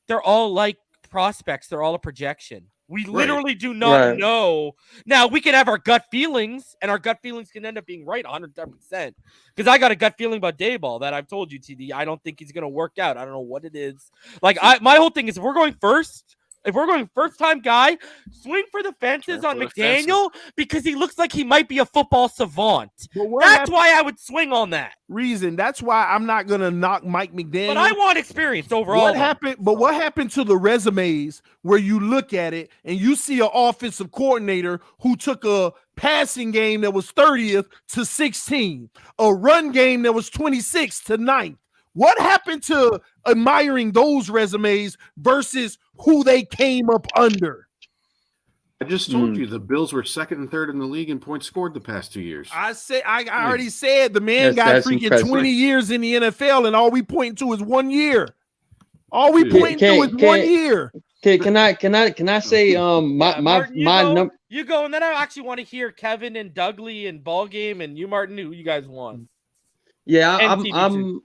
They're all like prospects. They're all a projection. We literally do not know. Now, we can have our gut feelings, and our gut feelings can end up being right 110%. Because I got a gut feeling about Dayball that I've told you, TD. I don't think he's going to work out. I don't know what it is. Like, my whole thing is if we're going first-time guy, swing for the fences on McDaniel because he looks like he might be a football savant. That's why I would swing on that. Reason. That's why I'm not going to knock Mike McDaniel. But I want experience overall. What happened to the resumes where you look at it and you see an offensive coordinator who took a passing game that was 30th to 16, a run game that was 26th to 9th? What happened to admiring those resumes versus who they came up under? I just told you the Bills were second and third in the league in points scored the past 2 years. I already said the man got freaking impressive. 20 years in the NFL, and all we point to is 1 year. All we point to is 1 year. Can I say my number? You go, and then I actually want to hear Kevin and Dougley and BallGame and you, Martin, who you guys want. Yeah, I'm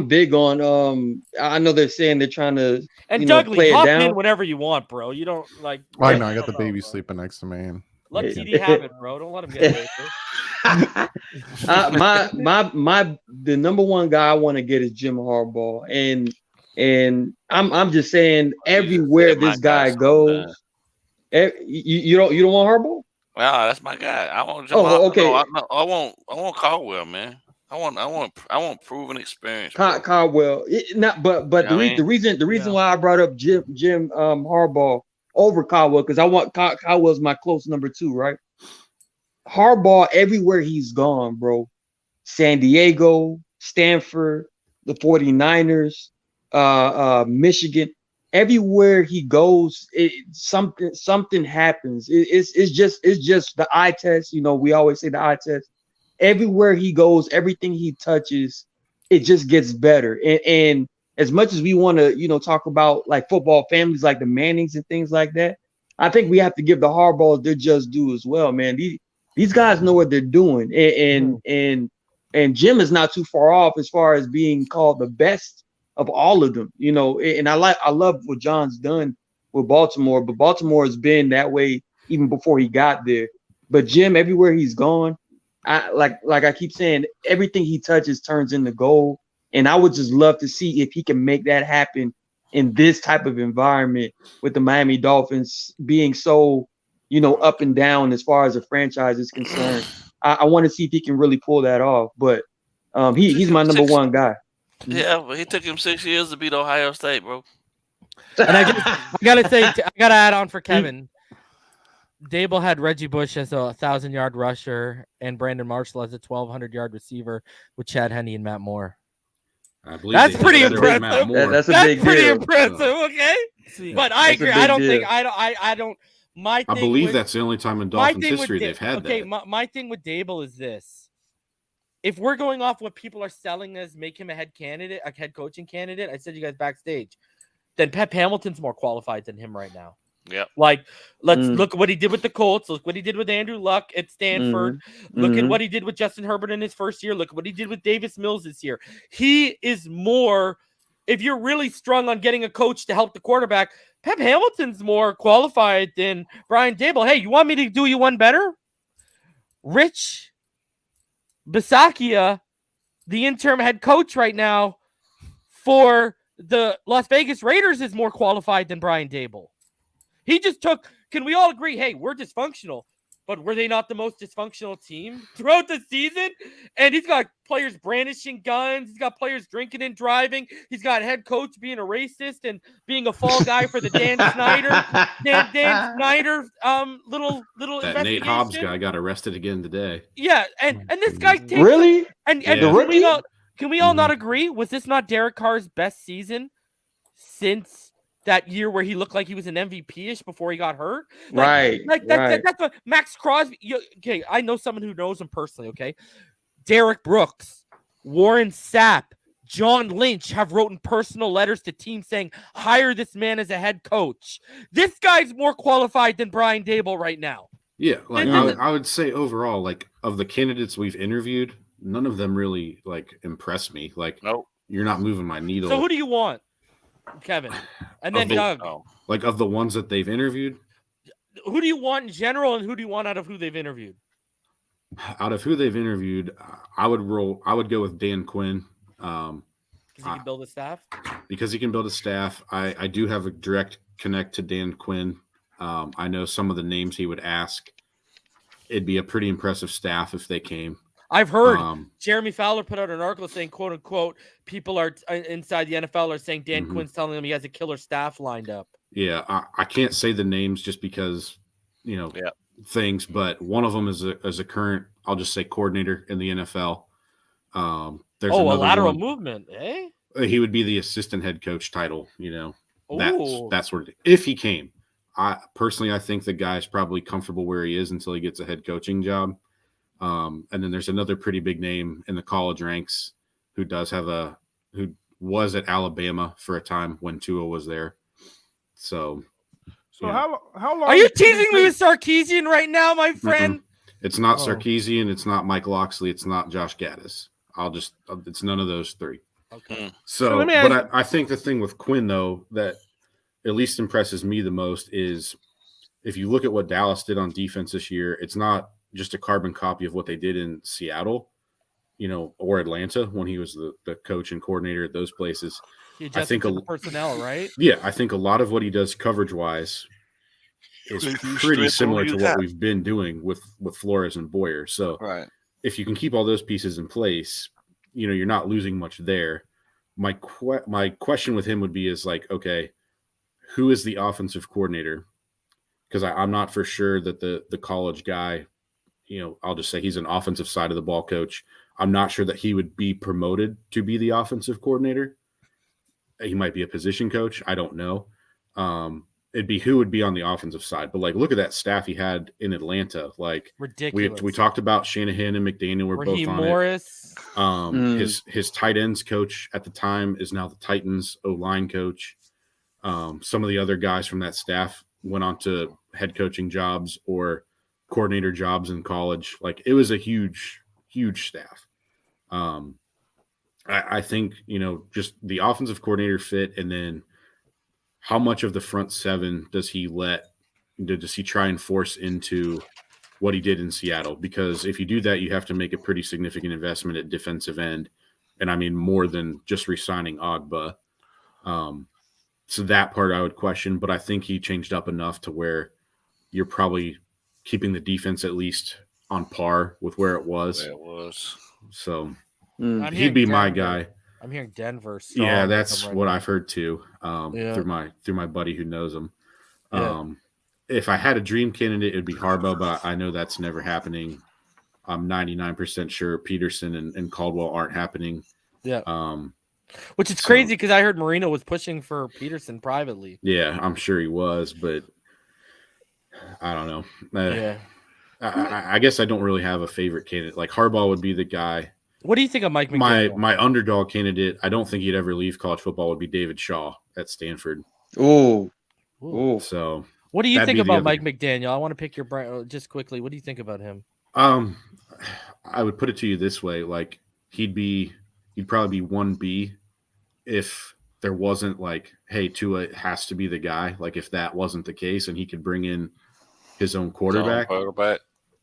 big on I know they're saying they're trying to Dougley, play hop it down. in whenever you want, bro. You don't like. I know I got the baby sleeping next to me. Let TD have it, bro. Don't let him get away with it. The number one guy I want to get is Jim Harbaugh, and I'm just saying everywhere this guy goes, you don't want Harbaugh? Wow, that's my guy. I want. Okay. No, I want Caldwell, man. I want proven experience. Caldwell. The reason why I brought up Jim Harbaugh over Caldwell, because I want Caldwell's my close number 2, right? Harbaugh, everywhere he's gone, bro. San Diego, Stanford, the 49ers, Michigan. Everywhere he goes, something happens. It's just the eye test. We always say the eye test. Everywhere he goes, everything he touches, it just gets better. And as much as we want to, talk about like football families like the Mannings and things like that, I think we have to give the Harbaughs their just due as well, man. These guys know what they're doing, and Jim is not too far off as far as being called the best of all of them, And I love what John's done with Baltimore, but Baltimore has been that way even before he got there. But Jim, everywhere he's gone, I keep saying, everything he touches turns into gold. And I would just love to see if he can make that happen in this type of environment with the Miami Dolphins being so, up and down as far as the franchise is concerned. I want to see if he can really pull that off. But he's my number one guy. Yeah, but he took him 6 years to beat Ohio State, bro. And I gotta add on for Kevin. Daboll had Reggie Bush as a 1,000-yard rusher and Brandon Marshall as a 1,200-yard receiver with Chad Henne and Matt Moore. I believe that's pretty impressive. That's pretty deal. Impressive. Okay, but I agree. I don't. I believe that's the only time in Dolphins history they've had that. Okay, my thing with Daboll is this: if we're going off what people are selling as make him a head coaching candidate, I said you guys backstage, then Pep Hamilton's more qualified than him right now. Yeah. Like, let's look at what he did with the Colts. Look what he did with Andrew Luck at Stanford. Look at what he did with Justin Herbert in his first year. Look at what he did with Davis Mills this year. He is more, if you're really strung on getting a coach to help the quarterback, Pep Hamilton's more qualified than Brian Daboll. Hey, you want me to do you one better? Rich Bisaccia, the interim head coach right now for the Las Vegas Raiders, is more qualified than Brian Daboll. He just took, can we all agree, hey, we're dysfunctional, but were they not the most dysfunctional team throughout the season? And he's got players brandishing guns. He's got players drinking and driving. He's got head coach being a racist and being a fall guy for the Dan Snyder, little that Nate Hobbs guy got arrested again today. Yeah, and this guy takes really? And yeah. Can we all not agree? Was this not Derek Carr's best season since that year where he looked like he was an MVP-ish before he got hurt? That's what Max Crosby. Okay, I know someone who knows him personally. Okay, Derek Brooks, Warren Sapp, John Lynch have written personal letters to teams saying, hire this man as a head coach. This guy's more qualified than Brian Daboll right now. Yeah, like I would say overall, like of the candidates we've interviewed, none of them really like impress me. Like, nope. You're not moving my needle. So who do you want? Kevin, and then the- Doug. Like of the ones that they've interviewed, Who do you want in general, and who do you want out of who they've interviewed? out of who they've interviewed, I would go with Dan Quinn. Because he can build a staff. Because he can build a staff. I do have a direct connect to Dan Quinn. I know some of the names he would ask. It'd be a pretty impressive staff if they came. I've heard Jeremy Fowler put out an article saying, quote unquote, people are inside the NFL are saying Dan Quinn's telling them he has a killer staff lined up. Yeah, I can't say the names just because, things, but one of them is a current, I'll just say, coordinator in the NFL. There's a lateral movement, eh? He would be the assistant head coach title, that's sort of, if he came. I think the guy's probably comfortable where he is until he gets a head coaching job. And then there's another pretty big name in the college ranks who was at Alabama for a time when Tua was there. So how long are you teasing me with Sarkisian right now, my friend? It's not Sarkisian, it's not Mike Loxley, it's not Josh Gaddis. It's none of those three. Okay. So but I think the thing with Quinn, though, that at least impresses me the most is if you look at what Dallas did on defense this year, it's not just a carbon copy of what they did in Seattle, or Atlanta when he was the coach and coordinator at those places. He adjusted to the personnel, right? Yeah, I think a lot of what he does coverage-wise is pretty similar to what we've been doing with Flores and Boyer. So if you can keep all those pieces in place, you're not losing much there. My question with him would be okay, who is the offensive coordinator? Because I'm not for sure that the college guy, I'll just say he's an offensive side of the ball coach. I'm not sure that he would be promoted to be the offensive coordinator. He might be a position coach. I don't know. It'd be who would be on the offensive side. But look at that staff he had in Atlanta. Ridiculous. We talked about Shanahan and McDaniel were both on Morris. it. His tight ends coach at the time is now the Titans O-line coach. Some of the other guys from that staff went on to head coaching jobs or coordinator jobs in college. It was a huge, huge staff. I think, just the offensive coordinator fit, and then how much of the front seven does he try and force into what he did in Seattle? Because if you do that, you have to make a pretty significant investment at defensive end. And I mean, more than just re-signing Ogba. So that part I would question, but I think he changed up enough to where you're probably keeping the defense at least on par with where it was. So he'd be my guy. I'm hearing Denver. Yeah, that's what I've heard too. Through my buddy who knows him. If I had a dream candidate, it'd be Harbaugh, but I know that's never happening. I'm 99% sure Peterson and Caldwell aren't happening. Yeah. Which is crazy because I heard Marino was pushing for Peterson privately. Yeah, I'm sure he was, but I don't know. I guess I don't really have a favorite candidate. Harbaugh would be the guy. What do you think of Mike McDaniel? My underdog candidate, I don't think he'd ever leave college football, would be David Shaw at Stanford. Oh. So what do you think about Mike McDaniel? I want to pick your brain just quickly. What do you think about him? I would put it to you this way: he'd probably be 1B if there wasn't hey, Tua has to be the guy. If that wasn't the case and he could bring in his own quarterback,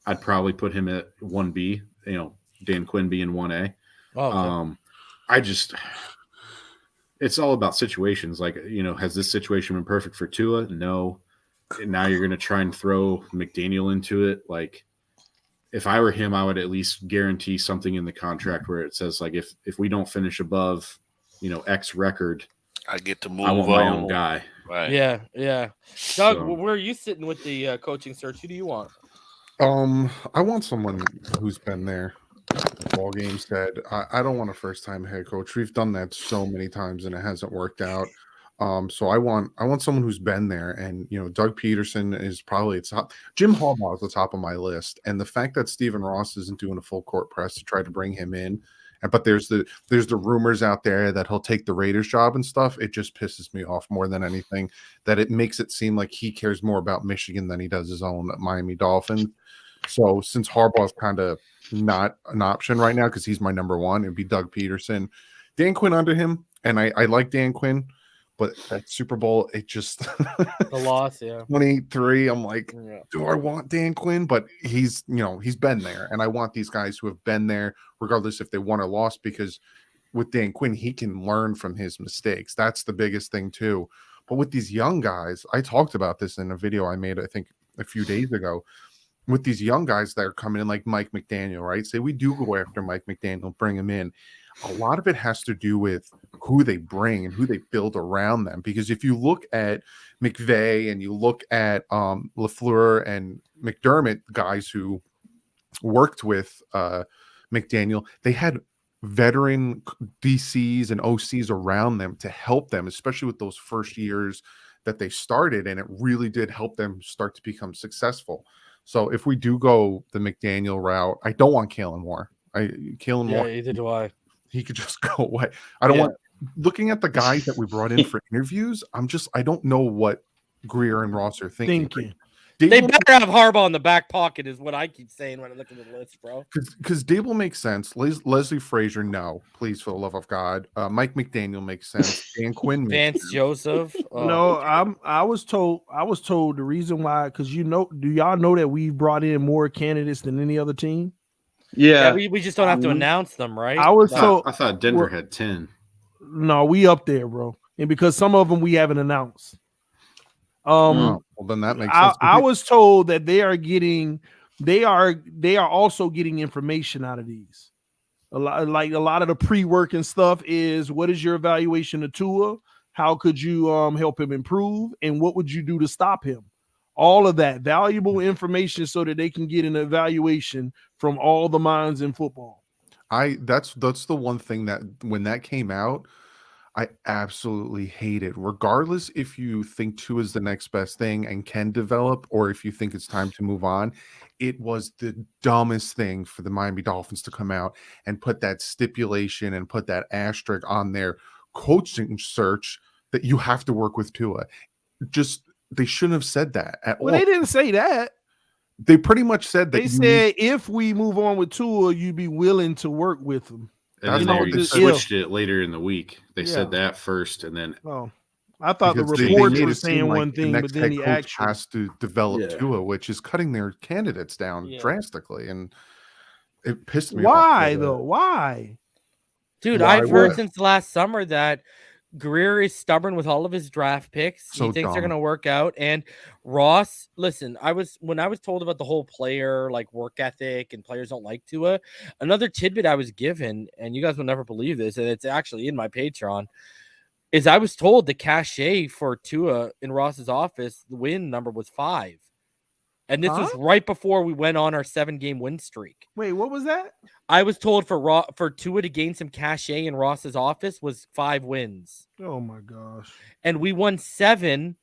I'd probably put him at 1B. Dan Quinn being 1A. It's all about situations. Has this situation been perfect for Tua? No. And now you're going to try and throw McDaniel into it. If I were him, I would at least guarantee something in the contract where it says if we don't finish above, X record, I get to move. I want my own guy. Right. Yeah. Doug, where are you sitting with the coaching search? Who do you want? I want someone who's been there. BallGame said, I don't want a first-time head coach. We've done that so many times and it hasn't worked out. So I want someone who's been there, and Doug Peterson is probably at top. Jim Harbaugh is the top of my list, and the fact that Stephen Ross isn't doing a full court press to try to bring him in, but there's the rumors out there that he'll take the Raiders job and stuff. It just pisses me off more than anything that it makes it seem like he cares more about Michigan than he does his own Miami Dolphins. So since Harbaugh's kind of not an option right now because he's my number one, it'd be Doug Peterson. Dan Quinn under him, and I like Dan Quinn, But that Super Bowl, it just The loss, yeah. 23. I'm like, Yeah. do I want Dan Quinn? But he's been there, and I want these guys who have been there, regardless if they won or lost, because with Dan Quinn, he can learn from his mistakes. That's the biggest thing too. But with these young guys, I talked about this in a video I made, I think, a few days ago. With these young guys that are coming in, like Mike McDaniel, right? Say we do go after Mike McDaniel, bring him in. A lot of it has to do with who they bring and who they build around them. Because if you look at McVay and you look at LaFleur and McDermott, guys who worked with McDaniel, they had veteran DCs and OCs around them to help them, especially with those first years that they started, and it really did help them start to become successful. So if we do go the McDaniel route, I don't want Kalen Moore. Moore, either do I. He could just go away. I don't want, looking at the guys that we brought in for interviews, I don't know what Greer and Ross are thinking. They better have Harbaugh in the back pocket, is what I keep saying when I look at the list, bro. Because Dable makes sense. Leslie Frazier, no, please, for the love of God. Mike McDaniel makes sense. Dan Quinn makes Vance Joseph. No, I was told the reason why, because do y'all know that we brought in more candidates than any other team? Yeah, we just don't have to announce them, right? I thought Denver had 10. No, we up there, bro, and because some of them we haven't announced. Well, then that makes sense. I was told that they are also getting information out of these. A lot of the pre-work and stuff is, what is your evaluation of Tua? How could you help him improve? And what would you do to stop him? All of that valuable information so that they can get an evaluation from all the minds in football. That's the one thing that when that came out, I absolutely hate it. Regardless if you think Tua is the next best thing and can develop, or if you think it's time to move on, it was the dumbest thing for the Miami Dolphins to come out and put that stipulation and put that asterisk on their coaching search that you have to work with Tua. They shouldn't have said that at all. Well, they didn't say that. They pretty much said that. They said if we move on with Tua, you'd be willing to work with them. And then they switched it later in the week. They said that first, and then I thought the reports were saying one thing, but then the action has to develop Tua, which is cutting their candidates down drastically, and it pissed me off. Why though? Why, dude? I've heard since last summer that Greer is stubborn with all of his draft picks. He thinks they're going to work out. And Ross, listen, when I was told about the whole player like work ethic and players don't like Tua, another tidbit I was given, and you guys will never believe this, and it's actually in my Patreon, is I was told the cachet for Tua in Ross's office, the win number was 5. And this was right before we went on our 7-game win streak. Wait, what was that? I was told for Tua to gain some cachet in Ross's office was 5 wins. Oh my gosh. And we won 7.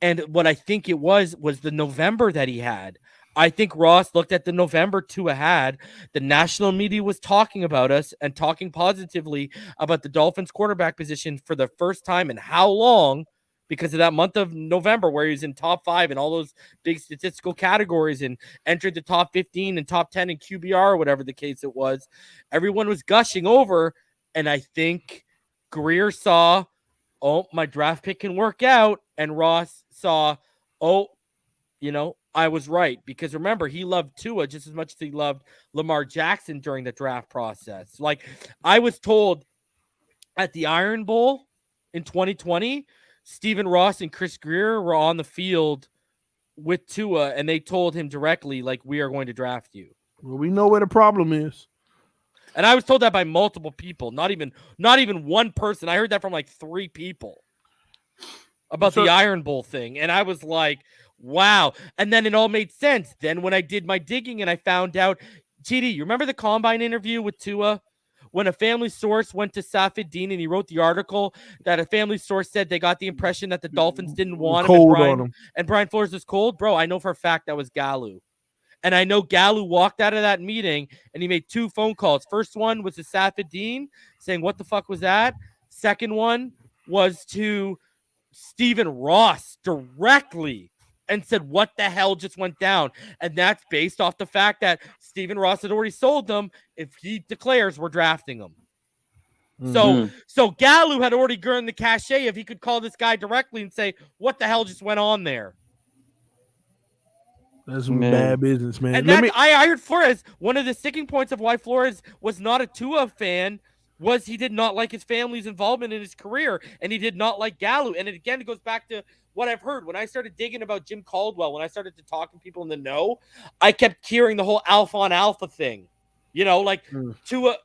And what I think it was the November that he had. I think Ross looked at the November Tua had. The national media was talking about us and talking positively about the Dolphins quarterback position for the first time in how long, because of that month of November where he was in top 5 in all those big statistical categories and entered the top 15 and top 10 in QBR or whatever the case it was. Everyone was gushing over. And I think Greer saw, my draft pick can work out. And Ross saw, I was right. Because remember, he loved Tua just as much as he loved Lamar Jackson during the draft process. Like, I was told at the Iron Bowl in 2020, Stephen Ross and Chris Greer were on the field with Tua, and they told him directly, like, we are going to draft you. Well, we know where the problem is. And I was told that by multiple people, not even one person. I heard that from like 3 people about the Iron Bowl thing. And I was like, wow. And then it all made sense. Then when I did my digging and I found out, TD, you remember the Combine interview with Tua? When a family source went to Safid Din and he wrote the article that a family source said they got the impression that the Dolphins didn't want him and Brian Flores was cold. Bro, I know for a fact that was Gallu. And I know Gallu walked out of that meeting and he made 2 phone calls. First one was to Safid Din saying, what the fuck was that? Second one was to Stephen Ross directly and said, what the hell just went down? And that's based off the fact that Stephen Ross had already sold them. If he declares, we're drafting him. So Gallo had already earned the cachet if he could call this guy directly and say, what the hell just went on there? That's some bad business, man. And I heard Flores, one of the sticking points of why Flores was not a Tua fan was he did not like his family's involvement in his career, and he did not like Gallo. And it goes back to what I've heard. When I started digging about Jim Caldwell, when I started to talk to people in the know, I kept hearing the whole alpha on alpha thing. Tua,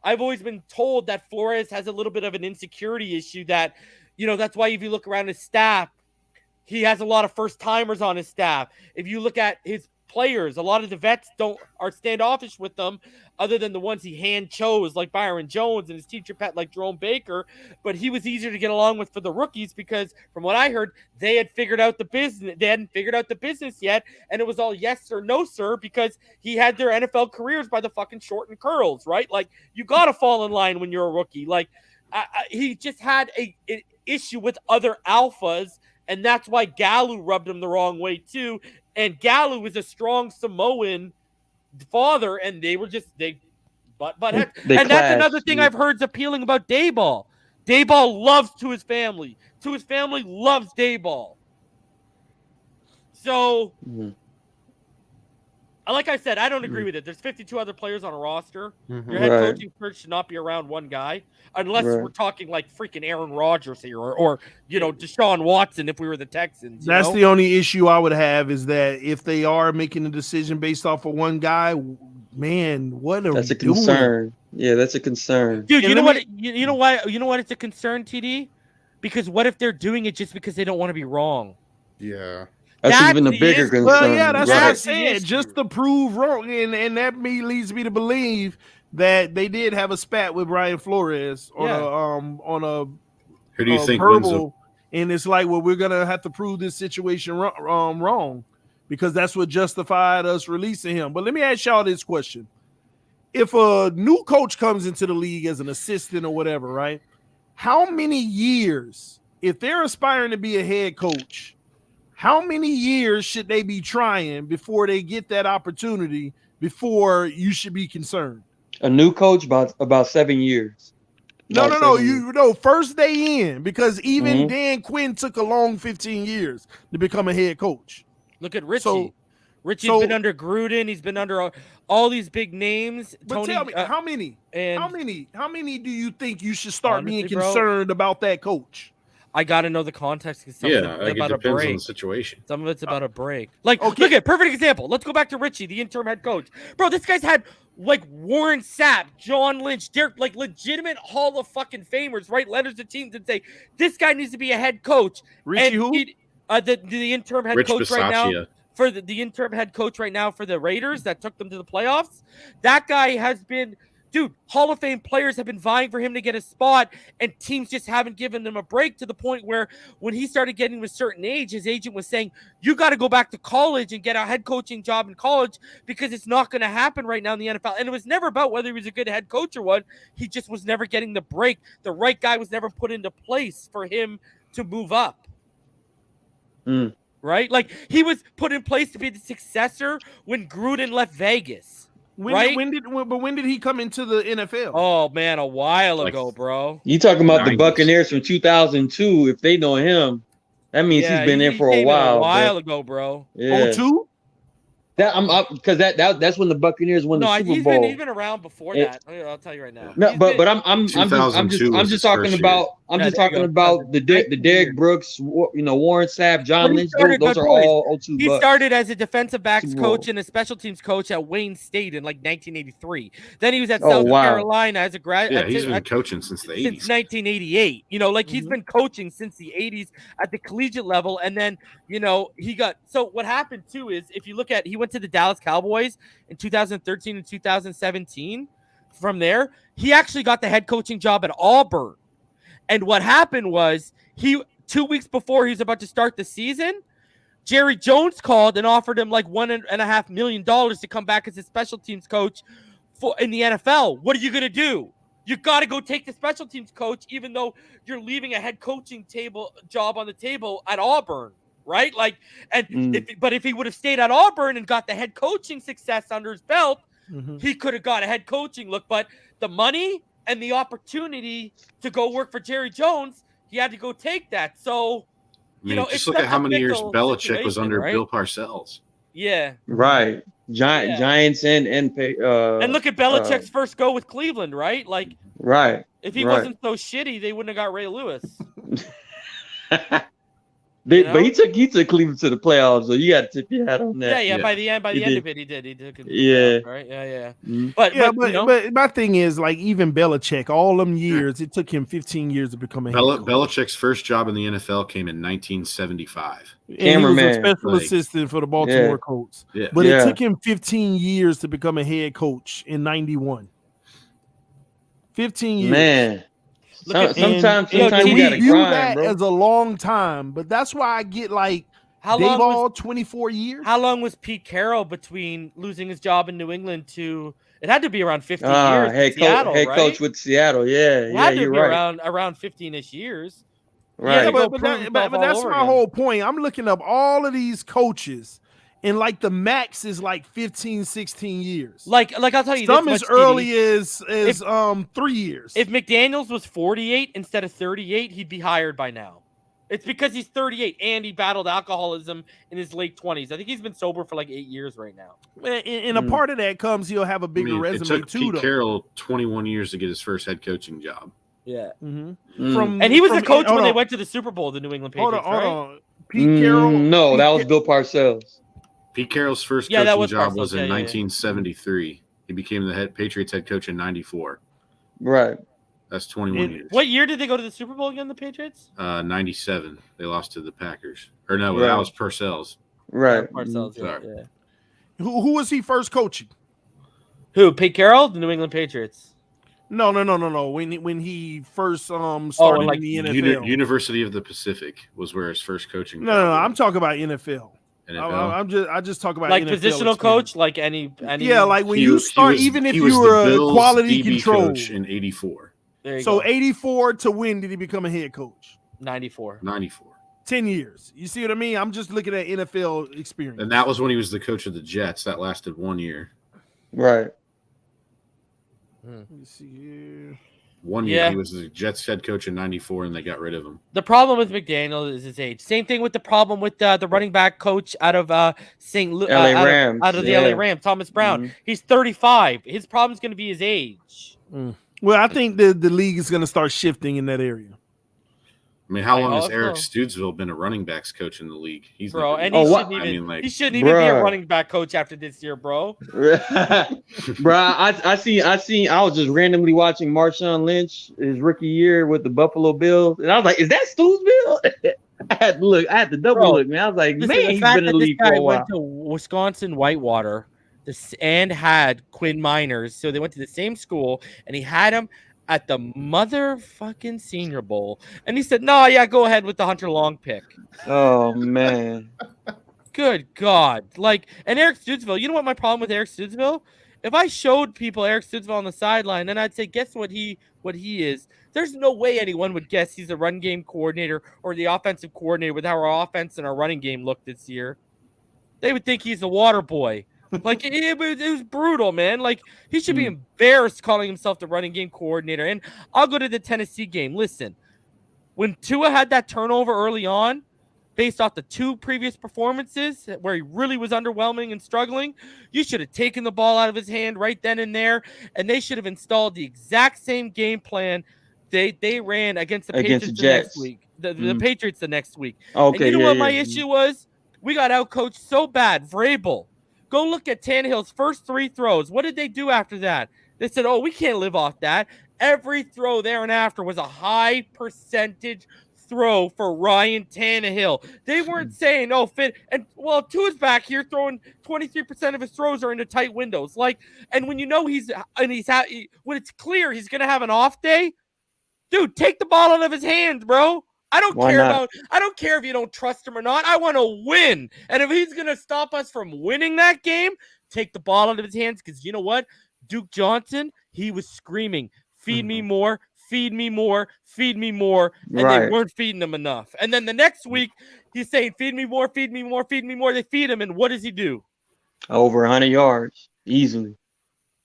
I've always been told that Flores has a little bit of an insecurity issue that, that's why if you look around his staff, he has a lot of first timers on his staff. If you look at his players, a lot of the vets are standoffish with them, other than the ones he hand chose, like Byron Jones and his teacher pet like Jerome Baker. But he was easier to get along with for the rookies because, from what I heard, they had figured out the business. They hadn't figured out the business yet, and it was all yes or no, sir, because he had their NFL careers by the fucking short and curls, right? Like, you gotta fall in line when you're a rookie. Like, he just had an issue with other alphas. And that's why Gallo rubbed him the wrong way, too. And Gallo is a strong Samoan father, and they were just, but and that's another thing I've heard is appealing about Dayball. Dayball loves to his family. To his family loves Dayball. So, like I said, I don't agree with it. There's 52 other players on a roster. Your head coaching coach should not be around one guy, unless we're talking like freaking Aaron Rodgers here, or Deshaun Watson if we were the Texans. That's the only issue I would have, is that if they are making a decision based off of one guy, man, that's a concern. Yeah, that's a concern, dude. You know what? You know why? You know what? It's a concern, TD, because what if they're doing it just because they don't want to be wrong? Yeah. That's even a bigger concern. Well, yeah, that's what I said. Just to prove wrong, and that leads me to believe that they did have a spat with Brian Flores on a who do you think verbal, and it's like, well, we're gonna have to prove this situation wrong, because that's what justified us releasing him. But let me ask y'all this question: if a new coach comes into the league as an assistant or whatever, right? How many years, if they're aspiring to be a head coach, how many years should they be trying before they get that opportunity, before you should be concerned? A new coach, about 7 years. No. First day in, because even Dan Quinn took a long 15 years to become a head coach. Look at Richie. Richie's been under Gruden. He's been under all these big names. But Tony, tell me, how many do you think you should start being concerned about that coach? I got to know the context. About it depends on the situation. Some of it's about a break. Like, look at perfect example. Let's go back to Richie, the interim head coach. Bro, this guy's had like Warren Sapp, John Lynch, Derek, like legitimate Hall of fucking Famers, write letters to teams and say this guy needs to be a head coach. Richie, who? The interim head Rich coach Bisaccia. right now for the interim head coach right now for the Raiders that took them to the playoffs. That guy has been. Dude, Hall of Fame players have been vying for him to get a spot, and teams just haven't given them a break, to the point where when he started getting to a certain age, his agent was saying, you got to go back to college and get a head coaching job in college, because it's not going to happen right now in the NFL. And it was never about whether he was a good head coach or what. He just was never getting the break. The right guy was never put into place for him to move up. Right? Like, he was put in place to be the successor when Gruden left Vegas. When did he come into the NFL? Oh man, a while ago, bro. You talking about the Buccaneers from 2002? If they know him, that means he's been there for a while. A while ago, bro. Yeah. 02? That I'm up because that's when the Buccaneerers won the Super Bowl. He's been around before that. I'll tell you right now. No, but I'm just talking about the Derrick Brooks, Warren Sapp, John Lynch. Those are all 02. He started as a defensive backs coach and a special teams coach at Wayne State in like 1983. Then he was at South Carolina as a graduate. Yeah, he's been coaching since the 80s. Since 1988. He's been coaching since the 80s at the collegiate level, and then he got. So what happened too is, if you look at, he went to the Dallas Cowboys in 2013 and 2017. From there, he actually got the head coaching job at Auburn. And what happened was, 2 weeks before he was about to start the season, Jerry Jones called and offered him like $1.5 million to come back as a special teams coach in the NFL. What are you going to do? You got to go take the special teams coach, even though you're leaving a head coaching job on the table at Auburn. Right? Like, and if he would have stayed at Auburn and got the head coaching success under his belt, he could have got a head coaching look. But the money, and the opportunity to go work for Jerry Jones, he had to go take that. So, just look at how many years Belichick was under Bill Parcells. Yeah. Right. Giants and look at Belichick's first go with Cleveland, right? Like, right. If he wasn't so shitty, they wouldn't have got Ray Lewis. But he took Cleveland to the playoffs, so you got to tip your hat on that. Yeah. By the end of it, he did. He took it. Yeah. Right. Yeah. Mm-hmm. But my thing is, like, even Belichick, all them years, it took him 15 years to become a head coach. Belichick's first job in the NFL came in 1975. And he was a special assistant for the Baltimore Colts. Yeah. But it took him 15 years to become a head coach in 91. 15 years. Man. Sometimes you gotta view grind, that bro. as a long time, but that's why I get like how they've long all 24 years. How long was Pete Carroll between losing his job in New England to? It had to be around 15 years. Head coach with Seattle, you're right. Around 15ish years. Right. Yeah, but that's my whole point. I'm looking up all of these coaches. And like the max is like 15, 16 years. Like I'll tell you, some as early as 3 years. If McDaniels was 48 instead of 38, he'd be hired by now. It's because he's 38 and he battled alcoholism in his late 20s. I think he's been sober for like 8 years right now. And a part of that comes he'll have a bigger resume it took Pete Carroll 21 years to get his first head coaching job. Yeah. Mm-hmm. And he was the coach when they went to the Super Bowl, the New England Patriots, hold on. Pete Carroll? No, that was Bill Parcells. Pete Carroll's first coaching job was in 1973. He became the Patriots head coach in 94. Right. That's 21 years. What year did they go to the Super Bowl again, the Patriots? 97. They lost to the Packers. Or no, that was Parcells. Right. Parcells, yeah. Who was he first coaching? Who? Pete Carroll? The New England Patriots. No. When he first started in the NFL. University of the Pacific was where his first coaching job No. was. I'm talking about NFL. I just talk about like NFL positional experience. coach, like any. Yeah, like when you start, even if you were a quality control coach in 84. So 84 to when did he become a head coach? 94. 10 years. You see what I mean? I'm just looking at NFL experience. And that was when he was the coach of the Jets. That lasted 1 year. Right. Let me see here. 1 year. He was the Jets head coach in 94, and they got rid of him. The problem with McDaniel is his age. Same thing with the problem with the running back coach out of St. Louis, Rams. Out of the LA Rams, Thomas Brown. He's 35. His problem is going to be his age. Well, I think the league is going to start shifting in that area. I mean, how long has Eric Studesville been a running backs coach in the league? He's he shouldn't even be a running back coach after this year, bro. Bro, I was just randomly watching Marshawn Lynch his rookie year with the Buffalo Bills, and I was like, "Is that Studesville?" I had to double look, man. I was like, "Man, he's been in the league for a while." Went to Wisconsin Whitewater, and had Quinn Miners, so they went to the same school, and he had him at the motherfucking Senior Bowl, and he said, "No, go ahead with the Hunter Long pick." Oh man, good God! And Eric Studesville. You know what my problem with Eric Studesville? If I showed people Eric Studesville on the sideline, then I'd say, "Guess what he is." There's no way anyone would guess he's a run game coordinator or the offensive coordinator with how our offense and our running game looked this year. They would think he's the water boy. It was brutal, man. He should be embarrassed calling himself the running game coordinator. And I'll go to the Tennessee game. Listen, when Tua had that turnover early on, based off the 2 previous performances where he really was underwhelming and struggling, you should have taken the ball out of his hand right then and there, and they should have installed the exact same game plan they ran against the Patriots the next week. The Patriots the next week. Okay, and you know what my issue was? We got outcoached so bad. Vrabel. Go look at Tannehill's first 3 throws. What did they do after that? They said, "Oh, we can't live off that." Every throw there and after was a high percentage throw for Ryan Tannehill. They weren't saying, "Oh, Tua's back here throwing 23% of his throws are into tight windows." And when you know when it's clear he's gonna have an off day, dude, take the ball out of his hands, bro. I don't care if you don't trust him or not. I want to win. And if he's going to stop us from winning that game, take the ball out of his hands. Because you know what? Duke Johnson, he was screaming, "Feed me more, feed me more, feed me more." And they weren't feeding him enough. And then the next week, he's saying, "Feed me more, feed me more, feed me more." They feed him. And what does he do? Over 100 yards. Easily.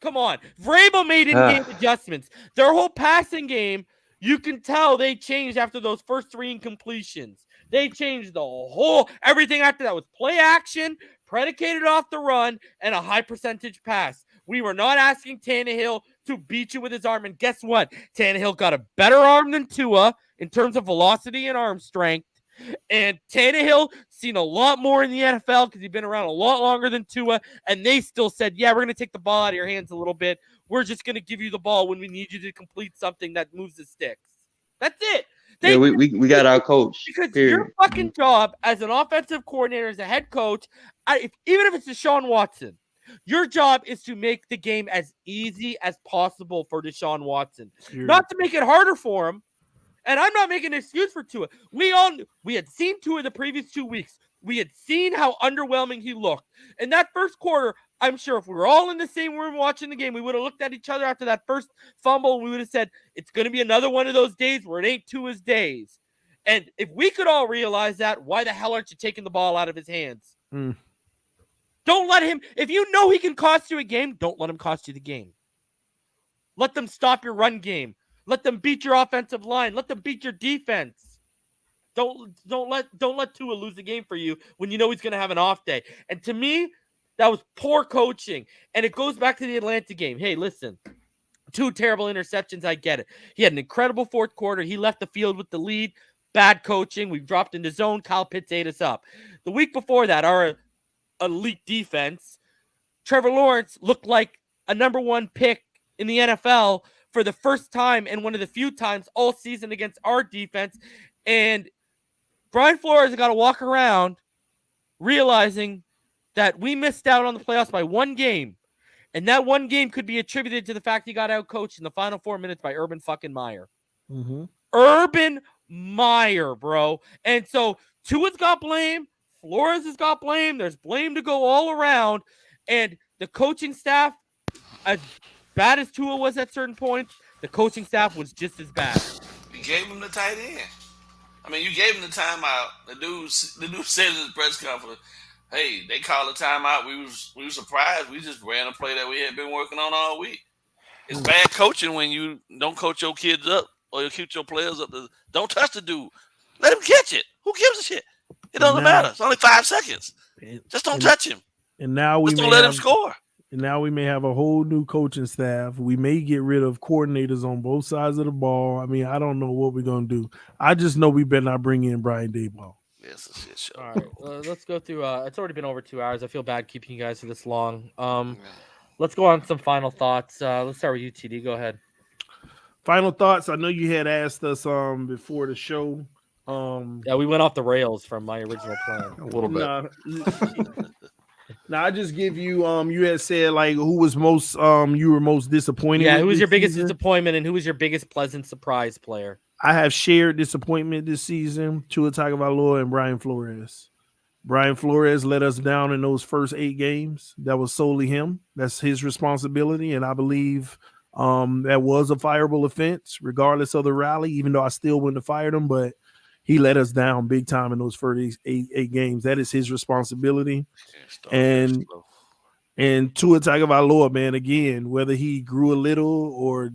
Come on. Vrabel made in-game adjustments. Their whole passing game, you can tell they changed after those first 3 incompletions. They changed everything after that was play action, predicated off the run, and a high percentage pass. We were not asking Tannehill to beat you with his arm. And guess what? Tannehill got a better arm than Tua in terms of velocity and arm strength. And Tannehill seen a lot more in the NFL because he's been around a lot longer than Tua. And they still said, yeah, we're going to take the ball out of your hands a little bit. We're just going to give you the ball when we need you to complete something that moves the sticks. That's it. We got our coach. Because your fucking job as an offensive coordinator, as a head coach, even if it's Deshaun Watson, your job is to make the game as easy as possible for Deshaun Watson. Sure. Not to make it harder for him. And I'm not making an excuse for Tua. We had seen Tua the previous 2 weeks. We had seen how underwhelming he looked. In that first quarter, I'm sure if we were all in the same room watching the game, we would have looked at each other after that first fumble, and we would have said, it's going to be another one of those days where it ain't Tua's days. And if we could all realize that, why the hell aren't you taking the ball out of his hands? Don't let him, if you know he can cost you a game, don't let him cost you the game. Let them stop your run game. Let them beat your offensive line. Let them beat your defense. Don't let Tua lose the game for you when you know he's going to have an off day. And to me, that was poor coaching. And it goes back to the Atlanta game. Hey, listen, 2 terrible interceptions. I get it. He had an incredible fourth quarter. He left the field with the lead. Bad coaching. We dropped into zone. Kyle Pitts ate us up. The week before that, our elite defense, Trevor Lawrence looked like a number 1 pick in the NFL for the first time and one of the few times all season against our defense. And Brian Flores got to walk around realizing that we missed out on the playoffs by 1 game. And that 1 game could be attributed to the fact he got out-coached in the final 4 minutes by Urban fucking Meyer. Urban Meyer, bro. And so Tua's got blame. Flores has got blame. There's blame to go all around. And the coaching staff, as bad as Tua was at certain points, the coaching staff was just as bad. You gave him the tight end. I mean, you gave him the timeout. The dude said in his press conference, hey, they called a timeout. We were surprised. We just ran a play that we had been working on all week. It's bad coaching when you don't coach your kids up or you keep your players up. Don't touch the dude. Let him catch it. Who gives a shit? It doesn't matter. It's only 5 seconds. Just don't touch him. And now just don't let him score. And now we may have a whole new coaching staff. We may get rid of coordinators on both sides of the ball. I mean, I don't know what we're going to do. I just know we better not bring in Brian Daboll. Yes, it's a shit show. All right, let's go through. It's already been over 2 hours. I feel bad keeping you guys for this long. Let's go on some final thoughts. Let's start with you, TD. Go ahead. Final thoughts. I know you had asked us before the show. Yeah, we went off the rails from my original plan. A little bit. Now I just give you you had said like who was most you were most disappointed. Yeah, who was your biggest disappointment and who was your biggest pleasant surprise player? I have shared disappointment this season. Tua Tagovailoa and Brian Flores. Brian Flores let us down in those first 8 games. That was solely him. That's his responsibility, and I believe that was a fireable offense, regardless of the rally. Even though I still wouldn't have fired him, but he let us down big time in those first 8 games. That is his responsibility. And Tua Tagovailoa, man, again, whether he grew a little or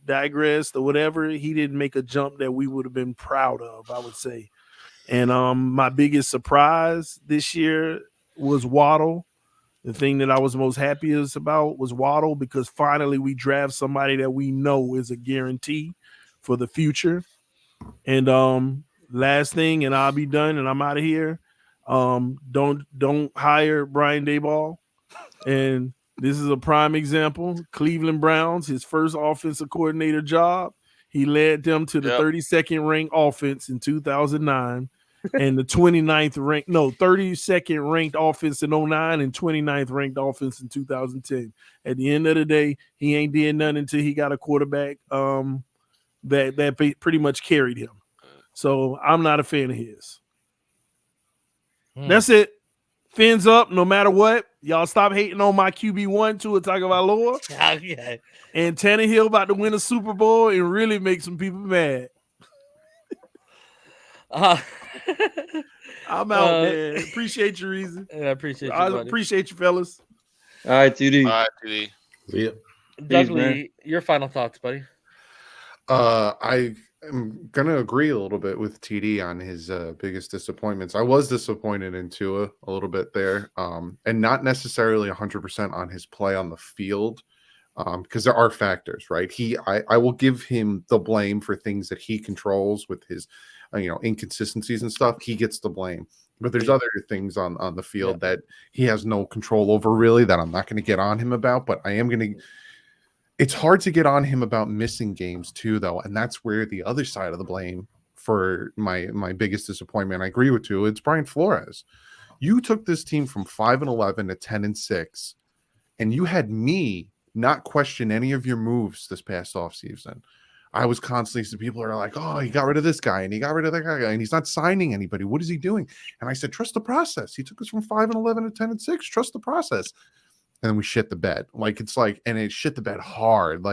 digressed or whatever, he didn't make a jump that we would have been proud of, I would say. And my biggest surprise this year was Waddle. The thing that I was most happiest about was Waddle, because finally we draft somebody that we know is a guarantee for the future. And last thing, and I'll be done and I'm out of here. Don't hire Brian Daboll. And this is a prime example. Cleveland Browns, his first offensive coordinator job, he led them to the 32nd ranked offense in 2009 and the 32nd ranked offense in 2009 and 29th ranked offense in 2010. At the end of the day, he ain't did nothing until he got a quarterback that pretty much carried him. So I'm not a fan of his. That's it. Fins up no matter what. Y'all stop hating on my QB1 Tua Tagovailoa. Yeah. And Tannehill about to win a Super Bowl and really make some people mad. I'm out, man. Appreciate your reason. I appreciate you, I buddy. appreciate you, fellas. All right, TD. All right, TD. See ya. Dougley, your final thoughts, buddy. I am gonna agree a little bit with TD on his biggest disappointments. I was disappointed in Tua a little bit there, and not necessarily 100% on his play on the field, because there are factors, right? I will give him the blame for things that he controls with his, inconsistencies and stuff. He gets the blame, but there's other things on the field that he has no control over, really, that I'm not going to get on him about, but I am going to. It's hard to get on him about missing games too, though, and that's where the other side of the blame for my biggest disappointment. I agree with you. It's Brian Flores. You took this team from 5-11 to 10-6, and you had me not question any of your moves this past offseason. I was constantly, people are like, "Oh, he got rid of this guy and he got rid of that guy, and he's not signing anybody. What is he doing?" And I said, "Trust the process. He took us from 5-11 to 10-6. Trust the process." And then we shit the bed. And it shit the bed hard.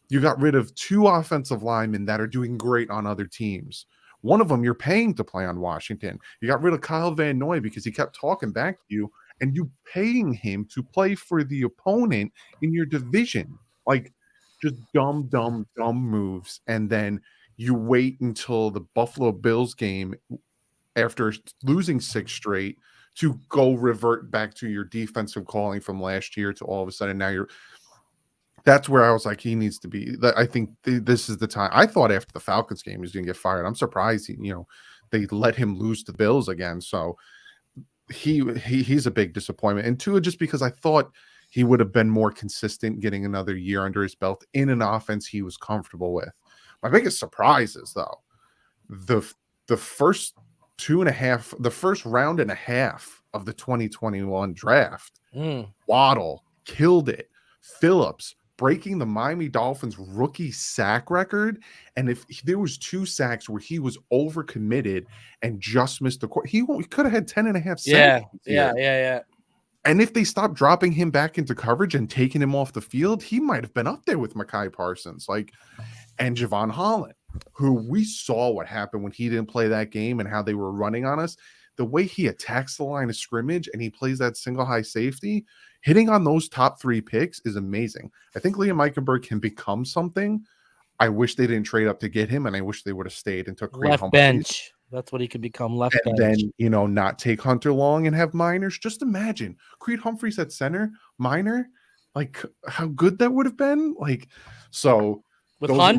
You got rid of 2 offensive linemen that are doing great on other teams. One of them you're paying to play on Washington. You got rid of Kyle Van Noy because he kept talking back to you, and you paying him to play for the opponent in your division. Just dumb moves. And then you wait until the Buffalo Bills game after losing 6 straight to go revert back to your defensive calling from last year to all of a sudden now that's where I was like, he needs to be. I think this is the time. I thought after the Falcons game he was going to get fired. I'm surprised they let him lose to the Bills again. So he's a big disappointment. And 2, just because I thought he would have been more consistent getting another year under his belt in an offense he was comfortable with. My biggest surprise is, though, the first round and a half of the 2021 draft. Waddle killed it. Phillips breaking the Miami Dolphins rookie sack record. And if there was 2 sacks where he was overcommitted and just missed the court, he could have had 10.5 sacks. Yeah. And if they stopped dropping him back into coverage and taking him off the field, he might have been up there with Mekhi Parsons, and Javon Holland, who we saw what happened when he didn't play that game and how they were running on us. The way he attacks the line of scrimmage and he plays that single high safety, hitting on those top 3 picks is amazing. I think Liam Eichenberg can become something. I wish they didn't trade up to get him, and I wish they would have stayed and took Creed left Humphries. bench. That's what he could become, left and bench. Then, not take Hunter Long and have Miners. Just imagine Creed Humphries at center, Miner, how good that would have been. So with Hunt,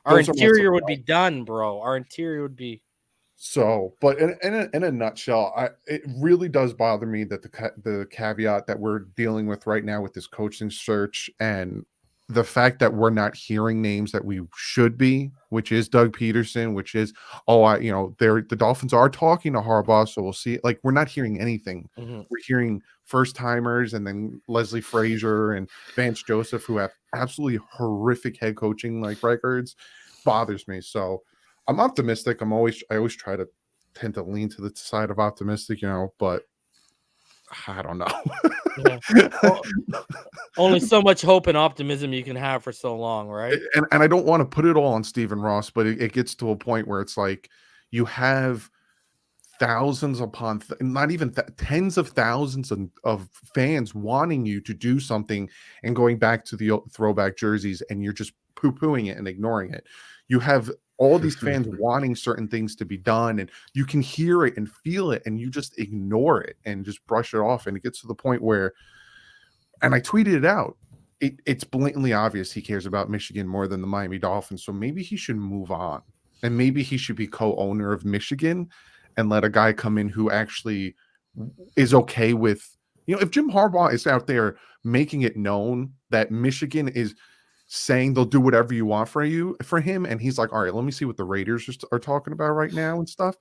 our interior would be done, bro. Our interior would be. So, but in a nutshell, it really does bother me that the caveat that we're dealing with right now with this coaching search and the fact that we're not hearing names that we should be, which is Doug Peterson, which is, the Dolphins are talking to Harbaugh, so we'll see. We're not hearing anything. Mm-hmm. We're hearing first timers and then Leslie Frazier and Vance Joseph, who have absolutely horrific head coaching records. Bothers me. So I'm optimistic. I always tend to lean to the side of optimistic, but I don't know. Yeah. Well, only so much hope and optimism you can have for so long, right? And I don't want to put it all on Stephen Ross, but it gets to a point where it's you have thousands upon not even tens of thousands of fans wanting you to do something and going back to the throwback jerseys, and you're just poo-pooing it and ignoring it. You have all these fans wanting certain things to be done, and you can hear it and feel it, and you just ignore it and just brush it off. And it gets to the point where, and I tweeted it out, it's blatantly obvious he cares about Michigan more than the Miami Dolphins. So maybe he should move on, and maybe he should be co-owner of Michigan and let a guy come in who actually is okay with, if Jim Harbaugh is out there making it known that Michigan is saying they'll do whatever you want for him, and he's like, all right, let me see what the Raiders are talking about right now and stuff.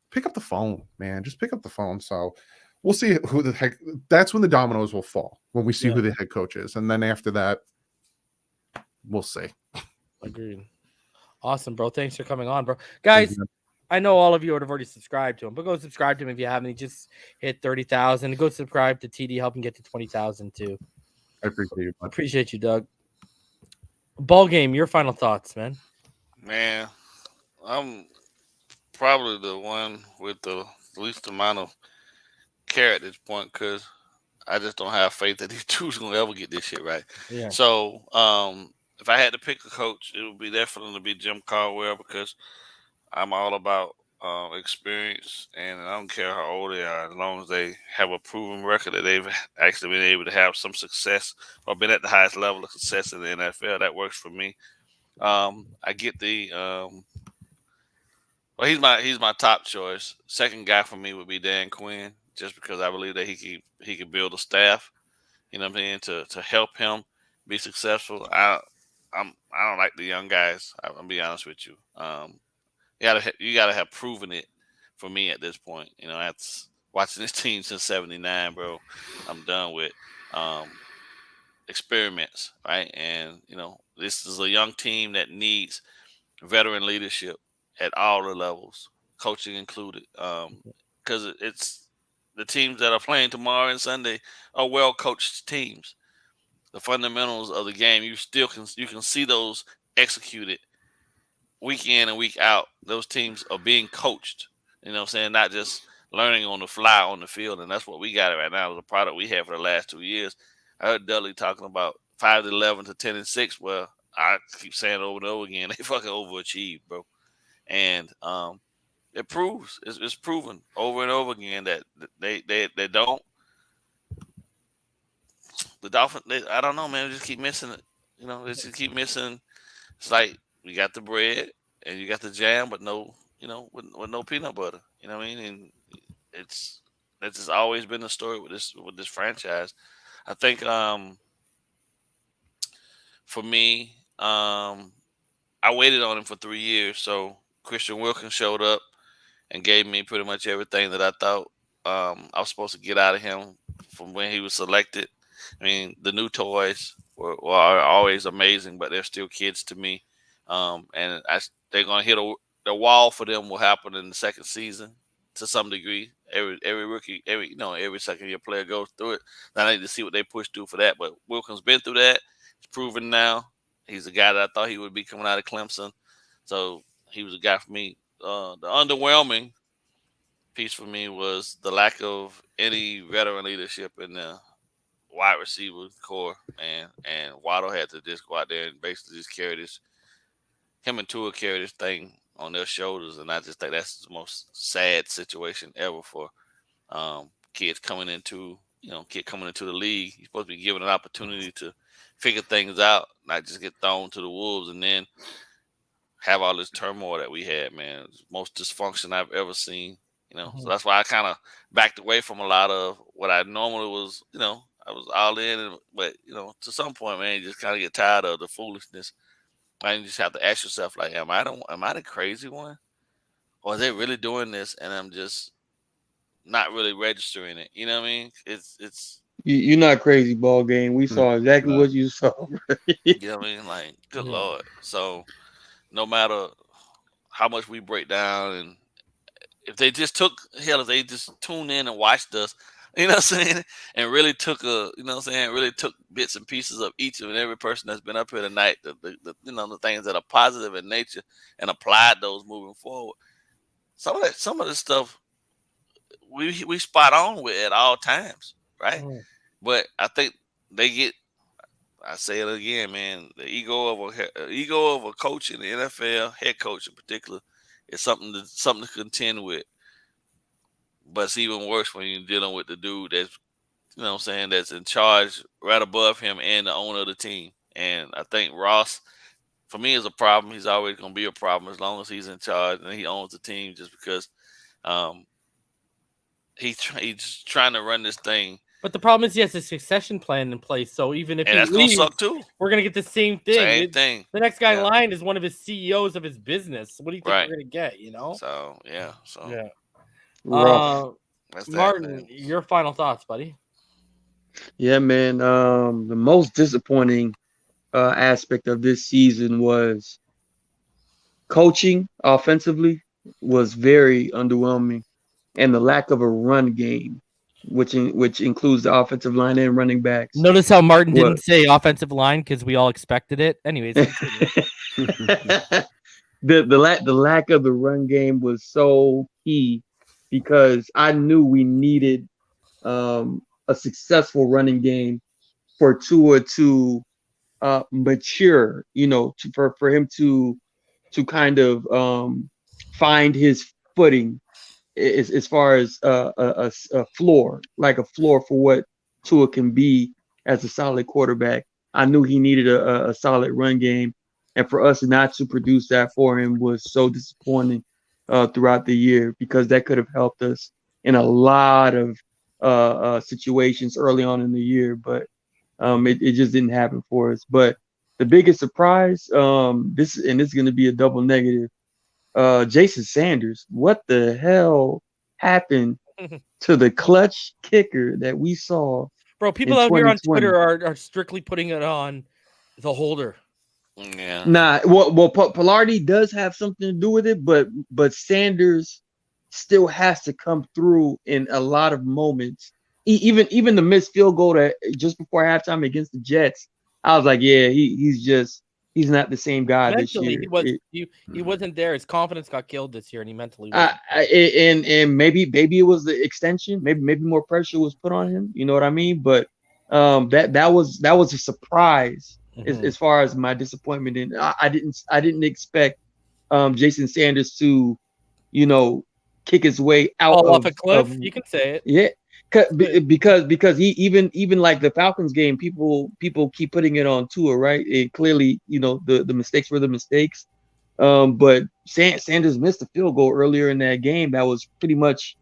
Pick up the phone, man. Just pick up the phone. So we'll see who the heck. That's when the dominoes will fall, when we see who the head coach is, and then after that, we'll see. Agreed. Awesome, bro. Thanks for coming on, bro. Guys, I know all of you would have already subscribed to him, but go subscribe to him if you haven't. He just hit 30,000. Go subscribe to TD. Help him get to 20,000 too. I appreciate you. Appreciate you, Doug. BallGame, your final thoughts, man. Man, I'm probably the one with the least amount of care at this point, because I just don't have faith that these dudes gonna ever get this shit right. Yeah. So if I had to pick a coach, it would be definitely Jim Caldwell because I'm all about experience, and I don't care how old they are, as long as they have a proven record that they've actually been able to have some success or been at the highest level of success in the NFL. That works for me. I get the well, he's my top choice. Second guy for me would be Dan Quinn, just because I believe that he can build a staff. You know what I'm saying, to help him be successful. I don't like the young guys. I'll be honest with you. You gotta have proven it for me at this point. You know, that's watching this team since '79, bro. I'm done with experiments, right? And you know, this is a young team that needs veteran leadership at all the levels, coaching included. Because it's the teams that are playing tomorrow and Sunday are well coached teams. The fundamentals of the game, you can see those executed week in and week out. Those teams are being coached. You know what I'm saying? Not just learning on the fly on the field, and that's what we got right now. The product we have for the last 2 years. I heard Dudley talking about 5-11 to 10-6. Well, I keep saying over and over again, they fucking overachieved, bro. And it proves it's proven over and over again that they don't. The Dolphins, I don't know, man. They just keep missing it. You know, they just keep missing. It's like we got the bread and you got the jam, but no, you know, with no peanut butter. You know what I mean? And that's just always been the story with this franchise. I think for me, I waited on him for 3 years, so Christian Wilkins showed up and gave me pretty much everything that I thought I was supposed to get out of him from when he was selected. I mean, the new toys are always amazing, but they're still kids to me. And they're going to hit the wall for them will happen in the second season to some degree. Every rookie, every second year player goes through it. Now I need to see what they push through for that. But Wilkins been through that. He's proven now. He's a guy that I thought he would be coming out of Clemson. So he was a guy for me. The underwhelming piece for me was the lack of any veteran leadership in the wide receiver core, man. And Waddle had to just go out there and basically just carry this. Him and Tua carry this thing on their shoulders, and I just think that's the most sad situation ever for kids coming into the league. You're supposed to be given an opportunity to figure things out, not just get thrown to the wolves and then have all this turmoil that we had, man. It's the most dysfunction I've ever seen. You know, so that's why I kind of backed away from a lot of what I normally was. You know, I was all in, but you know, to some point, man, you just kind of get tired of the foolishness. And you just have to ask yourself, like, am I the crazy one, or are they really doing this, and I'm just not really registering it? You know what I mean? It's You're not crazy, BallGame. We saw exactly what you saw. You know what I mean? Like, good Lord. So no matter how much we break down, and if they just tuned in and watched us, you know what I'm saying, and really took really took bits and pieces of each and every person that's been up here tonight, the things that are positive in nature, and applied those moving forward. Some of the stuff we spot on with at all times, right? But I think they get. I say it again, man. The ego of a coach in the NFL, head coach in particular, is something to contend with. But it's even worse when you're dealing with the dude that's, you know what I'm saying, that's in charge right above him and the owner of the team. And I think Ross, for me, is a problem. He's always going to be a problem as long as he's in charge and he owns the team, just because he's trying to run this thing. But the problem is he has a succession plan in place. So even if that's leaves, gonna suck too, we're gonna get the same thing. Same thing. The next guy in line is one of his CEOs of his business. What do you think we're gonna get? You know. So yeah. Martin, your final thoughts, buddy? Yeah, man. The most disappointing aspect of this season was coaching offensively was very underwhelming, and the lack of a run game, which includes the offensive line and running backs. Notice how Martin didn't say offensive line because we all expected it. Anyways, the lack of the run game was so key, because I knew we needed a a successful running game for Tua to mature, for him to kind of find his footing as far as a floor, like a floor for what Tua can be as a solid quarterback. I knew he needed a solid run game, and for us not to produce that for him was so disappointing throughout the year, because that could have helped us in a lot of situations early on in the year, but it just didn't happen for us. But the biggest surprise, this is going to be a double negative. Jason Sanders, what the hell happened to the clutch kicker that we saw? Bro, people out here on Twitter are strictly putting it on the holder. Yeah. Nah, well, Pilardi does have something to do with it, but Sanders still has to come through in a lot of moments. Even the missed field goal that just before halftime against the Jets, I was like, yeah, he's not the same guy Mentally, this year. He wasn't there. His confidence got killed this year, and he mentally and maybe it was the extension. Maybe more pressure was put on him. You know what I mean? But that was a surprise as far as my disappointment. And I didn't expect Jason Sanders to, kick his way out off a cliff. You can say it. Yeah. Because he even like the Falcons game, people keep putting it on Tua, right? And clearly, the mistakes were the mistakes. But Sanders missed a field goal earlier in that game that was pretty much,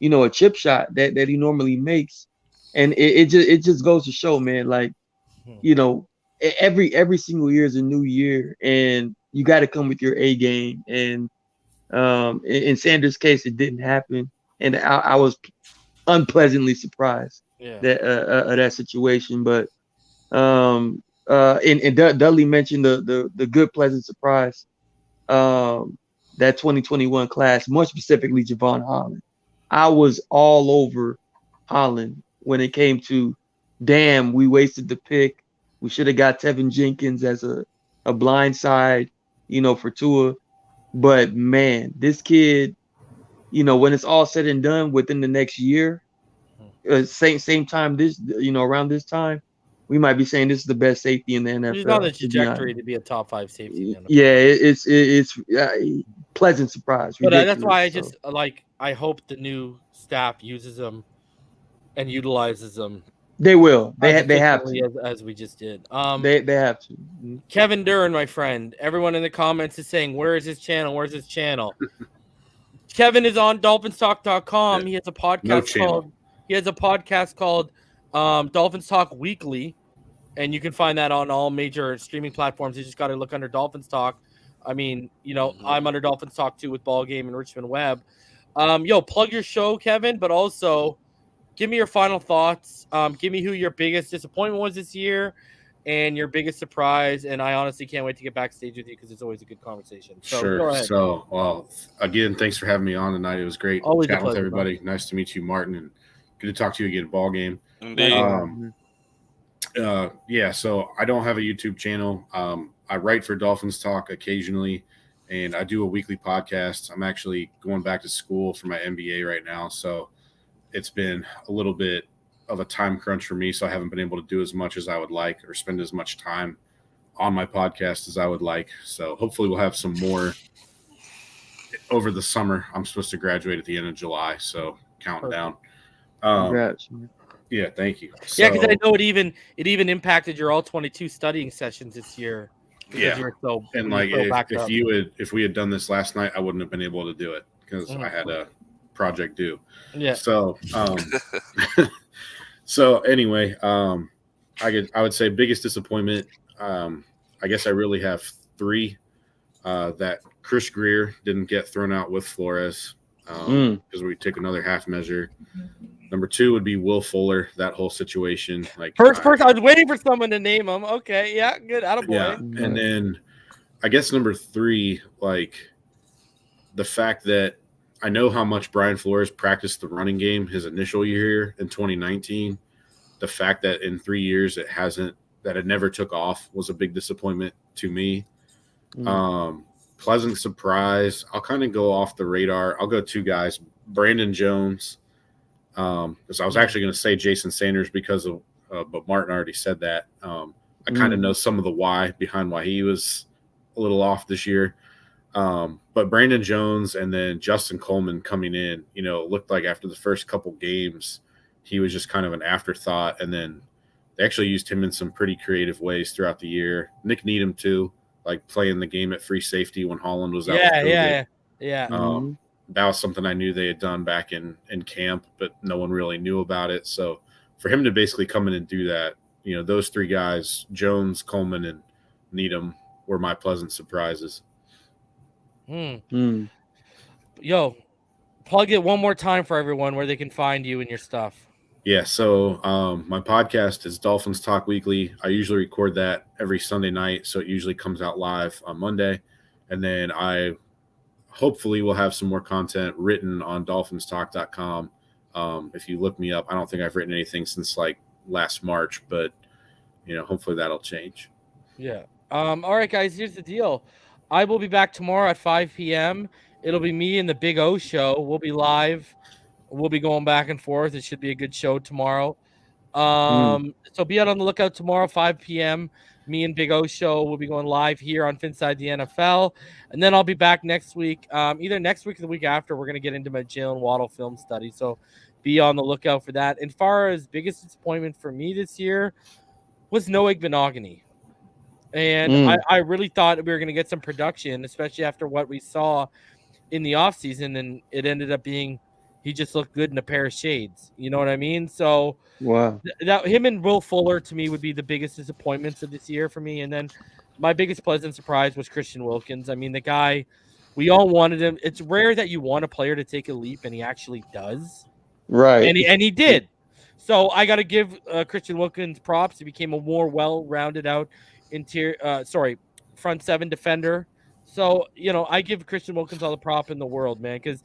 a chip shot that he normally makes, and it just goes to show, man. Like, every single year is a new year, and you got to come with your A game. And in Sanders' case, it didn't happen, and I was unpleasantly surprised that situation. But and Dudley mentioned the good pleasant surprise, that 2021 class, more specifically Javon Holland. I was all over Holland when it came to, damn, we wasted the pick. We should have got Tevin Jenkins as a blind side, for Tua. But man, this kid, when it's all said and done within the next year, same time around this time, we might be saying this is the best safety in the NFL. He's on the trajectory to be a top 5 safety in the NFL. Yeah, it's pleasant surprise. But that's why I hope the new staff uses them and utilizes them. They will. They have to, as we just did. They have to. Kevin Dern, my friend. Everyone in the comments is saying, "Where is his channel? Where's his channel?" Kevin is on DolphinsTalk.com. Yeah. He has a podcast called Dolphins Talk Weekly, and you can find that on all major streaming platforms. You just got to look under Dolphins Talk. I mean, I'm under Dolphins Talk too with BallGame and Richmond Webb. Plug your show, Kevin, but also give me your final thoughts. Give me who your biggest disappointment was this year and your biggest surprise. And I honestly can't wait to get backstage with you because it's always a good conversation. So, sure. Go ahead. So, well, again, thanks for having me on tonight. It was great always chatting with everybody. Bro. Nice to meet you, Martin, and good to talk to you again, BallGame. So I don't have a YouTube channel. I write for Dolphins Talk occasionally, and I do a weekly podcast. I'm actually going back to school for my MBA right now, so it's been a little bit of a time crunch for me, so I haven't been able to do as much as I would like or spend as much time on my podcast as I would like. So hopefully we'll have some more over the summer. I'm supposed to graduate at the end of July, so counting down. Congrats. Yeah, thank you. Yeah, because I know it even impacted your all 22 studying sessions this year. Yeah, if we had done this last night, I wouldn't have been able to do it because I had a project due. Yeah. So, anyway, I would say biggest disappointment. I guess I really have 3. That Chris Greer didn't get thrown out with Flores because we took another half measure. Number 2 would be Will Fuller. That whole situation, first person, I was waiting for someone to name him. Okay, yeah, good, attaboy. Yeah, and then I guess number 3, the fact that I know how much Brian Flores practiced the running game his initial year in 2019. The fact that in 3 years it never took off was a big disappointment to me. Pleasant surprise. I'll kind of go off the radar. I'll go 2 guys. Brandon Jones. Because I was actually going to say Jason Sanders because of, but Martin already said that. I kind of know some of the why behind why he was a little off this year. But Brandon Jones and then Justin Coleman coming in, you know, it looked like after the first couple games, he was just kind of an afterthought. And then they actually used him in some pretty creative ways throughout the year. Nick Needham too, like playing the game at free safety when Holland was out. Yeah. That was something I knew they had done back in camp, but no one really knew about it. So for him to basically come in and do that, you know, those three guys, Jones, Coleman, and Needham, were my pleasant surprises. Yo, plug it one more time for everyone where they can find you and your stuff. Yeah, so my podcast is Dolphins Talk Weekly. I usually record that every Sunday night, so it usually comes out live on Monday. And then I hopefully will have some more content written on DolphinsTalk.com. If you look me up, I don't think I've written anything since like last March, but you know, hopefully that'll change. Yeah. All right, guys, here's the deal. I will be back tomorrow at 5 p.m. It'll be me and the Big O show. We'll be live. We'll be going back and forth. It should be a good show tomorrow. So be out on the lookout tomorrow, 5 p.m. Me and Big O show will be going live here on Phinside the NFL. And then I'll be back next week. Either next week or the week after, we're going to get into my Jalen Waddle film study. So be on the lookout for that. And far as biggest disappointment for me this year was no Igbenogany. And I really thought we were going to get some production, especially after what we saw in the offseason. And it ended up being he just looked good in a pair of shades. You know what I mean? So wow, that him and Will Fuller to me would be the biggest disappointments of this year for me. And then my biggest pleasant surprise was Christian Wilkins. I mean, the guy, we all wanted him. It's rare that you want a player to take a leap, and he actually does. Right. And he did. So I got to give Christian Wilkins props. He became a more well-rounded out front seven defender. So, you know, I give Christian Wilkins all the prop in the world, man, because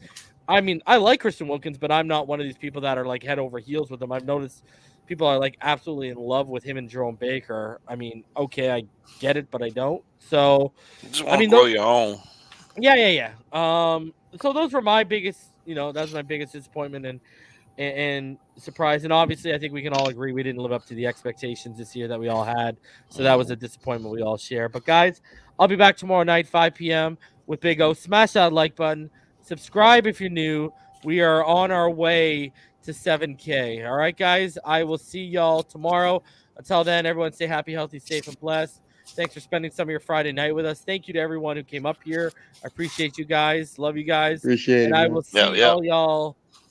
I mean, I like Christian Wilkins, but I'm not one of these people that are like head over heels with him. I've noticed people are like absolutely in love with him and Jerome Baker. I mean, okay, I get it, but I don't. So, just want to grow your own. Yeah. So those were my biggest, that was my biggest disappointment and surprise. And obviously, I think we can all agree we didn't live up to the expectations this year that we all had. So that was a disappointment we all share. But guys, I'll be back tomorrow night, 5 p.m. with Big O. Smash that like button. Subscribe if you're new. We are on our way to 7K. All right, guys. I will see y'all tomorrow. Until then, everyone stay happy, healthy, safe, and blessed. Thanks for spending some of your Friday night with us. Thank you to everyone who came up here. I appreciate you guys. Love you guys. Appreciate it. And I will see y'all